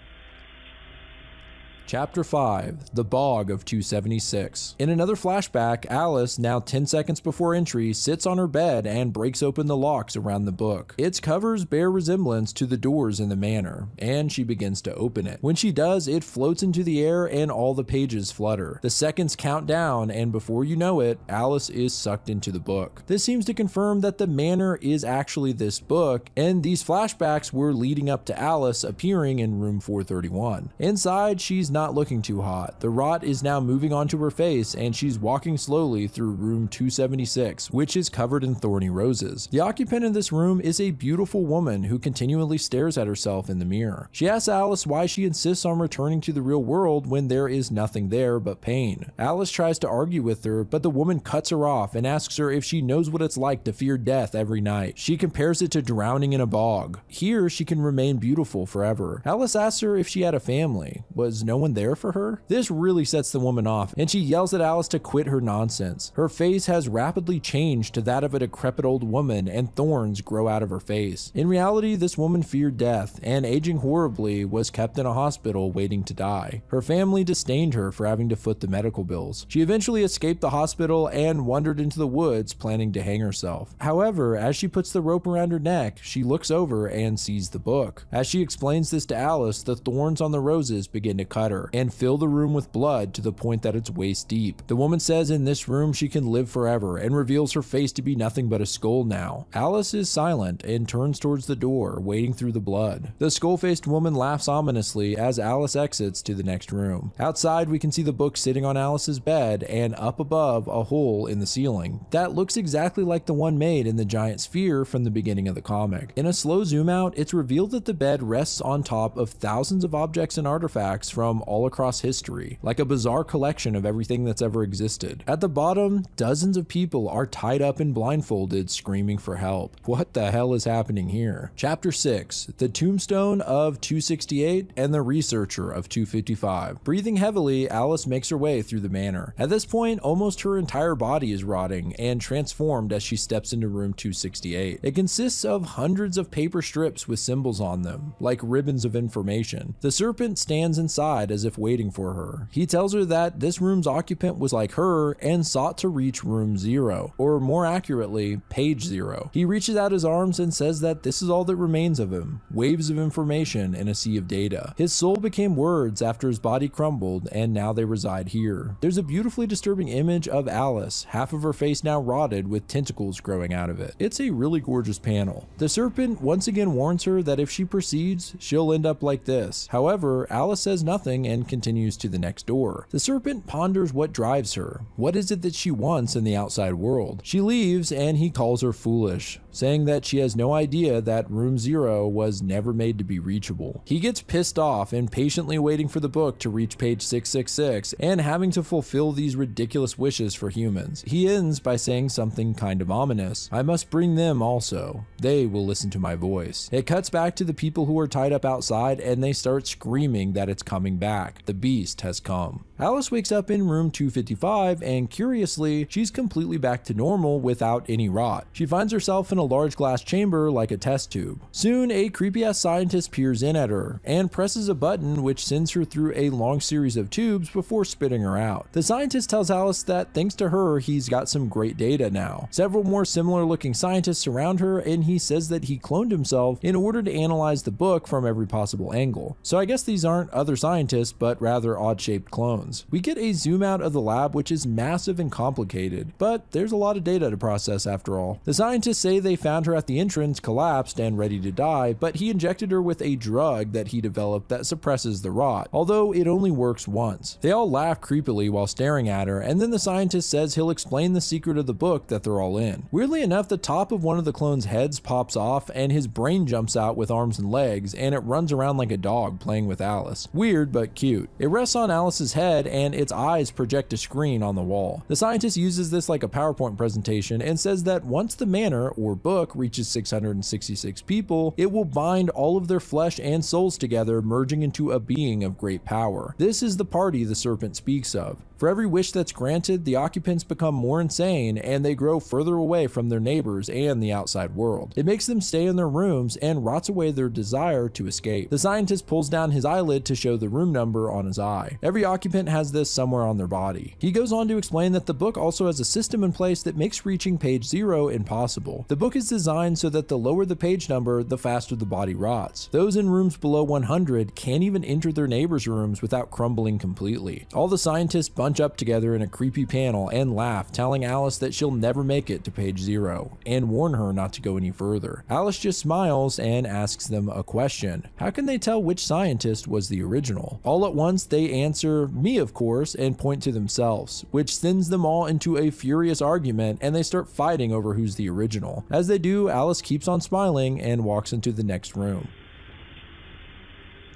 Chapter 5, The Bog of 276. In another flashback, Alice, now 10 seconds before entry, sits on her bed and breaks open the locks around the book. Its covers bear resemblance to the doors in the manor, and she begins to open it. When she does, it floats into the air and all the pages flutter. The seconds count down, and before you know it, Alice is sucked into the book. This seems to confirm that the manor is actually this book, and these flashbacks were leading up to Alice appearing in room 431. Inside, she's not looking too hot. The rot is now moving onto her face, and she's walking slowly through room 276, which is covered in thorny roses. The occupant in this room is a beautiful woman who continually stares at herself in the mirror. She asks Alice why she insists on returning to the real world when there is nothing there but pain. Alice tries to argue with her, but the woman cuts her off and asks her if she knows what it's like to fear death every night. She compares it to drowning in a bog. Here, she can remain beautiful forever. Alice asks her if she had a family. Was no one anyone there for her? This really sets the woman off, and she yells at Alice to quit her nonsense. Her face has rapidly changed to that of a decrepit old woman, and thorns grow out of her face. In reality, this woman feared death, and aging horribly, was kept in a hospital waiting to die. Her family disdained her for having to foot the medical bills. She eventually escaped the hospital and wandered into the woods, planning to hang herself. However, as she puts the rope around her neck, she looks over and sees the book. As she explains this to Alice, the thorns on the roses begin to cut her and fill the room with blood to the point that it's waist deep. The woman says in this room she can live forever and reveals her face to be nothing but a skull now. Alice is silent and turns towards the door, wading through the blood. The skull-faced woman laughs ominously as Alice exits to the next room. Outside, we can see the book sitting on Alice's bed, and up above, a hole in the ceiling that looks exactly like the one made in the giant sphere from the beginning of the comic. In a slow zoom out, it's revealed that the bed rests on top of thousands of objects and artifacts from all across history, like a bizarre collection of everything that's ever existed. At the bottom, dozens of people are tied up and blindfolded, screaming for help. What the hell is happening here? Chapter 6, The Tombstone of 268 and the Researcher of 255. Breathing heavily, Alice makes her way through the manor. At this point, almost her entire body is rotting and transformed as she steps into room 268. It consists of hundreds of paper strips with symbols on them, like ribbons of information. The serpent stands inside as if waiting for her. He tells her that this room's occupant was like her and sought to reach room 0, or more accurately, page 0. He reaches out his arms and says that this is all that remains of him, waves of information in a sea of data. His soul became words after his body crumbled, and now they reside here. There's a beautifully disturbing image of Alice, half of her face now rotted with tentacles growing out of it. It's a really gorgeous panel. The serpent once again warns her that if she proceeds, she'll end up like this. However, Alice says nothing and continues to the next door. The serpent ponders what drives her. What is it that she wants in the outside world? She leaves and he calls her foolish, saying that she has no idea that room 0 was never made to be reachable. He gets pissed off, impatiently waiting for the book to reach page 666 and having to fulfill these ridiculous wishes for humans. He ends by saying something kind of ominous. I must bring them also. They will listen to my voice. It cuts back to the people who are tied up outside and they start screaming that it's coming back. The beast has come. Alice wakes up in room 255 and curiously, she's completely back to normal without any rot. She finds herself in a large glass chamber like a test tube. Soon, a creepy-ass scientist peers in at her and presses a button which sends her through a long series of tubes before spitting her out. The scientist tells Alice that thanks to her, he's got some great data now. Several more similar looking scientists surround her and he says that he cloned himself in order to analyze the book from every possible angle. So I guess these aren't other scientists, but rather odd-shaped clones. We get a zoom out of the lab, which is massive and complicated, but there's a lot of data to process after all. The scientists say they found her at the entrance, collapsed and ready to die, but he injected her with a drug that he developed that suppresses the rot, although it only works once. They all laugh creepily while staring at her, and then the scientist says he'll explain the secret of the book that they're all in. Weirdly enough, the top of one of the clone's heads pops off and his brain jumps out with arms and legs, and it runs around like a dog playing with Alice. Weird, but cute. It rests on Alice's head and its eyes project a screen on the wall. The scientist uses this like a PowerPoint presentation and says that once the manor, or book, reaches 666 people, it will bind all of their flesh and souls together, merging into a being of great power. This is the party the serpent speaks of. For every wish that's granted, the occupants become more insane and they grow further away from their neighbors and the outside world. It makes them stay in their rooms and rots away their desire to escape. The scientist pulls down his eyelid to show the room number on his eye. Every occupant has this somewhere on their body. He goes on to explain that the book also has a system in place that makes reaching page 0 impossible. The book is designed so that the lower the page number, the faster the body rots. Those in rooms below 100 can't even enter their neighbors' rooms without crumbling completely. All the scientists bunch up together in a creepy panel and laugh, telling Alice that she'll never make it to page 0 and warn her not to go any further. Alice just smiles and asks them a question. How can they tell which scientist was the original? All at once they answer, me of course, and point to themselves, which sends them all into a furious argument and they start fighting over who's the original. As they do, Alice keeps on smiling and walks into the next room.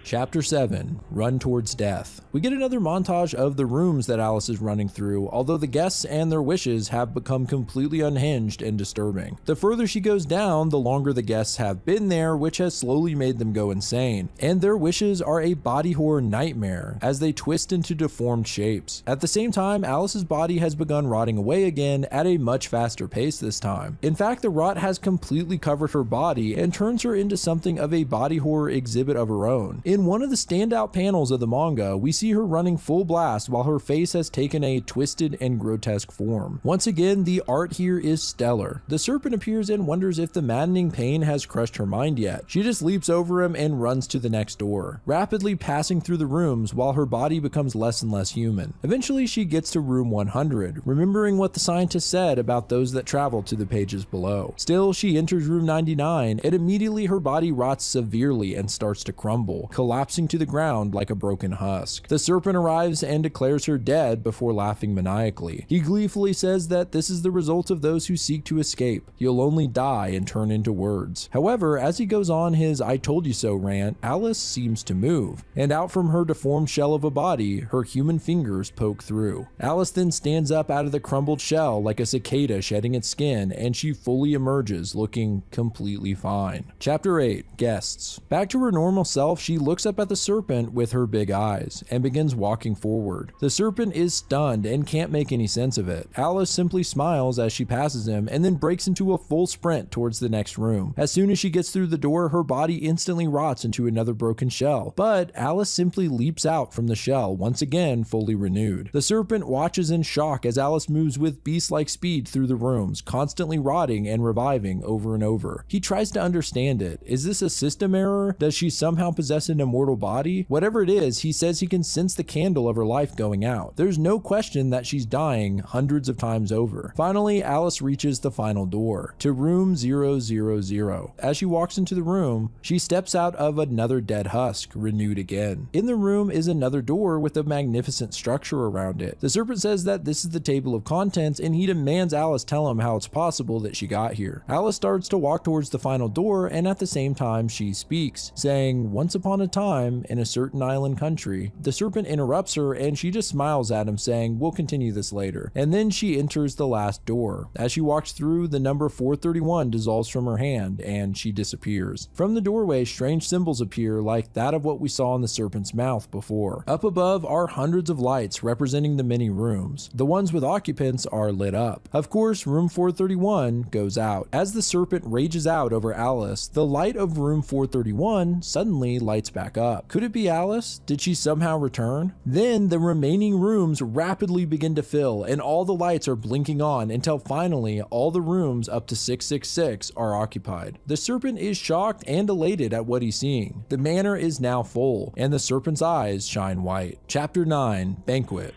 Chapter 7, Run Towards Death. We get another montage of the rooms that Alice is running through, although the guests and their wishes have become completely unhinged and disturbing. The further she goes down, the longer the guests have been there, which has slowly made them go insane. And their wishes are a body horror nightmare, as they twist into deformed shapes. At the same time, Alice's body has begun rotting away again at a much faster pace this time. In fact, the rot has completely covered her body and turns her into something of a body horror exhibit of her own. In one of the standout panels of the manga, we see her running full blast while her face has taken a twisted and grotesque form. Once again, the art here is stellar. The serpent appears and wonders if the maddening pain has crushed her mind yet. She just leaps over him and runs to the next door, rapidly passing through the rooms while her body becomes less and less human. Eventually, she gets to room 100, remembering what the scientist said about those that travel to the pages below. Still, she enters room 99, and immediately her body rots severely and starts to crumble, collapsing to the ground like a broken husk. The serpent arrives and declares her dead before laughing maniacally. He gleefully says that this is the result of those who seek to escape. You'll only die and turn into words. However, as he goes on his "I told you so" rant, Alice seems to move, and out from her deformed shell of a body, her human fingers poke through. Alice then stands up out of the crumbled shell like a cicada shedding its skin, and she fully emerges looking completely fine. Chapter 8, Guests. Back to her normal self, she looks up at the serpent with her big eyes and begins walking forward. The serpent is stunned and can't make any sense of it. Alice simply smiles as she passes him and then breaks into a full sprint towards the next room. As soon as she gets through the door, her body instantly rots into another broken shell, but Alice simply leaps out from the shell, once again fully renewed. The serpent watches in shock as Alice moves with beast-like speed through the rooms, constantly rotting and reviving over and over. He tries to understand it. Is this a system error? Does she somehow possess an immortal body? Whatever it is, he says he can sense the candle of her life going out. There's no question that she's dying hundreds of times over. Finally, Alice reaches the final door, to room 000. As she walks into the room, she steps out of another dead husk, renewed again. In the room is another door with a magnificent structure around it. The serpent says that this is the table of contents, and he demands Alice tell him how it's possible that she got here. Alice starts to walk towards the final door, and at the same time she speaks, saying, "Once upon a time, in a certain island country." The serpent interrupts her, and she just smiles at him, saying, "We'll continue this later." And then she enters the last door. As she walks through, the number 431 dissolves from her hand, and she disappears. From the doorway, strange symbols appear like that of what we saw in the serpent's mouth before. Up above are hundreds of lights representing the many rooms. The ones with occupants are lit up. Of course, room 431 goes out. As the serpent rages out over Alice, the light of room 431 suddenly lights back up. Could it be Alice? Did she somehow return? Then the remaining rooms rapidly begin to fill, and all the lights are blinking on until finally all the rooms up to 666 are occupied. The serpent is shocked and elated at what he's seeing. The manor is now full, and the serpent's eyes shine white. Chapter 9, Banquet.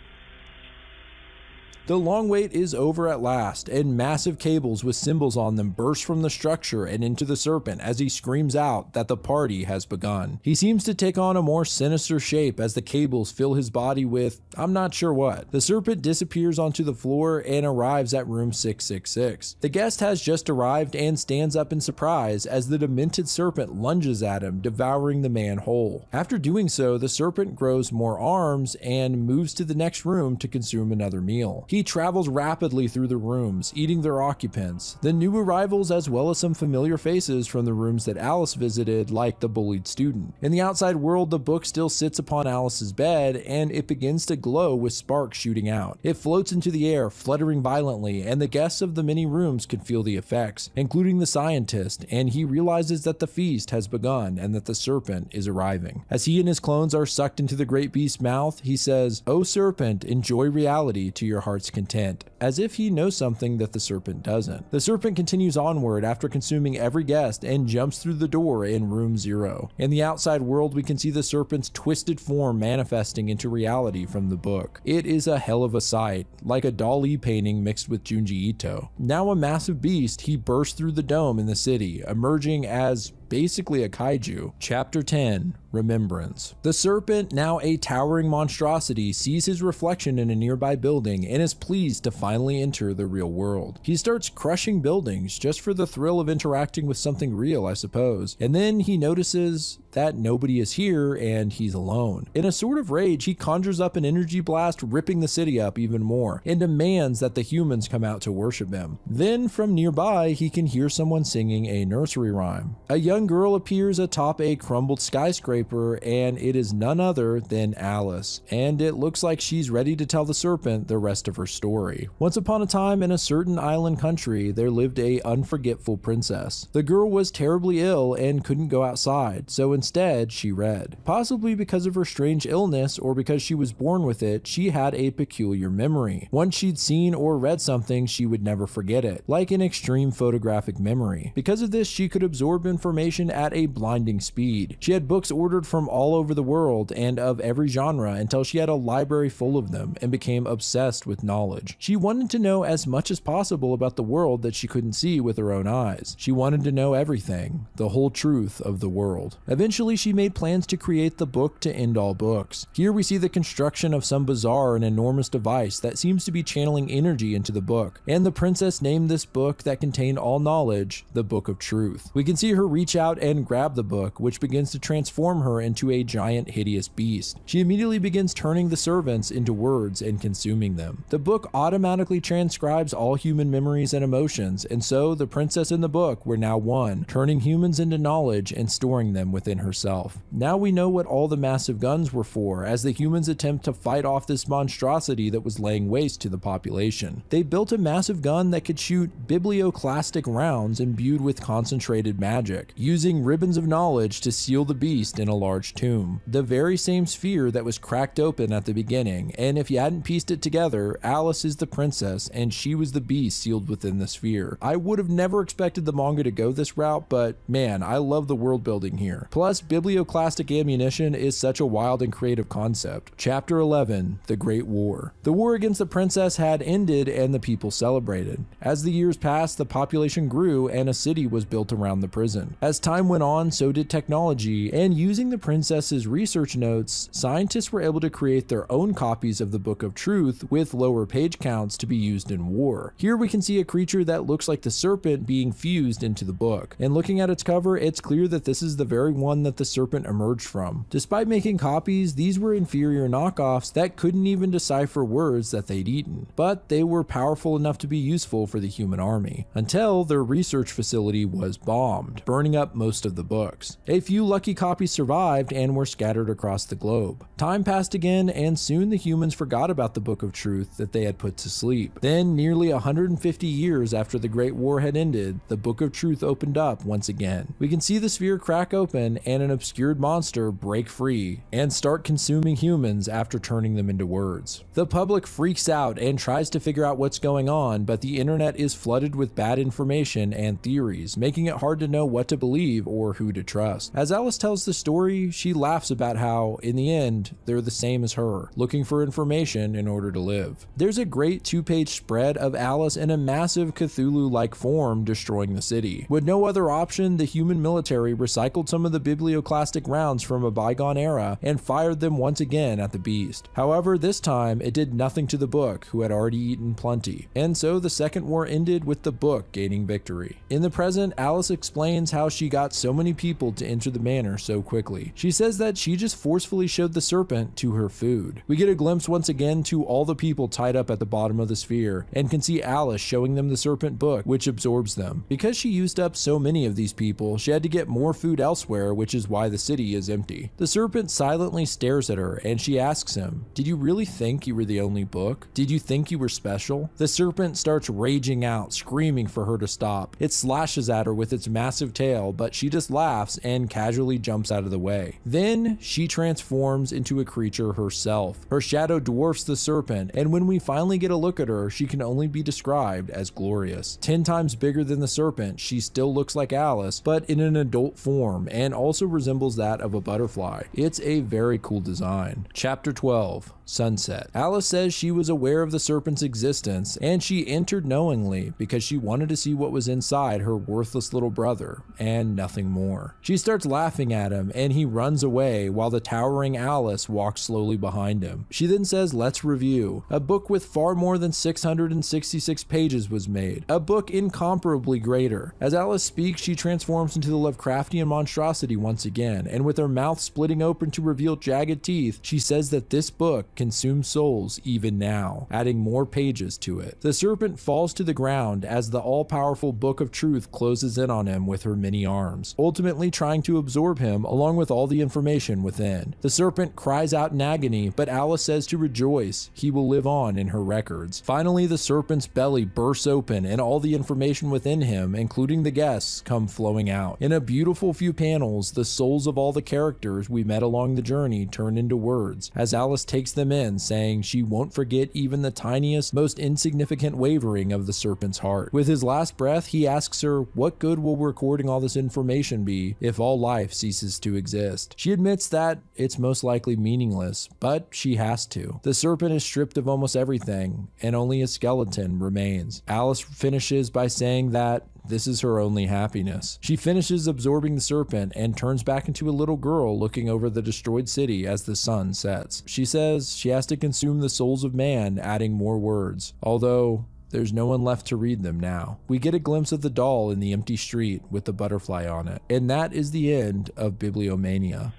The long wait is over at last, and massive cables with symbols on them burst from the structure and into the serpent as he screams out that the party has begun. He seems to take on a more sinister shape as the cables fill his body with, I'm not sure what. The serpent disappears onto the floor and arrives at room 666. The guest has just arrived and stands up in surprise as the demented serpent lunges at him, devouring the man whole. After doing so, the serpent grows more arms and moves to the next room to consume another meal. He travels rapidly through the rooms, eating their occupants, the new arrivals as well as some familiar faces from the rooms that Alice visited, like the bullied student. In the outside world, the book still sits upon Alice's bed, and it begins to glow with sparks shooting out. It floats into the air, fluttering violently, and the guests of the many rooms can feel the effects, including the scientist, and he realizes that the feast has begun and that the serpent is arriving. As he and his clones are sucked into the great beast's mouth, he says, "O serpent, enjoy reality to your heart's content," as if he knows something that the serpent doesn't. The serpent continues onward after consuming every guest and jumps through the door in room 0. In the outside world, we can see the serpent's twisted form manifesting into reality from the book. It is a hell of a sight, like a Dali painting mixed with Junji Ito. Now a massive beast, he bursts through the dome in the city, emerging as basically a kaiju. Chapter 10, Remembrance. The serpent, now a towering monstrosity, sees his reflection in a nearby building and is pleased to finally enter the real world. He starts crushing buildings just for the thrill of interacting with something real, I suppose. And then he notices that nobody is here and he's alone. In a sort of rage, he conjures up an energy blast, ripping the city up even more, and demands that the humans come out to worship him. Then from nearby, he can hear someone singing a nursery rhyme. A young girl appears atop a crumbled skyscraper, and it is none other than Alice, and it looks like she's ready to tell the serpent the rest of her story. Once upon a time in a certain island country, there lived a unforgetful princess. The girl was terribly ill and couldn't go outside, so instead she read. Possibly because of her strange illness or because she was born with it, she had a peculiar memory. Once she'd seen or read something, she would never forget it, like an extreme photographic memory. Because of this, she could absorb information at a blinding speed. She had books ordered from all over the world and of every genre until she had a library full of them and became obsessed with knowledge. She wanted to know as much as possible about the world that she couldn't see with her own eyes. She wanted to know everything, the whole truth of the world. Eventually, she made plans to create the book to end all books. Here we see the construction of some bizarre and enormous device that seems to be channeling energy into the book, and the princess named this book that contained all knowledge the Book of Truth. We can see her reach out and grab the book, which begins to transform her into a giant hideous beast. She immediately begins turning the servants into words and consuming them. The book automatically transcribes all human memories and emotions, and so the princess and the book were now one, turning humans into knowledge and storing them within herself. Now we know what all the massive guns were for, as the humans attempt to fight off this monstrosity that was laying waste to the population. They built a massive gun that could shoot biblioclastic rounds imbued with concentrated magic, using ribbons of knowledge to seal the beast in a large tomb. The very same sphere that was cracked open at the beginning, and if you hadn't pieced it together, Alice is the princess and she was the beast sealed within the sphere. I would have never expected the manga to go this route, but man, I love the world building here. Plus, biblioclastic ammunition is such a wild and creative concept. Chapter 11, The Great War. The war against the princess had ended and the people celebrated. As the years passed, the population grew and a city was built around the prison. As time went on, so did technology, and using the princess's research notes, scientists were able to create their own copies of the Book of Truth with lower page counts to be used in war. Here we can see a creature that looks like the serpent being fused into the book, and looking at its cover, it's clear that this is the very one that the serpent emerged from. Despite making copies, these were inferior knockoffs that couldn't even decipher words that they'd eaten, but they were powerful enough to be useful for the human army, until their research facility was bombed, burning up most of the books. A few lucky copies survived and were scattered across the globe. Time passed again, and soon the humans forgot about the Book of Truth that they had put to sleep. Then, nearly 150 years after the Great War had ended, the Book of Truth opened up once again. We can see the sphere crack open and an obscured monster break free and start consuming humans after turning them into words. The public freaks out and tries to figure out what's going on, but the internet is flooded with bad information and theories, making it hard to know what to believe or who to trust. As Alice tells the story, she laughs about how, in the end, they're the same as her, looking for information in order to live. There's a great 2-page spread of Alice in a massive Cthulhu-like form destroying the city. With no other option, the human military recycled some of the biblioclastic rounds from a bygone era and fired them once again at the beast. However, this time, it did nothing to the book, who had already eaten plenty, and so the second war ended with the book gaining victory. In the present, Alice explains how she got so many people to enter the manor so quickly. She says that she just forcefully showed the serpent to her food. We get a glimpse once again to all the people tied up at the bottom of the sphere, and can see Alice showing them the serpent book, which absorbs them. Because she used up so many of these people, she had to get more food elsewhere, which is why the city is empty. The serpent silently stares at her, and she asks him, "Did you really think you were the only book? Did you think you were special?" The serpent starts raging out, screaming for her to stop. It slashes at her with its massive tail, but she just laughs and casually jumps out of the way. Then she transforms into a creature herself. Her shadow dwarfs the serpent, and when we finally get a look at her, she can only be described as glorious. 10 times bigger than the serpent, she still looks like Alice, but in an adult form, and also resembles that of a butterfly. It's a very cool design. Chapter 12, Sunset. Alice says she was aware of the serpent's existence, and she entered knowingly because she wanted to see what was inside her worthless little brother, and nothing more. She starts laughing at him, and he runs away while the towering Alice walks slowly behind him. She then says, "Let's review." A book with far more than 666 pages was made, a book incomparably greater. As Alice speaks, she transforms into the Lovecraftian monstrosity once again, and with her mouth splitting open to reveal jagged teeth, she says that this book consumes souls even now, adding more pages to it. The serpent falls to the ground as the all-powerful Book of Truth closes in on him with her many arms, ultimately trying to absorb him along with all the information within. The serpent cries out in agony, but Alice says to rejoice, he will live on in her records. Finally, the serpent's belly bursts open and all the information within him, including the guests, come flowing out. In a beautiful few panels, the souls of all the characters we met along the journey turn into words, as Alice takes them in, saying she won't forget even the tiniest, most insignificant wavering of the serpent's heart. With his last breath, he asks her, what good will recording all this information be if all life ceases to exist? She admits that it's most likely meaningless, but she has to. The serpent is stripped of almost everything, and only a skeleton remains. Alice finishes by saying that this is her only happiness. She finishes absorbing the serpent and turns back into a little girl looking over the destroyed city as the sun sets. She says she has to consume the souls of man, adding more words, although there's no one left to read them now. We get a glimpse of the doll in the empty street with the butterfly on it. And that is the end of Bibliomania.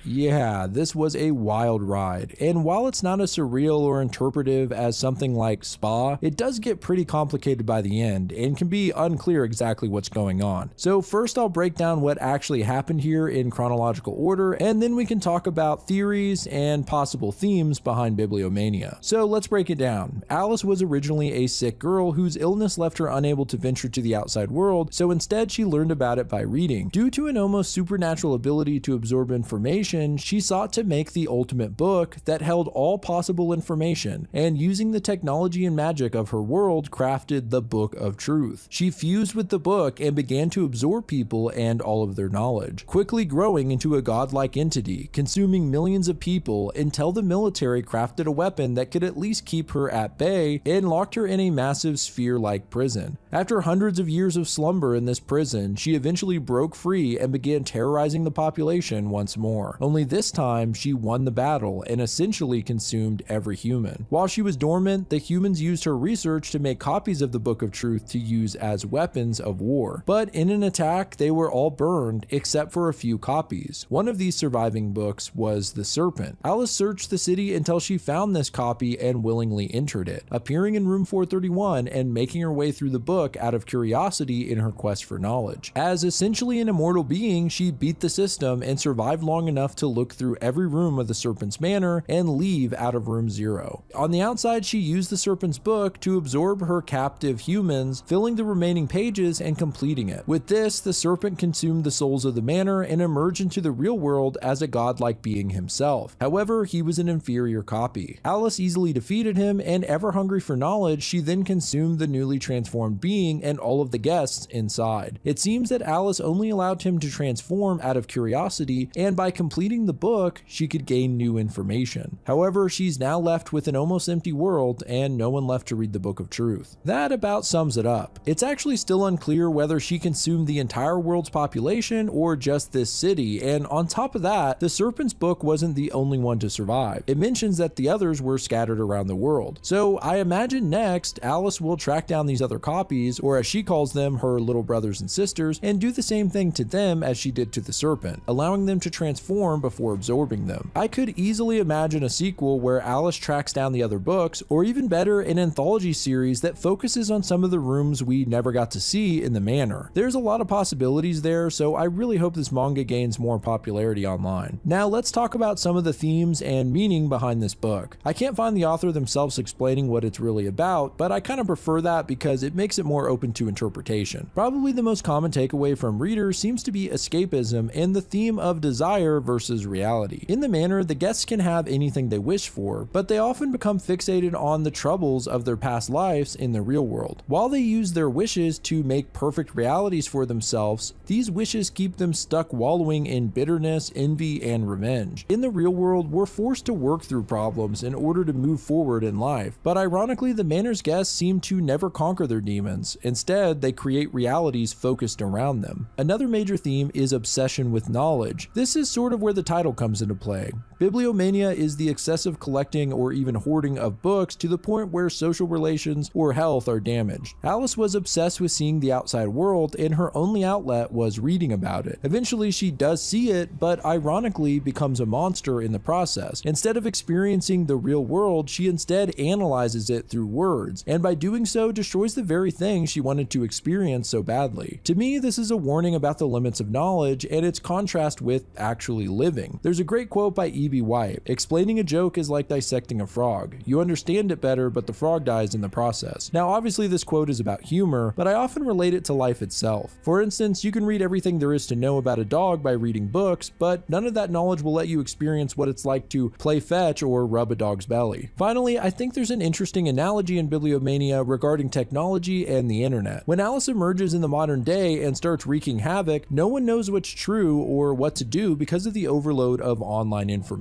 Yeah, this was a wild ride, and while it's not as surreal or interpretive as something like Spa, it does get pretty complicated by the end and can be unclear exactly what's going on. So first I'll break down what actually happened here in chronological order, and then we can talk about theories and possible themes behind Bibliomania. So let's break it down. Alice was originally a sick girl whose illness left her unable to venture to the outside world, so instead she learned about it by reading. Due to an almost supernatural ability to absorb information, she sought to make the ultimate book that held all possible information, and using the technology and magic of her world, crafted the Book of Truth. She fused with the book and began to absorb people and all of their knowledge, quickly growing into a godlike entity, consuming millions of people until the military crafted a weapon that could at least keep her at bay and locked her in a massive sphere-like prison. After hundreds of years of slumber in this prison, she eventually broke free and began terrorizing the population once more. Only this time, she won the battle and essentially consumed every human. While she was dormant, the humans used her research to make copies of the Book of Truth to use as weapons of war. But in an attack, they were all burned except for a few copies. One of these surviving books was the Serpent. Alice searched the city until she found this copy and willingly entered it, appearing in room 431 and making her way through the book out of curiosity in her quest for knowledge. As essentially an immortal being, she beat the system and survived long enough to look through every room of the Serpent's Manor and leave out of room 0. On the outside, she used the Serpent's book to absorb her captive humans, filling the remaining pages and completing it. With this, the Serpent consumed the souls of the manor and emerged into the real world as a godlike being himself. However, he was an inferior copy. Alice easily defeated him, and ever hungry for knowledge, she then consumed the newly transformed being and all of the guests inside. It seems that Alice only allowed him to transform out of curiosity, and by completing the book, she could gain new information. However, she's now left with an almost empty world and no one left to read the Book of Truth. That about sums it up. It's actually still unclear whether she consumed the entire world's population or just this city, and on top of that, the Serpent's book wasn't the only one to survive. It mentions that the others were scattered around the world. So I imagine next, Alice will track down these other copies, or as she calls them, her little brothers and sisters, and do the same thing to them as she did to the Serpent, allowing them to transform before absorbing them. I could easily imagine a sequel where Alice tracks down the other books, or even better, an anthology series that focuses on some of the rooms we never got to see in the manor. There's a lot of possibilities there, so I really hope this manga gains more popularity online. Now let's talk about some of the themes and meaning behind this book. I can't find the author themselves explaining what it's really about, but I kind of prefer that because it makes it more open to interpretation. Probably the most common takeaway from readers seems to be escapism and the theme of desire versus reality. In the manor, the guests can have anything they wish for, but they often become fixated on the troubles of their past lives in the real world. While they use their wishes to make perfect realities for themselves, these wishes keep them stuck wallowing in bitterness, envy, and revenge. In the real world, we're forced to work through problems in order to move forward in life, but ironically, the manor's guests seem to never conquer their demons. Instead, they create realities focused around them. Another major theme is obsession with knowledge. This is sort of where the title comes into play. Bibliomania is the excessive collecting or even hoarding of books to the point where social relations or health are damaged. Alice was obsessed with seeing the outside world, and her only outlet was reading about it. Eventually she does see it, but ironically becomes a monster in the process. Instead of experiencing the real world, she instead analyzes it through words, and by doing so destroys the very thing she wanted to experience so badly. To me, this is a warning about the limits of knowledge and its contrast with actually living. There's a great quote by E.B. White: "Explaining a joke is like dissecting a frog. You understand it better, but the frog dies in the process." Now, obviously this quote is about humor, but I often relate it to life itself. For instance, you can read everything there is to know about a dog by reading books, but none of that knowledge will let you experience what it's like to play fetch or rub a dog's belly. Finally, I think there's an interesting analogy in Bibliomania regarding technology and the internet. When Alice emerges in the modern day and starts wreaking havoc, no one knows what's true or what to do because of the overload of online information.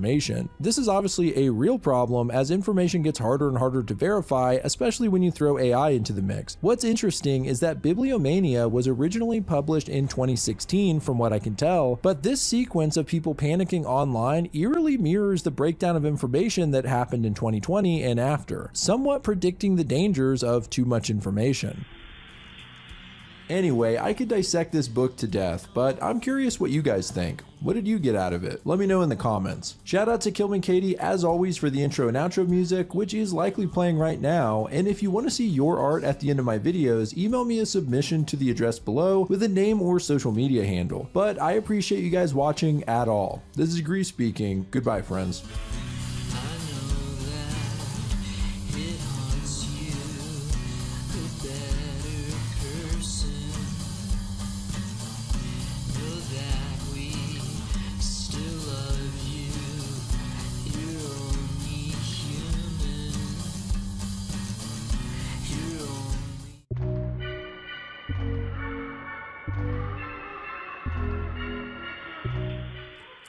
This is obviously a real problem as information gets harder and harder to verify, especially when you throw AI into the mix. What's interesting is that Bibliomania was originally published in 2016 from what I can tell, but this sequence of people panicking online eerily mirrors the breakdown of information that happened in 2020 and after, somewhat predicting the dangers of too much information. Anyway, I could dissect this book to death, but I'm curious what you guys think. What did you get out of it? Let me know in the comments. Shout out to Kilman Katie as always for the intro and outro music, which is likely playing right now, and if you want to see your art at the end of my videos, email me a submission to the address below with a name or social media handle. But I appreciate you guys watching at all. This is Grief speaking. Goodbye, friends.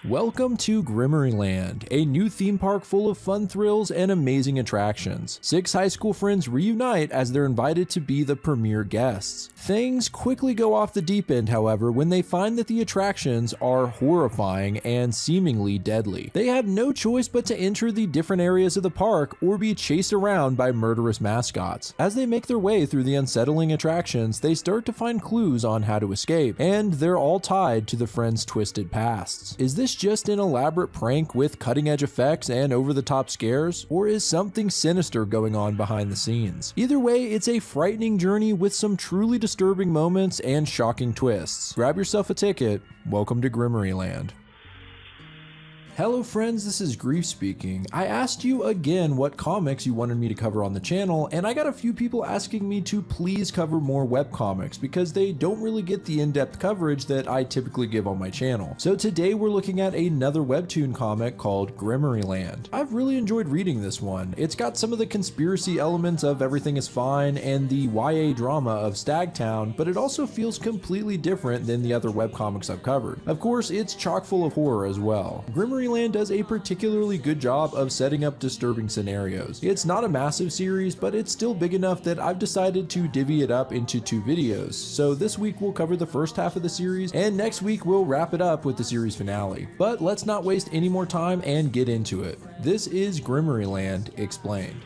Welcome to Grimmeryland, a new theme park full of fun thrills and amazing attractions. 6 high school friends reunite as they're invited to be the premier guests. Things quickly go off the deep end, however, when they find that the attractions are horrifying and seemingly deadly. They have no choice but to enter the different areas of the park or be chased around by murderous mascots. As they make their way through the unsettling attractions, they start to find clues on how to escape, and they're all tied to the friends' twisted pasts. Is this just an elaborate prank with cutting-edge effects and over-the-top scares, or is something sinister going on behind the scenes? Either way, it's a frightening journey with some truly disturbing moments and shocking twists. Grab yourself a ticket. Welcome to Grimmeryland. Hello friends, this is Grief speaking. I asked you again what comics you wanted me to cover on the channel, and I got a few people asking me to please cover more webcomics because they don't really get the in-depth coverage that I typically give on my channel. So today we're looking at another webtoon comic called Grimmeryland. I've really enjoyed reading this one. It's got some of the conspiracy elements of Everything is Fine and the YA drama of Stagtown, but it also feels completely different than the other webcomics I've covered. Of course, it's chock full of horror as well. Grimmeryland does a particularly good job of setting up disturbing scenarios. It's not a massive series, but it's still big enough that I've decided to divvy it up into 2 videos. So this week we'll cover the first half of the series, and next week we'll wrap it up with the series finale. But let's not waste any more time and get into it. This is Grimmeryland Explained.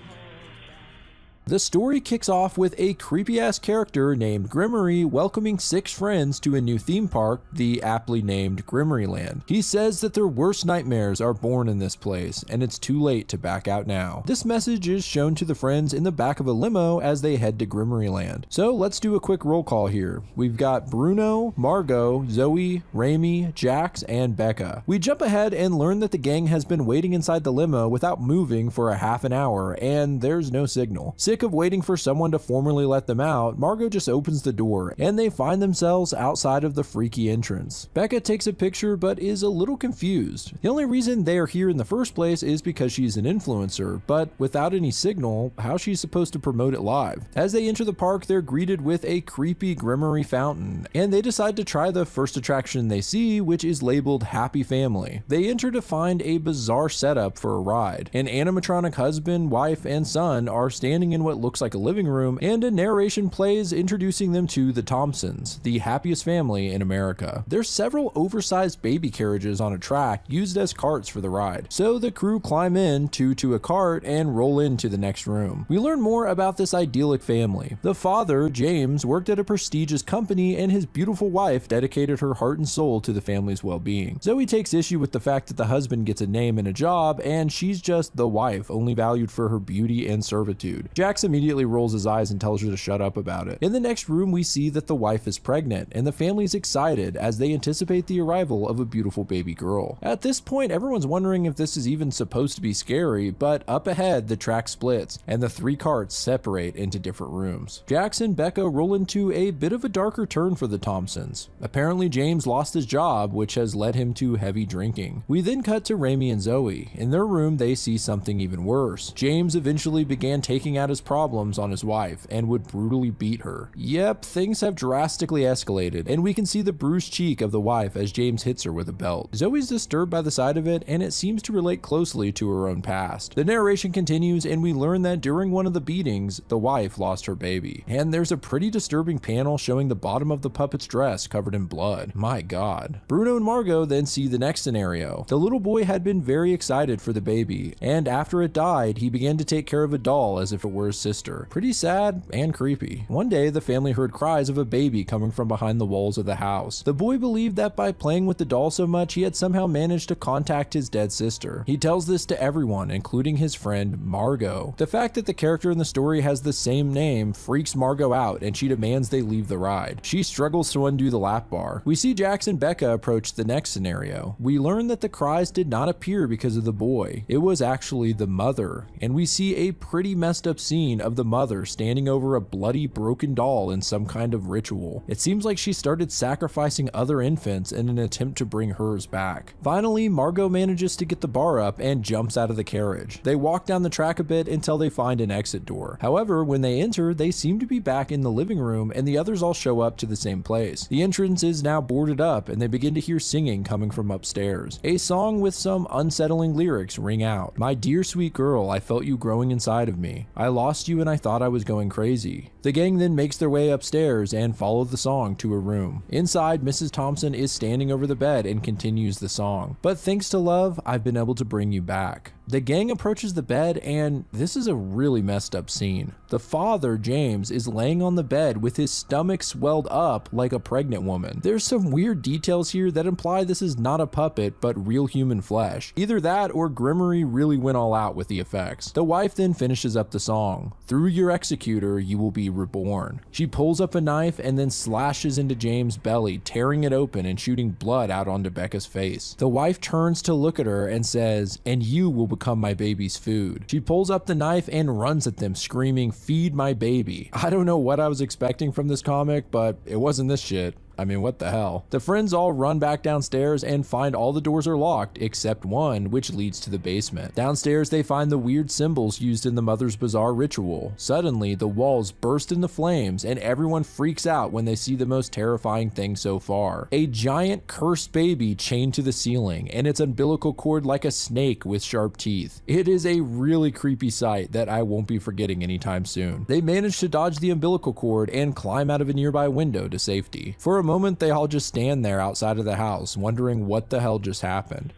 The story kicks off with a creepy-ass character named Grimmery welcoming 6 friends to a new theme park, the aptly named Grimmeryland. He says that their worst nightmares are born in this place, and it's too late to back out now. This message is shown to the friends in the back of a limo as they head to Grimmeryland. So let's do a quick roll call here. We've got Bruno, Margot, Zoe, Raimi, Jax, and Becca. We jump ahead and learn that the gang has been waiting inside the limo without moving for a half an hour, and there's no signal. Sick of waiting for someone to formally let them out, Margot just opens the door, and they find themselves outside of the freaky entrance. Becca takes a picture but is a little confused. The only reason they are here in the first place is because she's an influencer, but without any signal, how's she supposed to promote it live? As they enter the park, they're greeted with a creepy Grimmery fountain, and they decide to try the first attraction they see, which is labeled Happy Family. They enter to find a bizarre setup for a ride. An animatronic husband, wife, and son are standing in in what looks like a living room, and a narration plays introducing them to the Thompsons, the happiest family in America. There's several oversized baby carriages on a track used as carts for the ride, so the crew climb in to a cart and roll into the next room. We learn more about this idyllic family. The father, James, worked at a prestigious company, and his beautiful wife dedicated her heart and soul to the family's well-being. Zoe takes issue with the fact that the husband gets a name and a job, and she's just the wife, only valued for her beauty and servitude. Jax immediately rolls his eyes and tells her to shut up about it. In the next room, we see that the wife is pregnant, and the family's excited as they anticipate the arrival of a beautiful baby girl. At this point, everyone's wondering if this is even supposed to be scary, but up ahead, the track splits, and the three carts separate into different rooms. Jax and Becca roll into a bit of a darker turn for the Thompsons. Apparently, James lost his job, which has led him to heavy drinking. We then cut to Rami and Zoe. In their room, they see something even worse. James eventually began taking out his problems on his wife and would brutally beat her. Yep, things have drastically escalated, and we can see the bruised cheek of the wife as James hits her with a belt. Zoe's disturbed by the sight of it, and it seems to relate closely to her own past. The narration continues, and we learn that during one of the beatings, the wife lost her baby. And there's a pretty disturbing panel showing the bottom of the puppet's dress covered in blood. My god. Bruno and Margot then see the next scenario. The little boy had been very excited for the baby, and after it died, he began to take care of a doll as if it were his sister. Pretty sad and creepy. One day, the family heard cries of a baby coming from behind the walls of the house. The boy believed that by playing with the doll so much, he had somehow managed to contact his dead sister. He tells this to everyone, including his friend Margot. The fact that the character in the story has the same name freaks Margot out, and she demands they leave the ride. She struggles to undo the lap bar. We see Jax and Becca approach the next scenario. We learn that the cries did not appear because of the boy. It was actually the mother, and we see a pretty messed up scene of the mother standing over a bloody broken doll in some kind of ritual. It seems like she started sacrificing other infants in an attempt to bring hers back. Finally, Margot manages to get the bar up and jumps out of the carriage. They walk down the track a bit until they find an exit door. However, when they enter, they seem to be back in the living room, and the others all show up to the same place. The entrance is now boarded up, and they begin to hear singing coming from upstairs. A song with some unsettling lyrics ring out. "My dear sweet girl, I felt you growing inside of me. I lost you and I thought I was going crazy." The gang then makes their way upstairs and follow the song to a room. Inside, Mrs. Thompson is standing over the bed and continues the song. "But thanks to love, I've been able to bring you back." The gang approaches the bed, and this is a really messed up scene. The father, James, is laying on the bed with his stomach swelled up like a pregnant woman. There's some weird details here that imply this is not a puppet, but real human flesh. Either that or Grimmery really went all out with the effects. The wife then finishes up the song. "Through your executor, you will be reborn." She pulls up a knife and then slashes into James' belly, tearing it open and shooting blood out onto Becca's face. The wife turns to look at her and says, "And you will become my baby's food." She pulls up the knife and runs at them, screaming, "Feed my baby." I don't know what I was expecting from this comic, but it wasn't this shit. I mean, what the hell? The friends all run back downstairs and find all the doors are locked except one, which leads to the basement. Downstairs, they find the weird symbols used in the mother's bizarre ritual. Suddenly, the walls burst into flames and everyone freaks out when they see the most terrifying thing so far. A giant cursed baby chained to the ceiling, and its umbilical cord like a snake with sharp teeth. It is a really creepy sight that I won't be forgetting anytime soon. They manage to dodge the umbilical cord and climb out of a nearby window to safety. For a moment, they all just stand there outside of the house, wondering what the hell just happened.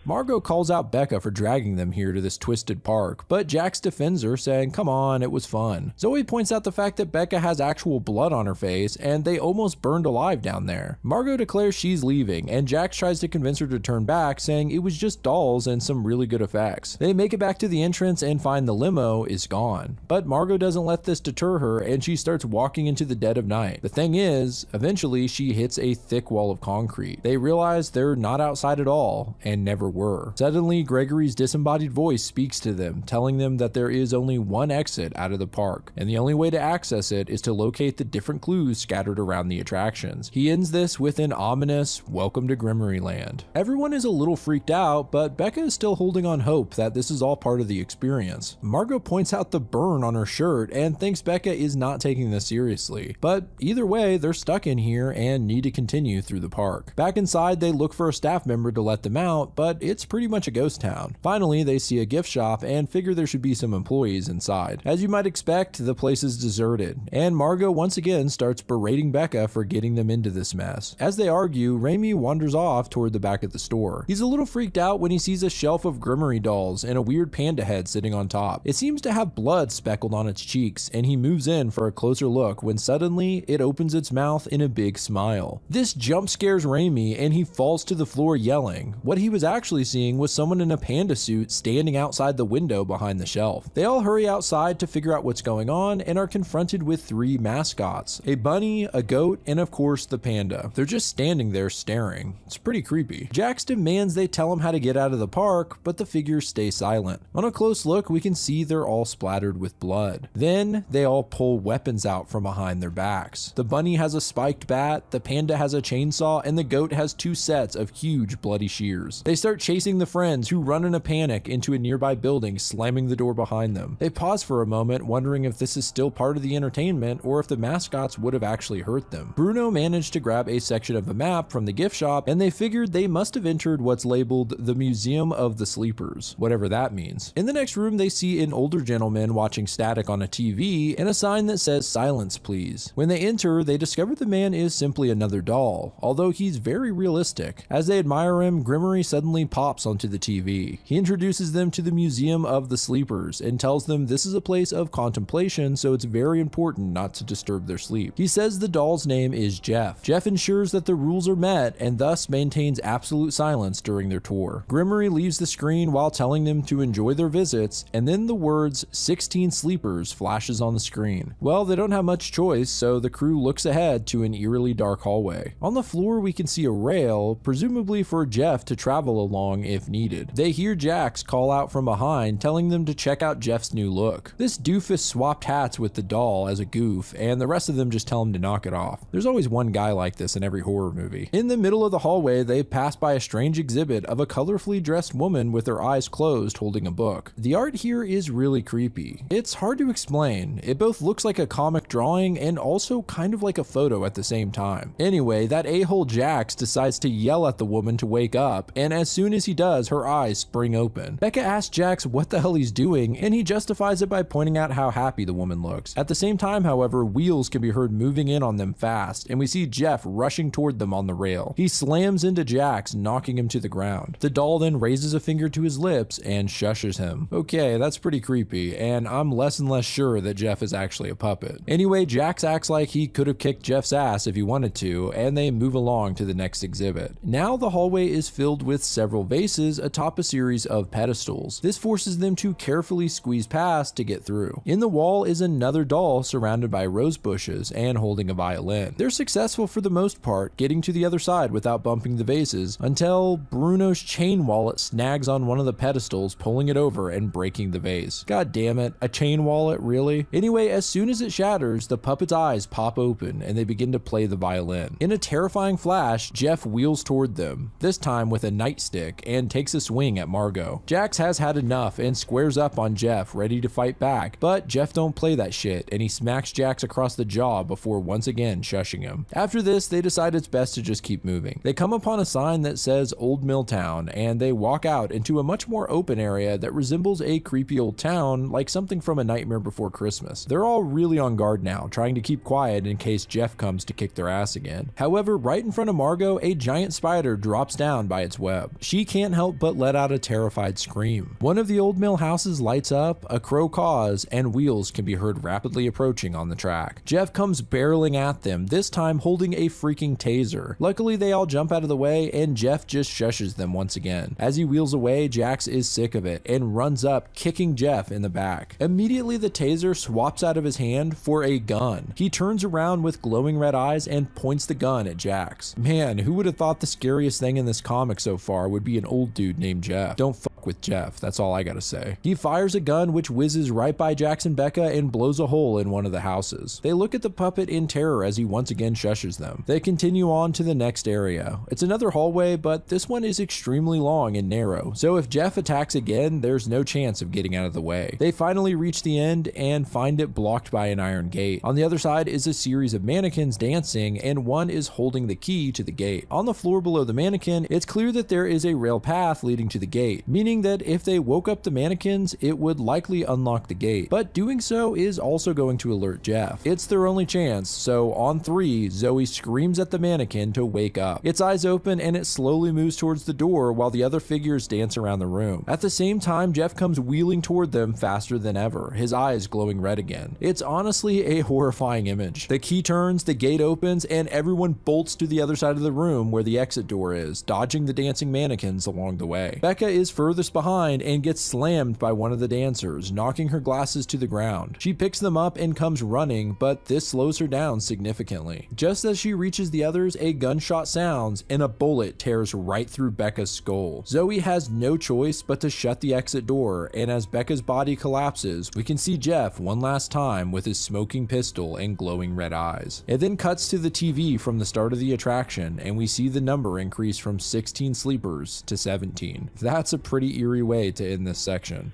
Margot calls out Becca for dragging them here to this twisted park, but Jax defends her, saying, "Come on, it was fun." Zoe points out the fact that Becca has actual blood on her face, and they almost burned alive down there. Margot declares she's leaving, and Jax tries to convince her to turn back, saying it was just dolls and some really good effects. They make it back to the entrance and find the limo is gone, but Margot doesn't let this deter her, and she starts walking into the dead of night. The thing is, eventually she hits a thick wall of concrete. They realize they're not outside at all, and never were. Suddenly, Gregory's disembodied voice speaks to them, telling them that there is only one exit out of the park, and the only way to access it is to locate the different clues scattered around the attractions. He ends this with an ominous "Welcome to Grimmery Land." Everyone is a little freaked out, but Becca is still holding on hope that this is all part of the experience. Margot points out the burn on her shirt and thinks Becca is not taking this seriously, but either way, they're stuck in here and need to continue through the park. Back inside, they look for a staff member to let them out, but it's pretty much a ghost town. Finally, they see a gift shop and figure there should be some employees inside. As you might expect, the place is deserted, and Margot once again starts berating Becca for getting them into this mess. As they argue, Raimi wanders off toward the back of the store. He's a little freaked out when he sees a shelf of Grimmery dolls and a weird panda head sitting on top. It seems to have blood speckled on its cheeks, and he moves in for a closer look when suddenly it opens its mouth in a big smile. This jump scares Raimi and he falls to the floor yelling. What he was actually seeing was someone in a panda suit standing outside the window behind the shelf. They all hurry outside to figure out what's going on and are confronted with 3 mascots: a bunny, a goat, and of course the panda. They're just standing there staring. It's pretty creepy. Jax demands they tell him how to get out of the park, but the figures stay silent. On a close look, we can see they're all splattered with blood. Then they all pull weapons out from behind their backs. The bunny has a spiked bat, the panda has a chainsaw, and the goat has 2 sets of huge bloody shears. They start chasing the friends, who run in a panic into a nearby building, slamming the door behind them. They pause for a moment, wondering if this is still part of the entertainment or if the mascots would have actually hurt them. Bruno managed to grab a section of the map from the gift shop, and they figured they must have entered what's labeled the Museum of the Sleepers, whatever that means. In the next room, they see an older gentleman watching static on a TV and a sign that says "Silence, please." When they enter, they discover the man is simply another doll, although he's very realistic. As they admire him, Grimmery suddenly pops onto the TV. He introduces them to the Museum of the Sleepers and tells them this is a place of contemplation, so it's very important not to disturb their sleep. He says the doll's name is Jeff. Jeff ensures that the rules are met and thus maintains absolute silence during their tour. Grimmery leaves the screen while telling them to enjoy their visits, and then the words 16 sleepers flashes on the screen. Well, they don't have much choice, so the crew looks ahead to an eerily dark hallway. On the floor, we can see a rail, presumably for Jeff to travel along if needed. They hear Jax call out from behind, telling them to check out Jeff's new look. This doofus swapped hats with the doll as a goof, and the rest of them just tell him to knock it off. There's always one guy like this in every horror movie. In the middle of the hallway, they pass by a strange exhibit of a colorfully dressed woman with her eyes closed holding a book. The art here is really creepy. It's hard to explain. It both looks like a comic drawing and also kind of like a photo at the same time. Anyway, that a-hole Jax decides to yell at the woman to wake up, and as soon as he does, her eyes spring open. Becca asks Jax what the hell he's doing, and he justifies it by pointing out how happy the woman looks. At the same time, however, wheels can be heard moving in on them fast, and we see Jeff rushing toward them on the rail. He slams into Jax, knocking him to the ground. The doll then raises a finger to his lips and shushes him. Okay, that's pretty creepy, and I'm less and less sure that Jeff is actually a puppet. Anyway, Jax acts like he could have kicked Jeff's ass if he wanted to, and they move along to the next exhibit. Now the hallway is filled with several vases atop a series of pedestals. This forces them to carefully squeeze past to get through. In the wall is another doll surrounded by rose bushes and holding a violin. They're successful for the most part, getting to the other side without bumping the vases, until Bruno's chain wallet snags on one of the pedestals, pulling it over and breaking the vase. God damn it, a chain wallet, really? Anyway, as soon as it shatters, the puppet's eyes pop open and they begin to play the violin. In a terrifying flash, Jeff wheels toward them, this time with a nightstick, and takes a swing at Margot. Jax has had enough and squares up on Jeff, ready to fight back, but Jeff don't play that shit, and he smacks Jax across the jaw before once again shushing him. After this, they decide it's best to just keep moving. They come upon a sign that says Old Milltown, and they walk out into a much more open area that resembles a creepy old town, like something from A Nightmare Before Christmas. They're all really on guard now, trying to keep quiet in case Jeff comes to kick their ass again. However, right in front of Margot, a giant spider drops down by its web. She can't help but let out a terrified scream. One of the old mill houses lights up, a crow caws, and wheels can be heard rapidly approaching on the track. Jeff comes barreling at them, this time holding a freaking taser. Luckily, they all jump out of the way, and Jeff just shushes them once again. As he wheels away, Jax is sick of it and runs up, kicking Jeff in the back. Immediately, the taser swaps out of his hand for a gun. He turns around with glowing red eyes and points the gun at Jax. Man, who would have thought the scariest thing in this comic so far would be an old dude named Jeff? Don't fuck luck with Jeff, that's all I gotta say. He fires a gun which whizzes right by Jax and Becca and blows a hole in one of the houses. They look at the puppet in terror as he once again shushes them. They continue on to the next area. It's another hallway, but this one is extremely long and narrow, so if Jeff attacks again, there's no chance of getting out of the way. They finally reach the end and find it blocked by an iron gate. On the other side is a series of mannequins dancing, and one is holding the key to the gate. On the floor below the mannequin, it's clear that there is a rail path leading to the gate, meaning that if they woke up the mannequins, it would likely unlock the gate. But doing so is also going to alert Jeff. It's their only chance, so on 3, Zoe screams at the mannequin to wake up. Its eyes open and it slowly moves towards the door while the other figures dance around the room. At the same time, Jeff comes wheeling toward them faster than ever, his eyes glowing red again. It's honestly a horrifying image. The key turns, the gate opens, and everyone bolts to the other side of the room where the exit door is, dodging the dancing mannequins along the way. Becca is furthest behind and gets slammed by one of the dancers, knocking her glasses to the ground. She picks them up and comes running, but this slows her down significantly. Just as she reaches the others, a gunshot sounds and a bullet tears right through Becca's skull. Zoe has no choice but to shut the exit door, and as Becca's body collapses, we can see Jeff one last time with his smoking pistol and glowing red eyes. It then cuts to the TV from the start of the attraction, and we see the number increase from 16 sleepers to 17. That's a pretty eerie way to end this section.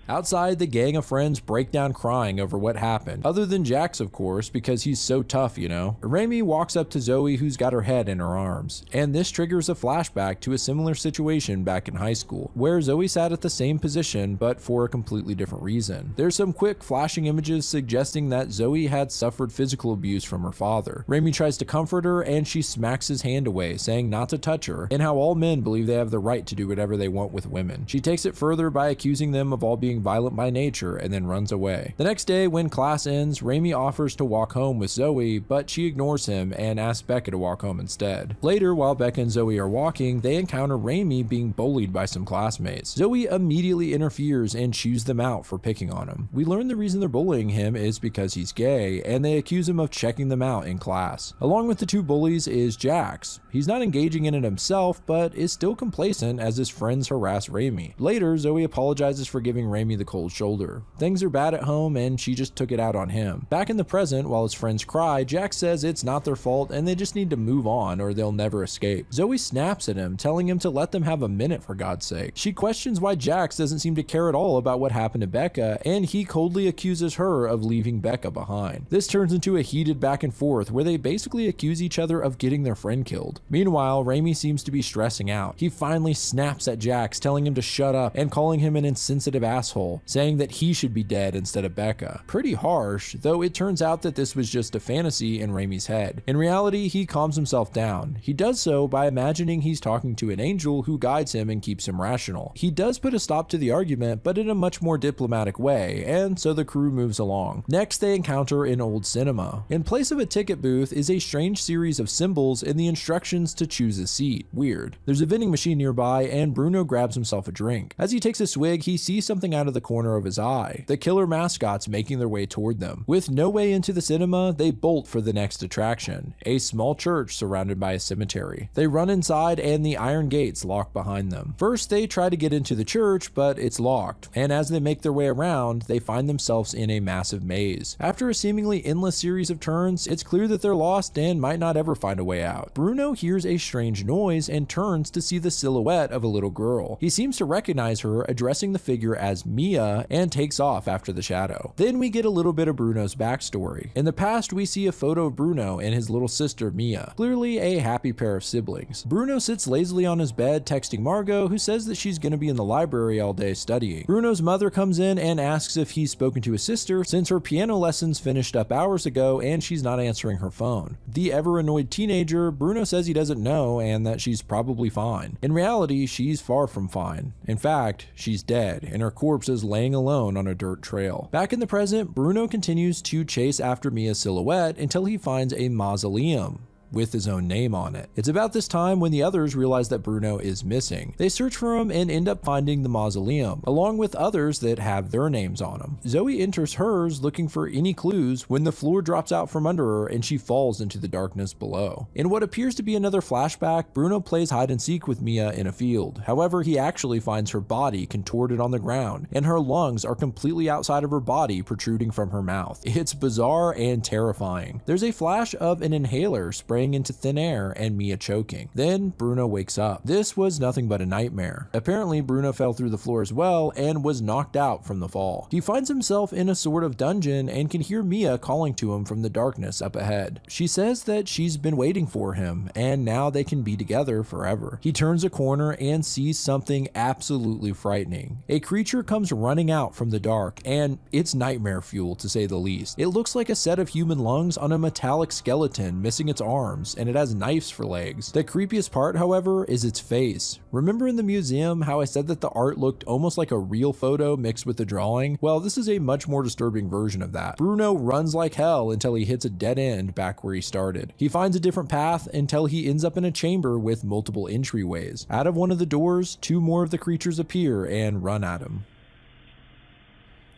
Outside, the gang of friends break down crying over what happened, other than Jax of course, because he's so tough, you know. Raimi walks up to Zoe, who's got her head in her arms, and this triggers a flashback to a similar situation back in high school, where Zoe sat at the same position but for a completely different reason. There's some quick flashing images suggesting that Zoe had suffered physical abuse from her father. Raimi tries to comfort her and she smacks his hand away, saying not to touch her, and how all men believe they have the right to do whatever they want with women. She takes it further by accusing them of all being violent by nature and then runs away. The next day, when class ends, Raimi offers to walk home with Zoe, but she ignores him and asks Becca to walk home instead. Later, while Becca and Zoe are walking, they encounter Raimi being bullied by some classmates. Zoe immediately interferes and chews them out for picking on him. We learn the reason they're bullying him is because he's gay, and they accuse him of checking them out in class. Along with the two bullies is Jax. He's not engaging in it himself, but is still complacent as his friends harass Raimi. Later, Zoe apologizes for giving Raimi the cold shoulder. Things are bad at home and she just took it out on him. Back in the present, while his friends cry, Jax says it's not their fault and they just need to move on or they'll never escape. Zoe snaps at him, telling him to let them have a minute for God's sake. She questions why Jax doesn't seem to care at all about what happened to Becca, and he coldly accuses her of leaving Becca behind. This turns into a heated back and forth where they basically accuse each other of getting their friend killed. Meanwhile, Raimi seems to be stressing out. He finally snaps at Jax, telling him to shut up and calling him an insensitive asshole, saying that he should be dead instead of Becca. Pretty harsh, though it turns out that this was just a fantasy in Raimi's head. In reality, he calms himself down. He does so by imagining he's talking to an angel who guides him and keeps him rational. He does put a stop to the argument, but in a much more diplomatic way, and so the crew moves along. Next, they encounter an old cinema. In place of a ticket booth is a strange series of symbols and the instructions to choose a seat. Weird. There's a vending machine nearby, and Bruno grabs himself a drink. As he takes a swig, he sees something out of the corner of his eye. The killer mascots making their way toward them. With no way into the cinema, they bolt for the next attraction, a small church surrounded by a cemetery. They run inside and the iron gates lock behind them. First, they try to get into the church, but it's locked, and as they make their way around, they find themselves in a massive maze. After a seemingly endless series of turns, it's clear that they're lost and might not ever find a way out. Bruno hears a strange noise and turns to see the silhouette of a little girl. He seems to recognize her, addressing the figure as Mia, and takes off after the shadow. Then we get a little bit of Bruno's backstory. In the past, we see a photo of Bruno and his little sister Mia, clearly a happy pair of siblings. Bruno sits lazily on his bed texting Margot, who says that she's gonna be in the library all day studying. Bruno's mother comes in and asks if he's spoken to his sister since her piano lessons finished up hours ago and she's not answering her phone. The ever-annoyed teenager, Bruno says he doesn't know and that she's probably fine. In reality, she's far from fine. In fact, she's dead and her corpse is laying alone on a dirt trail. Back in the present, Bruno continues to chase after Mia's silhouette until he finds a mausoleum. with his own name on it. It's about this time when the others realize that Bruno is missing. They search for him and end up finding the mausoleum, along with others that have their names on them. Zoe enters hers looking for any clues when the floor drops out from under her and she falls into the darkness below. In what appears to be another flashback, Bruno plays hide and seek with Mia in a field. However, he actually finds her body contorted on the ground, and her lungs are completely outside of her body, protruding from her mouth. It's bizarre and terrifying. There's a flash of an inhaler spraying into thin air and Mia choking. Then Bruno wakes up. This was nothing but a nightmare. Apparently, Bruno fell through the floor as well and was knocked out from the fall. He finds himself in a sort of dungeon and can hear Mia calling to him from the darkness up ahead. She says that she's been waiting for him and now they can be together forever. He turns a corner and sees something absolutely frightening. A creature comes running out from the dark, and it's nightmare fuel to say the least. It looks like a set of human lungs on a metallic skeleton missing its arms, and it has knives for legs. The creepiest part, however, is its face. Remember in the museum how I said that the art looked almost like a real photo mixed with the drawing? Well, this is a much more disturbing version of that. Bruno runs like hell until he hits a dead end back where he started. He finds a different path until he ends up in a chamber with multiple entryways. Out of one of the doors, two more of the creatures appear and run at him.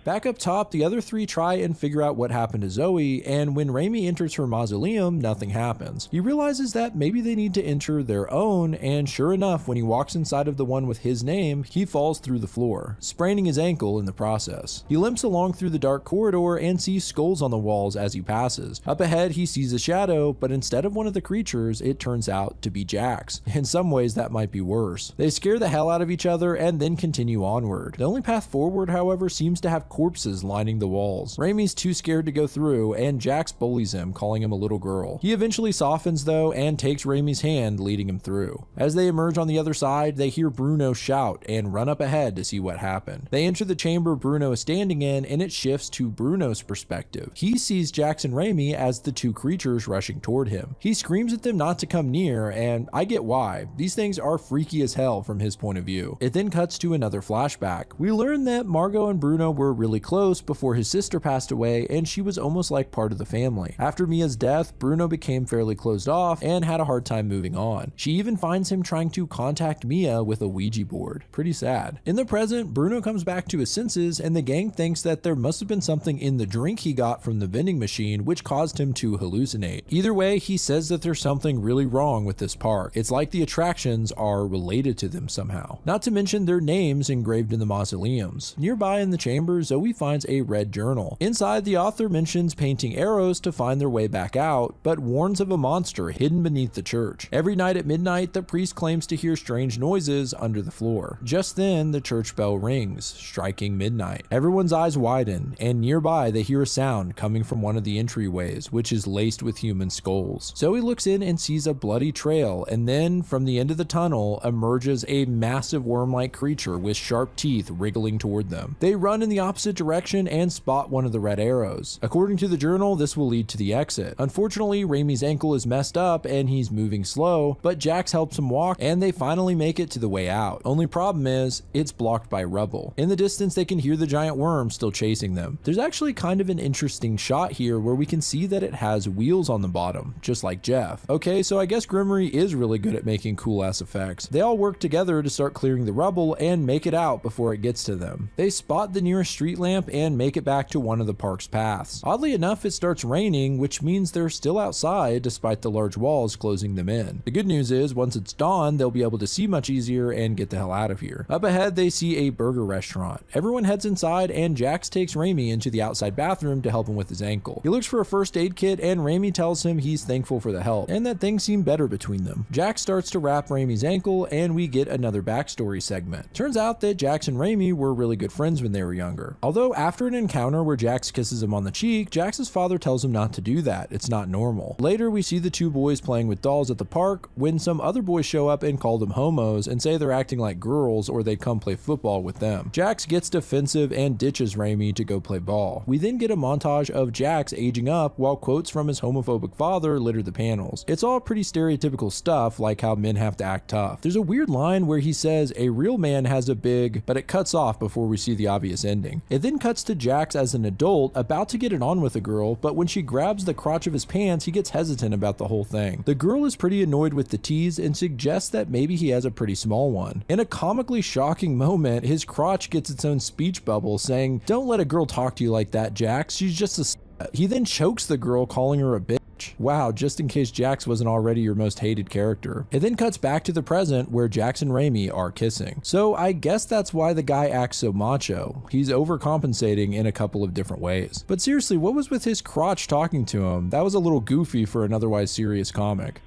Back up top, the other three try and figure out what happened to Zoe, and when Raimi enters her mausoleum, nothing happens. He realizes that maybe they need to enter their own, and sure enough, when he walks inside of the one with his name, he falls through the floor, spraining his ankle in the process. He limps along through the dark corridor and sees skulls on the walls as he passes. Up ahead, he sees a shadow, but instead of one of the creatures, it turns out to be Jax. In some ways, that might be worse. They scare the hell out of each other and then continue onward. The only path forward, however, seems to have corpses lining the walls. Raimi's too scared to go through, and Jax bullies him, calling him a little girl. He eventually softens though and takes Raimi's hand, leading him through. As they emerge on the other side, they hear Bruno shout and run up ahead to see what happened. They enter the chamber Bruno is standing in, and it shifts to Bruno's perspective. He sees Jax and Raimi as the two creatures rushing toward him. He screams at them not to come near, and I get why. These things are freaky as hell from his point of view. It then cuts to another flashback. We learn that Margot and Bruno were really close before his sister passed away, and she was almost like part of the family. After Mia's death, Bruno became fairly closed off and had a hard time moving on. She even finds him trying to contact Mia with a Ouija board. Pretty sad. In the present, Bruno comes back to his senses, and the gang thinks that there must have been something in the drink he got from the vending machine which caused him to hallucinate. Either way, he says that there's something really wrong with this park. It's like the attractions are related to them somehow. Not to mention their names engraved in the mausoleums. Nearby in the chamber, Zoe finds a red journal. Inside, the author mentions painting arrows to find their way back out, but warns of a monster hidden beneath the church. Every night at midnight, the priest claims to hear strange noises under the floor. Just then, the church bell rings, striking midnight. Everyone's eyes widen, and nearby they hear a sound coming from one of the entryways, which is laced with human skulls. Zoe looks in and sees a bloody trail, and then from the end of the tunnel emerges a massive worm-like creature with sharp teeth wriggling toward them. They run in the opposite direction and spot one of the red arrows. According to the journal, this will lead to the exit. Unfortunately, Raimi's ankle is messed up and he's moving slow, but Jax helps him walk and they finally make it to the way out. Only problem is, it's blocked by rubble. In the distance, they can hear the giant worm still chasing them. There's actually kind of an interesting shot here where we can see that it has wheels on the bottom, just like Jeff. Okay, so I guess Grimoire is really good at making cool ass effects. They all work together to start clearing the rubble and make it out before it gets to them. They spot the nearest street lamp and make it back to one of the park's paths. Oddly enough, it starts raining, which means they're still outside despite the large walls closing them in. The good news is, once it's dawn, they'll be able to see much easier and get the hell out of here. Up ahead, they see a burger restaurant. Everyone heads inside and Jax takes Raimi into the outside bathroom to help him with his ankle. He looks for a first aid kit and Raimi tells him he's thankful for the help and that things seem better between them. Jax starts to wrap Raimi's ankle and we get another backstory segment. Turns out that Jax and Raimi were really good friends when they were younger. Although after an encounter where Jax kisses him on the cheek, Jax's father tells him not to do that. It's not normal. Later, we see the two boys playing with dolls at the park when some other boys show up and call them homos and say they're acting like girls or they'd come play football with them. Jax gets defensive and ditches Raimi to go play ball. We then get a montage of Jax aging up while quotes from his homophobic father litter the panels. It's all pretty stereotypical stuff like how men have to act tough. There's a weird line where he says a real man has a big, but it cuts off before we see the obvious ending. It then cuts to Jax as an adult about to get it on with a girl, but when she grabs the crotch of his pants, he gets hesitant about the whole thing. The girl is pretty annoyed with the tease and suggests that maybe he has a pretty small one. In a comically shocking moment, his crotch gets its own speech bubble saying, "Don't let a girl talk to you like that, Jax. She's just a." He then chokes the girl, calling her a bitch. Wow, just in case Jax wasn't already your most hated character. It then cuts back to the present where Jax and Raimi are kissing. So I guess that's why the guy acts so macho. He's overcompensating in a couple of different ways. But seriously, what was with his crotch talking to him? That was a little goofy for an otherwise serious comic.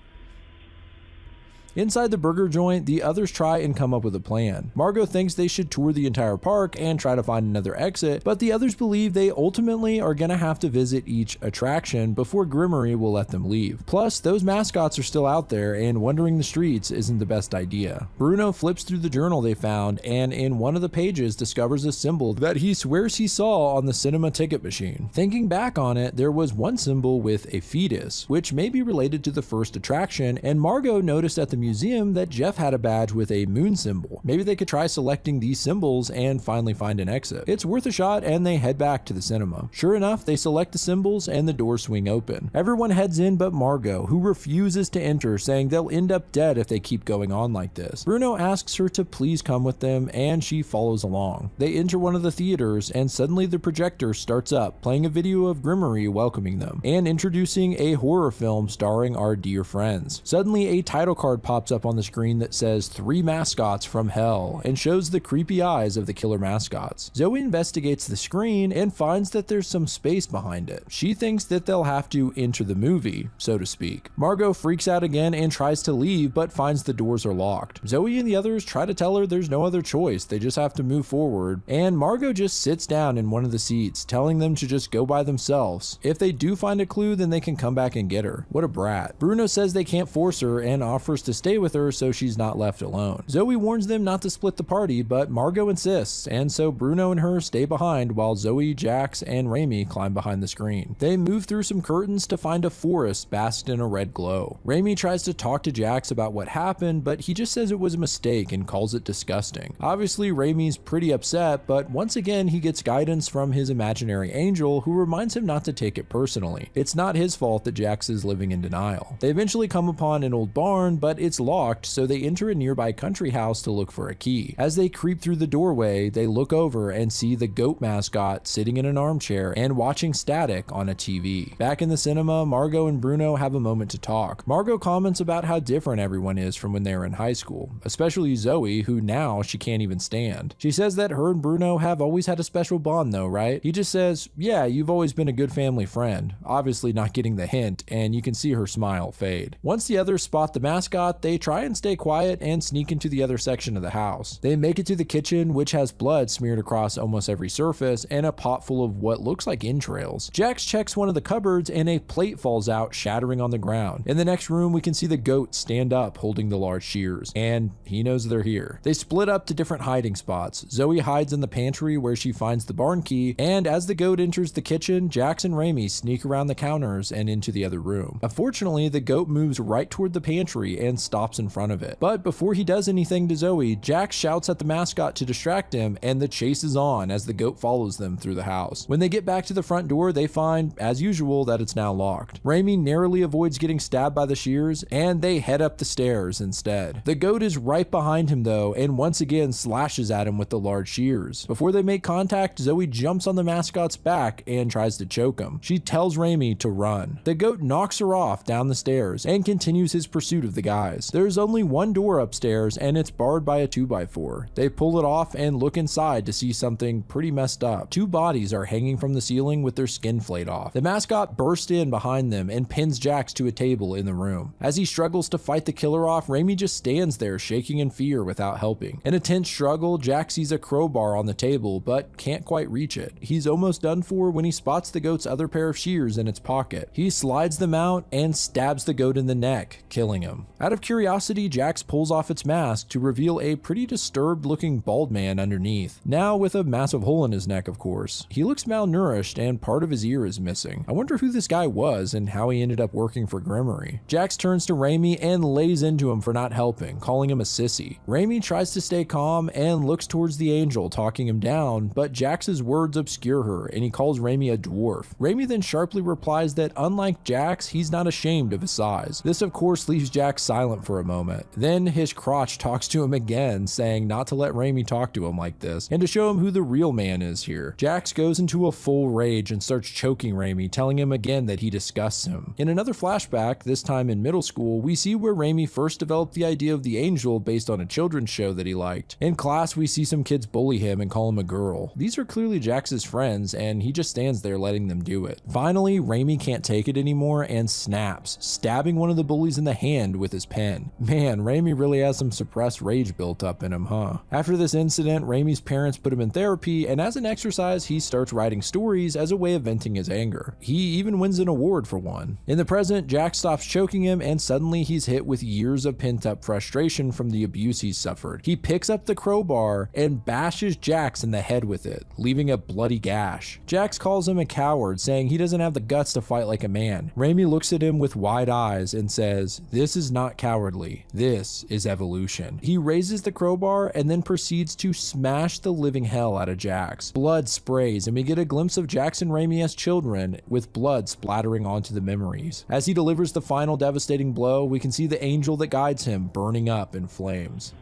Inside the burger joint, the others try and come up with a plan. Margot thinks they should tour the entire park and try to find another exit, but the others believe they ultimately are gonna have to visit each attraction before Grimmery will let them leave. Plus, those mascots are still out there, and wandering the streets isn't the best idea. Bruno flips through the journal they found, and in one of the pages discovers a symbol that he swears he saw on the cinema ticket machine. Thinking back on it, there was one symbol with a fetus, which may be related to the first attraction, and Margot noticed at the museum that Jeff had a badge with a moon symbol. Maybe they could try selecting these symbols and finally find an exit. It's worth a shot, and they head back to the cinema. Sure enough, they select the symbols and the doors swing open. Everyone heads in but Margot, who refuses to enter, saying they'll end up dead if they keep going on like this. Bruno asks her to please come with them, and she follows along. They enter one of the theaters, and suddenly the projector starts up, playing a video of Grimmery welcoming them, and introducing a horror film starring our dear friends. Suddenly, a title card pops up on the screen that says 3 mascots from hell and shows the creepy eyes of the killer mascots. Zoe investigates the screen and finds that there's some space behind it. She thinks that they'll have to enter the movie, so to speak. Margot freaks out again and tries to leave, but finds the doors are locked. Zoe and the others try to tell her there's no other choice, they just have to move forward, and Margot just sits down in one of the seats, telling them to just go by themselves. If they do find a clue, then they can come back and get her. What a brat. Bruno says they can't force her and offers to stay with her so she's not left alone. Zoe warns them not to split the party, but Margot insists, and so Bruno and her stay behind while Zoe, Jax, and Raimi climb behind the screen. They move through some curtains to find a forest basked in a red glow. Raimi tries to talk to Jax about what happened, but he just says it was a mistake and calls it disgusting. Obviously, Raimi's pretty upset, but once again he gets guidance from his imaginary angel, who reminds him not to take it personally. It's not his fault that Jax is living in denial. They eventually come upon an old barn, but it's locked, so they enter a nearby country house to look for a key. As they creep through the doorway, they look over and see the goat mascot sitting in an armchair and watching static on a TV. Back in the cinema, Margot and Bruno have a moment to talk. Margot comments about how different everyone is from when they were in high school, especially Zoe, who now she can't even stand. She says that her and Bruno have always had a special bond though, right? He just says, yeah, you've always been a good family friend, obviously not getting the hint, and you can see her smile fade. Once the others spot the mascot, they try and stay quiet and sneak into the other section of the house. They make it to the kitchen, which has blood smeared across almost every surface and a pot full of what looks like entrails. Jax checks one of the cupboards and a plate falls out, shattering on the ground. In the next room, we can see the goat stand up holding the large shears, and he knows they're here. They split up to different hiding spots. Zoe hides in the pantry where she finds the barn key, and as the goat enters the kitchen, Jax and Raimi sneak around the counters and into the other room. Unfortunately, the goat moves right toward the pantry and stops in front of it. But before he does anything to Zoe, Jax shouts at the mascot to distract him, and the chase is on as the goat follows them through the house. When they get back to the front door, they find, as usual, that it's now locked. Raimi narrowly avoids getting stabbed by the shears, and they head up the stairs instead. The goat is right behind him though, and once again slashes at him with the large shears. Before they make contact, Zoe jumps on the mascot's back and tries to choke him. She tells Raimi to run. The goat knocks her off down the stairs and continues his pursuit of the guys. There's only one door upstairs, and it's barred by a 2x4. They pull it off and look inside to see something pretty messed up. 2 bodies are hanging from the ceiling with their skin flayed off. The mascot bursts in behind them and pins Jax to a table in the room. As he struggles to fight the killer off, Raimi just stands there shaking in fear without helping. In a tense struggle, Jax sees a crowbar on the table but can't quite reach it. He's almost done for when he spots the goat's other pair of shears in its pocket. He slides them out and stabs the goat in the neck, killing him. Out of curiosity, Jax pulls off its mask to reveal a pretty disturbed looking bald man underneath, now with a massive hole in his neck of course. He looks malnourished and part of his ear is missing. I wonder who this guy was and how he ended up working for Grimory. Jax turns to Raimi and lays into him for not helping, calling him a sissy. Raimi tries to stay calm and looks towards the angel, talking him down, but Jax's words obscure her and he calls Raimi a dwarf. Raimi then sharply replies that unlike Jax, he's not ashamed of his size. This of course leaves Jax silent for a moment. Then his crotch talks to him again, saying not to let Raimi talk to him like this and to show him who the real man is here. Jax goes into a full rage and starts choking Raimi, telling him again that he disgusts him. In another flashback, this time in middle school, we see where Raimi first developed the idea of the angel based on a children's show that he liked. In class, we see some kids bully him and call him a girl. These are clearly Jax's friends and he just stands there letting them do it. Finally, Raimi can't take it anymore and snaps, stabbing one of the bullies in the hand with his pen. Man, Raimi really has some suppressed rage built up in him, huh? After this incident, Raimi's parents put him in therapy, and as an exercise, he starts writing stories as a way of venting his anger. He even wins an award for one. In the present, Jax stops choking him, and suddenly he's hit with years of pent-up frustration from the abuse he's suffered. He picks up the crowbar and bashes Jax in the head with it, leaving a bloody gash. Jax calls him a coward, saying he doesn't have the guts to fight like a man. Raimi looks at him with wide eyes and says, "This is not cowardly. This is evolution." He raises the crowbar and then proceeds to smash the living hell out of Jax. Blood sprays and we get a glimpse of Jax and Raimi as children, with blood splattering onto the memories. As he delivers the final devastating blow, we can see the angel that guides him burning up in flames.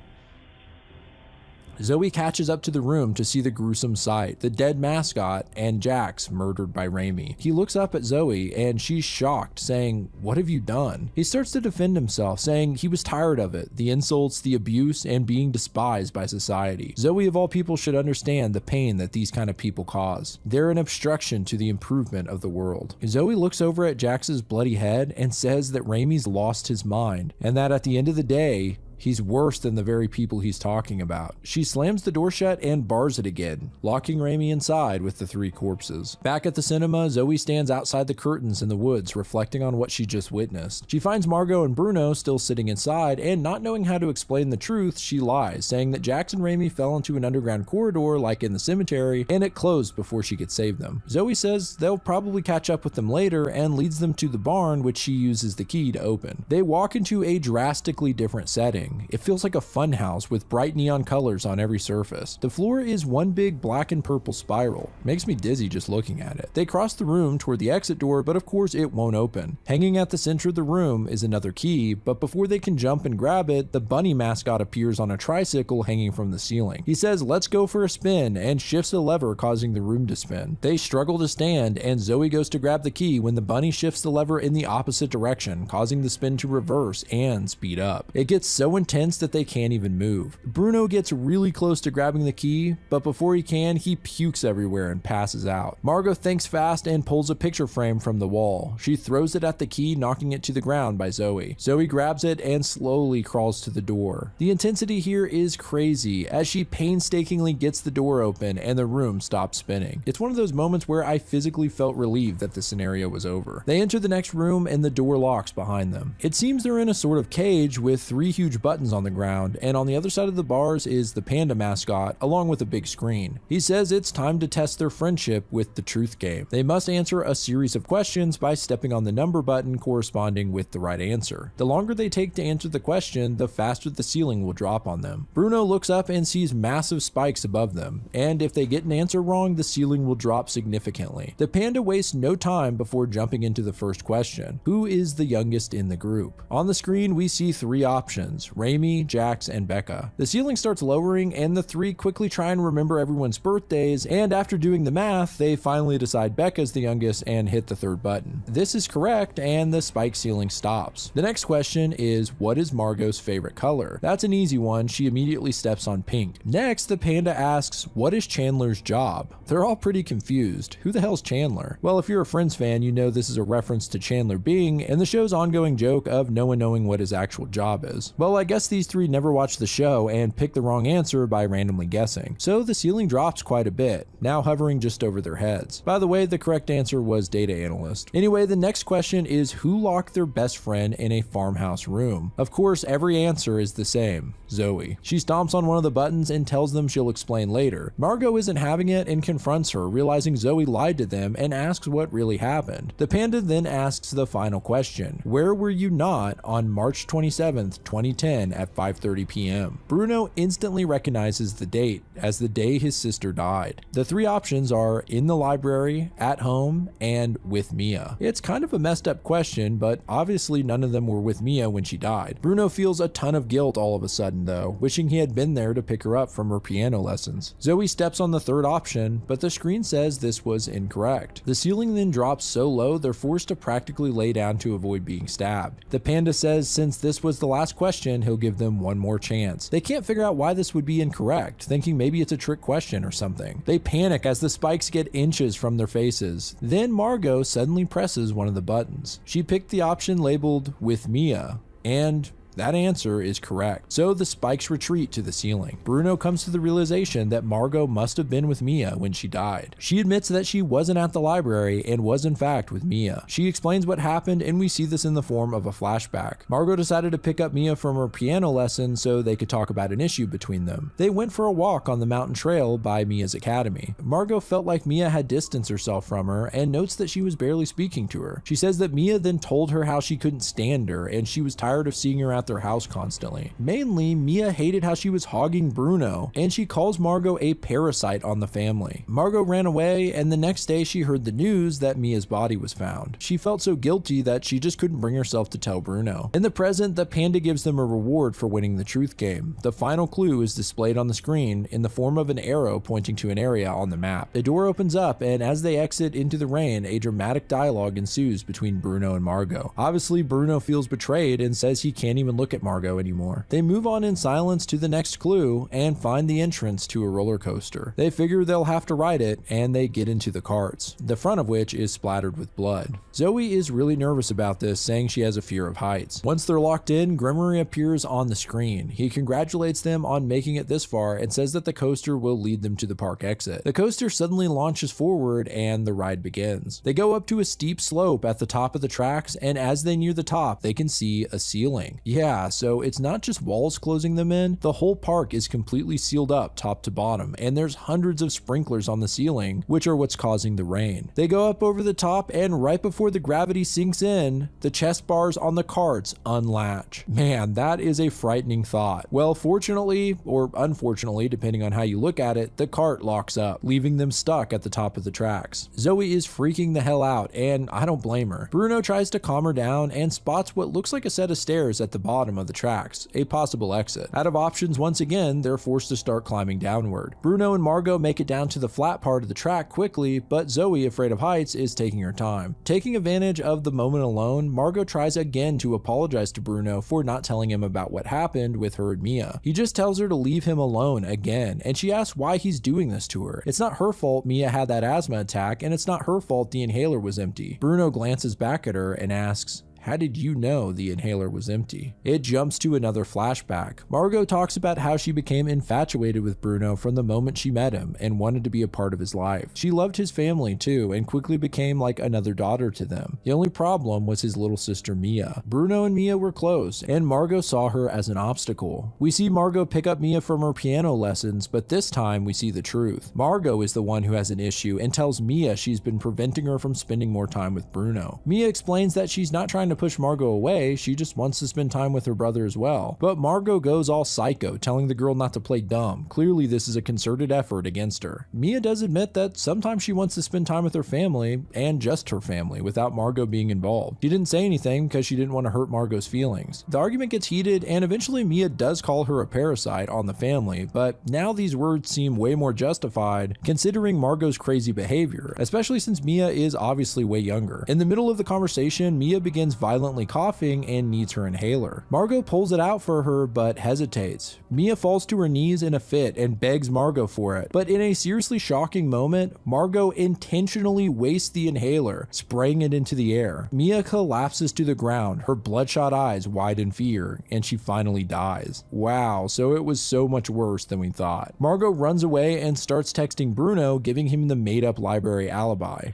Zoe catches up to the room to see the gruesome sight, the dead mascot and Jax murdered by Raimi. He looks up at Zoe and she's shocked, saying, "What have you done?" He starts to defend himself, saying he was tired of it, the insults, the abuse, and being despised by society. Zoe of all people should understand the pain that these kind of people cause. They're an obstruction to the improvement of the world. Zoe looks over at Jax's bloody head and says that Raimi's lost his mind, and that at the end of the day, he's worse than the very people he's talking about. She slams the door shut and bars it again, locking Raimi inside with the 3 corpses. Back at the cinema, Zoe stands outside the curtains in the woods, reflecting on what she just witnessed. She finds Margot and Bruno still sitting inside, and not knowing how to explain the truth, she lies, saying that Jax and Raimi fell into an underground corridor like in the cemetery, and it closed before she could save them. Zoe says they'll probably catch up with them later and leads them to the barn, which she uses the key to open. They walk into a drastically different setting. It feels like a fun house with bright neon colors on every surface. The floor is one big black and purple spiral. Makes me dizzy just looking at it. They cross the room toward the exit door, but of course it won't open. Hanging at the center of the room is another key, but before they can jump and grab it, the bunny mascot appears on a tricycle hanging from the ceiling. He says, "Let's go for a spin," and shifts a lever, causing the room to spin. They struggle to stand, and Zoe goes to grab the key when the bunny shifts the lever in the opposite direction, causing the spin to reverse and speed up. It gets so intense that they can't even move. Bruno gets really close to grabbing the key, but before he can, he pukes everywhere and passes out. Margot thinks fast and pulls a picture frame from the wall. She throws it at the key, knocking it to the ground by Zoe. Zoe grabs it and slowly crawls to the door. The intensity here is crazy as she painstakingly gets the door open and the room stops spinning. It's one of those moments where I physically felt relieved that the scenario was over. They enter the next room and the door locks behind them. It seems they're in a sort of cage with 3 huge buttons on the ground, and on the other side of the bars is the panda mascot along with a big screen. He says it's time to test their friendship with the truth game. They must answer a series of questions by stepping on the number button corresponding with the right answer. The longer they take to answer the question, the faster the ceiling will drop on them. Bruno looks up and sees massive spikes above them, and if they get an answer wrong, the ceiling will drop significantly. The panda wastes no time before jumping into the first question: who is the youngest in the group? On the screen we see 3 options: Raimi, Jax, and Becca. The ceiling starts lowering and the 3 quickly try and remember everyone's birthdays, and after doing the math, they finally decide Becca's the youngest and hit the 3rd button. This is correct and the spike ceiling stops. The next question is, what is Margot's favorite color? That's an easy one, she immediately steps on pink. Next, the panda asks, what is Chandler's job? They're all pretty confused. Who the hell's Chandler? Well, if you're a Friends fan, you know this is a reference to Chandler Bing and the show's ongoing joke of no one knowing what his actual job is. Well, I guess these three never watched the show and picked the wrong answer by randomly guessing. So the ceiling drops quite a bit, now hovering just over their heads. By the way, the correct answer was data analyst. Anyway, the next question is who locked their best friend in a farmhouse room? Of course, every answer is the same: Zoe. She stomps on one of the buttons and tells them she'll explain later. Margot isn't having it and confronts her, realizing Zoe lied to them, and asks what really happened. The panda then asks the final question: where were you not on March 27th, 2010 at 5:30 p.m.? Bruno instantly recognizes the date as the day his sister died. The three options are in the library, at home, and with Mia. It's kind of a messed up question, but obviously none of them were with Mia when she died. Bruno feels a ton of guilt all of a sudden though, wishing he had been there to pick her up from her piano lessons. Zoe steps on the third option, but the screen says this was incorrect. The ceiling then drops so low they're forced to practically lay down to avoid being stabbed. The panda says since this was the last question, he'll give them one more chance. They can't figure out why this would be incorrect, thinking maybe it's a trick question or something. They panic as the spikes get inches from their faces. Then Margot suddenly presses one of the buttons. She picked the option labeled with Mia, and that answer is correct. So the spikes retreat to the ceiling. Bruno comes to the realization that Margot must have been with Mia when she died. She admits that she wasn't at the library and was in fact with Mia. She explains what happened, and we see this in the form of a flashback. Margot decided to pick up Mia from her piano lesson so they could talk about an issue between them. They went for a walk on the mountain trail by Mia's academy. Margot felt like Mia had distanced herself from her and notes that she was barely speaking to her. She says that Mia then told her how she couldn't stand her and she was tired of seeing her at their house constantly. Mainly, Mia hated how she was hogging Bruno, and she calls Margot a parasite on the family. Margot ran away, and the next day she heard the news that Mia's body was found. She felt so guilty that she just couldn't bring herself to tell Bruno. In the present, the panda gives them a reward for winning the truth game. The final clue is displayed on the screen in the form of an arrow pointing to an area on the map. The door opens up, and as they exit into the rain, a dramatic dialogue ensues between Bruno and Margot. Obviously, Bruno feels betrayed and says he can't even look at Margot anymore. They move on in silence to the next clue and find the entrance to a roller coaster. They figure they'll have to ride it, and they get into the carts, the front of which is splattered with blood. Zoe is really nervous about this, saying she has a fear of heights. Once they're locked in, Gremory appears on the screen. He congratulates them on making it this far and says that the coaster will lead them to the park exit. The coaster suddenly launches forward and the ride begins. They go up to a steep slope at the top of the tracks, and as they near the top, they can see a ceiling. Yeah, so it's not just walls closing them in, the whole park is completely sealed up top to bottom, and there's hundreds of sprinklers on the ceiling, which are what's causing the rain. They go up over the top, and right before the gravity sinks in, the chest bars on the carts unlatch. Man, that is a frightening thought. Well, fortunately, or unfortunately, depending on how you look at it, the cart locks up, leaving them stuck at the top of the tracks. Zoe is freaking the hell out, and I don't blame her. Bruno tries to calm her down and spots what looks like a set of stairs at the bottom of the tracks, a possible exit. Out of options once again, they're forced to start climbing downward. Bruno and Margot make it down to the flat part of the track quickly, but Zoe, afraid of heights, is taking her time. Taking advantage of the moment alone, Margot tries again to apologize to Bruno for not telling him about what happened with her and Mia. He just tells her to leave him alone again, and she asks why he's doing this to her. It's not her fault Mia had that asthma attack, and it's not her fault the inhaler was empty. Bruno glances back at her and asks, "How did you know the inhaler was empty?" It jumps to another flashback. Margot talks about how she became infatuated with Bruno from the moment she met him and wanted to be a part of his life. She loved his family too and quickly became like another daughter to them. The only problem was his little sister Mia. Bruno and Mia were close, and Margot saw her as an obstacle. We see Margot pick up Mia from her piano lessons, but this time we see the truth. Margot is the one who has an issue and tells Mia she's been preventing her from spending more time with Bruno. Mia explains that she's not trying to push Margot away, she just wants to spend time with her brother as well. But Margot goes all psycho, telling the girl not to play dumb. Clearly this is a concerted effort against her. Mia does admit that sometimes she wants to spend time with her family, and just her family, without Margot being involved. She didn't say anything because she didn't want to hurt Margot's feelings. The argument gets heated, and eventually Mia does call her a parasite on the family, but now these words seem way more justified considering Margot's crazy behavior, especially since Mia is obviously way younger. In the middle of the conversation, Mia begins violently coughing and needs her inhaler. Margot pulls it out for her but hesitates. Mia falls to her knees in a fit and begs Margot for it, but in a seriously shocking moment, Margot intentionally wastes the inhaler, spraying it into the air. Mia collapses to the ground, her bloodshot eyes wide in fear, and she finally dies. Wow, so it was so much worse than we thought. Margot runs away and starts texting Bruno, giving him the made-up library alibi.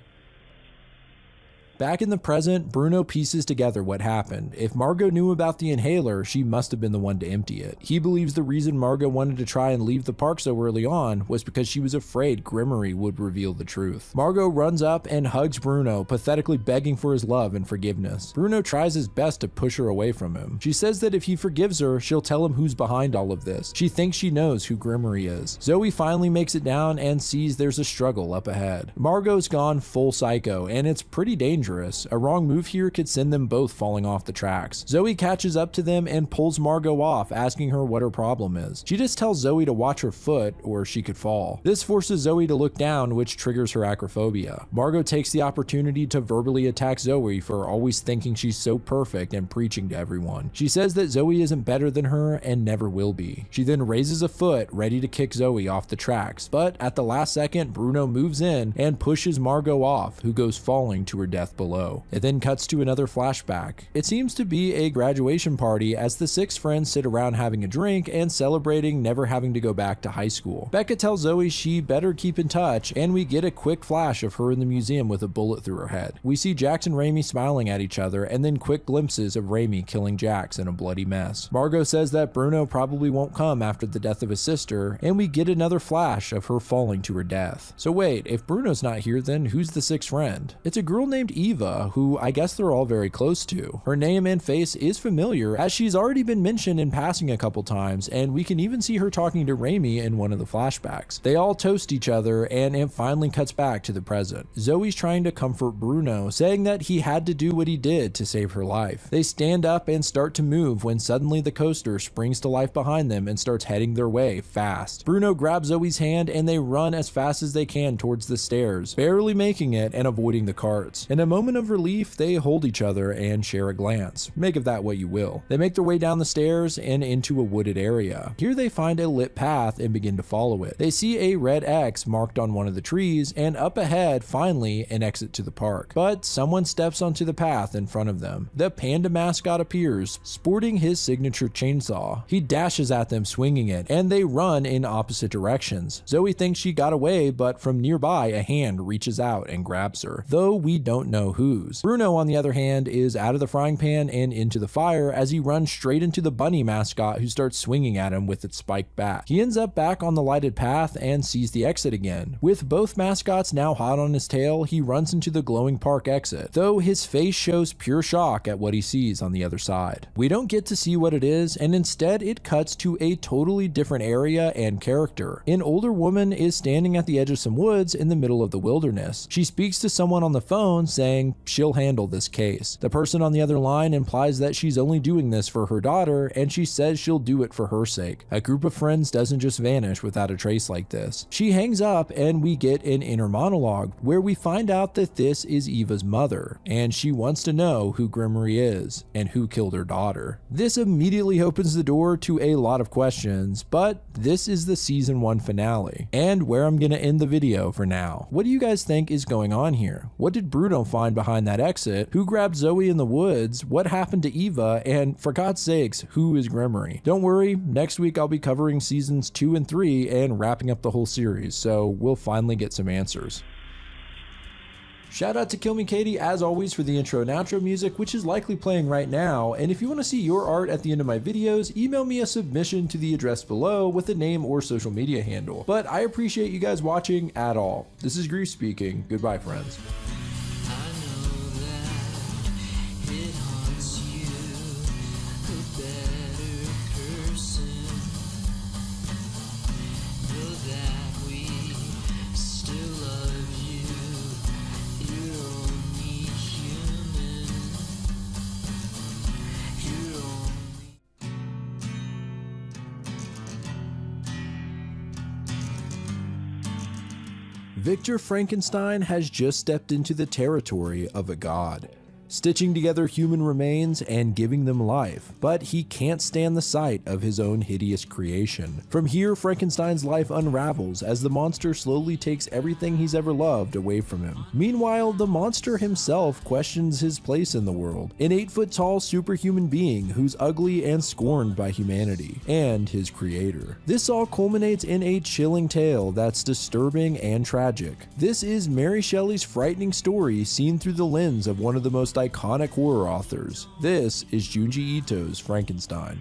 Back in the present, Bruno pieces together what happened. If Margot knew about the inhaler, she must have been the one to empty it. He believes the reason Margot wanted to try and leave the park so early on was because she was afraid Grimmery would reveal the truth. Margot runs up and hugs Bruno, pathetically begging for his love and forgiveness. Bruno tries his best to push her away from him. She says that if he forgives her, she'll tell him who's behind all of this. She thinks she knows who Grimmery is. Zoe finally makes it down and sees there's a struggle up ahead. Margot's gone full psycho, and it's pretty dangerous. A wrong move here could send them both falling off the tracks. Zoe catches up to them and pulls Margot off, asking her what her problem is. She just tells Zoe to watch her foot or she could fall. This forces Zoe to look down, which triggers her acrophobia. Margot takes the opportunity to verbally attack Zoe for always thinking she's so perfect and preaching to everyone. She says that Zoe isn't better than her and never will be. She then raises a foot, ready to kick Zoe off the tracks, but at the last second, Bruno moves in and pushes Margot off, who goes falling to her death below. It then cuts to another flashback. It seems to be a graduation party as the 6 friends sit around having a drink and celebrating never having to go back to high school. Becca tells Zoe she better keep in touch, and we get a quick flash of her in the museum with a bullet through her head. We see Jax and Raimi smiling at each other, and then quick glimpses of Raimi killing Jax in a bloody mess. Margot says that Bruno probably won't come after the death of his sister, and we get another flash of her falling to her death. So wait, if Bruno's not here, then who's the 6th friend? It's a girl named Eva, who I guess they're all very close to. Her name and face is familiar, as she's already been mentioned in passing a couple times, and we can even see her talking to Raimi in one of the flashbacks. They all toast each other, and it finally cuts back to the present. Zoe's trying to comfort Bruno, saying that he had to do what he did to save her life. They stand up and start to move when suddenly the coaster springs to life behind them and starts heading their way fast. Bruno grabs Zoe's hand and they run as fast as they can towards the stairs, barely making it and avoiding the carts. In a moment of relief, they hold each other and share a glance. Make of that what you will. They make their way down the stairs and into a wooded area. Here they find a lit path and begin to follow it. They see a red X marked on one of the trees, and up ahead, finally, an exit to the park. But someone steps onto the path in front of them. The panda mascot appears, sporting his signature chainsaw. He dashes at them swinging it, and they run in opposite directions. Zoe thinks she got away, but from nearby, a hand reaches out and grabs her, though we don't know whose. Bruno, on the other hand, is out of the frying pan and into the fire as he runs straight into the bunny mascot, who starts swinging at him with its spiked bat. He ends up back on the lighted path and sees the exit again. With both mascots now hot on his tail, he runs into the glowing park exit, though his face shows pure shock at what he sees on the other side. We don't get to see what it is, and instead it cuts to a totally different area and character. An older woman is standing at the edge of some woods in the middle of the wilderness. She speaks to someone on the phone, saying she'll handle this case. The person on the other line implies that she's only doing this for her daughter, and she says she'll do it for her sake. A group of friends doesn't just vanish without a trace like this. She hangs up, and we get an inner monologue where we find out that this is Eva's mother, and she wants to know who Grimmery is and who killed her daughter. This immediately opens the door to a lot of questions, but this is the season 1 finale, and where I'm gonna end the video for now. What do you guys think is going on here? What did Bruno find behind that exit? Who grabbed Zoe in the woods? What happened to Eva? And for God's sakes, who is Grimmery? Don't worry, next week I'll be covering seasons 2 and 3 and wrapping up the whole series, so we'll finally get some answers. Shout out to Kill Me Katie, as always, for the intro and outro music, which is likely playing right now. And if you want to see your art at the end of my videos, email me a submission to the address below with a name or social media handle. But I appreciate you guys watching at all. This is Grief speaking. Goodbye, friends. Victor Frankenstein has just stepped into the territory of a god. stitching together human remains and giving them life, but he can't stand the sight of his own hideous creation. From here, Frankenstein's life unravels as the monster slowly takes everything he's ever loved away from him. Meanwhile, the monster himself questions his place in the world, an 8-foot-tall superhuman being who's ugly and scorned by humanity and his creator. This all culminates in a chilling tale that's disturbing and tragic. This is Mary Shelley's frightening story seen through the lens of one of the most iconic horror authors. This is Junji Ito's Frankenstein.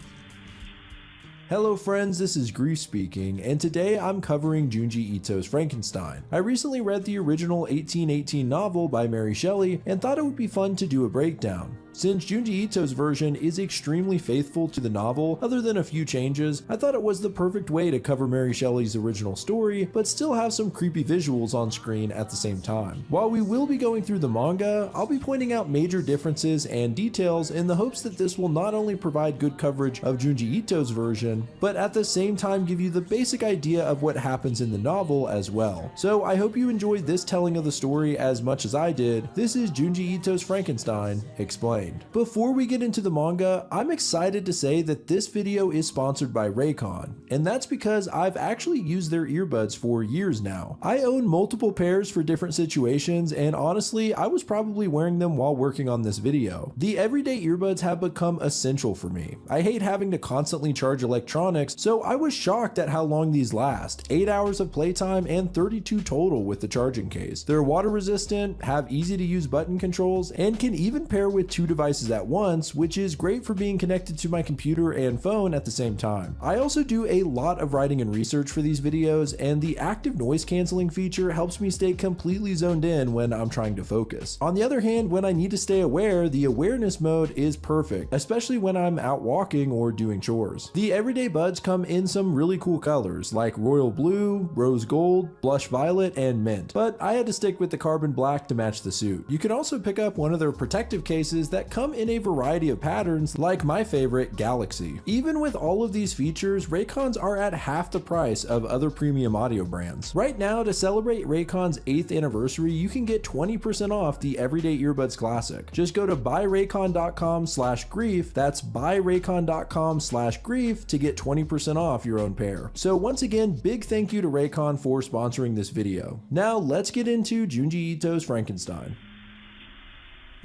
Hello friends, this is Grief speaking, and today I'm covering Junji Ito's Frankenstein. I recently read the original 1818 novel by Mary Shelley and thought it would be fun to do a breakdown. Since Junji Ito's version is extremely faithful to the novel, other than a few changes, I thought it was the perfect way to cover Mary Shelley's original story, but still have some creepy visuals on screen at the same time. While we will be going through the manga, I'll be pointing out major differences and details in the hopes that this will not only provide good coverage of Junji Ito's version, but at the same time give you the basic idea of what happens in the novel as well. So I hope you enjoyed this telling of the story as much as I did. This is Junji Ito's Frankenstein Explained. Before we get into the manga, I'm excited to say that this video is sponsored by Raycon, and that's because I've actually used their earbuds for years now. I own multiple pairs for different situations, and honestly, I was probably wearing them while working on this video. The everyday earbuds have become essential for me. I hate having to constantly charge electronics, so I was shocked at how long these last. 8 hours of playtime and 32 total with the charging case. They're water resistant, have easy to use button controls, and can even pair with 2 devices at once, which is great for being connected to my computer and phone at the same time. I also do a lot of writing and research for these videos, and the active noise canceling feature helps me stay completely zoned in when I'm trying to focus. On the other hand, when I need to stay aware, the awareness mode is perfect, especially when I'm out walking or doing chores. The everyday buds come in some really cool colors like royal blue, rose gold, blush violet, and mint, but I had to stick with the carbon black to match the suit. You can also pick up one of their protective cases that come in a variety of patterns, like my favorite, Galaxy. Even with all of these features, Raycons are at half the price of other premium audio brands. Right now, to celebrate Raycon's 8th anniversary, you can get 20% off the Everyday Earbuds Classic. Just go to buyraycon.com/grief, that's buyraycon.com/grief to get 20% off your own pair. So once again, big thank you to Raycon for sponsoring this video. Now let's get into Junji Ito's Frankenstein.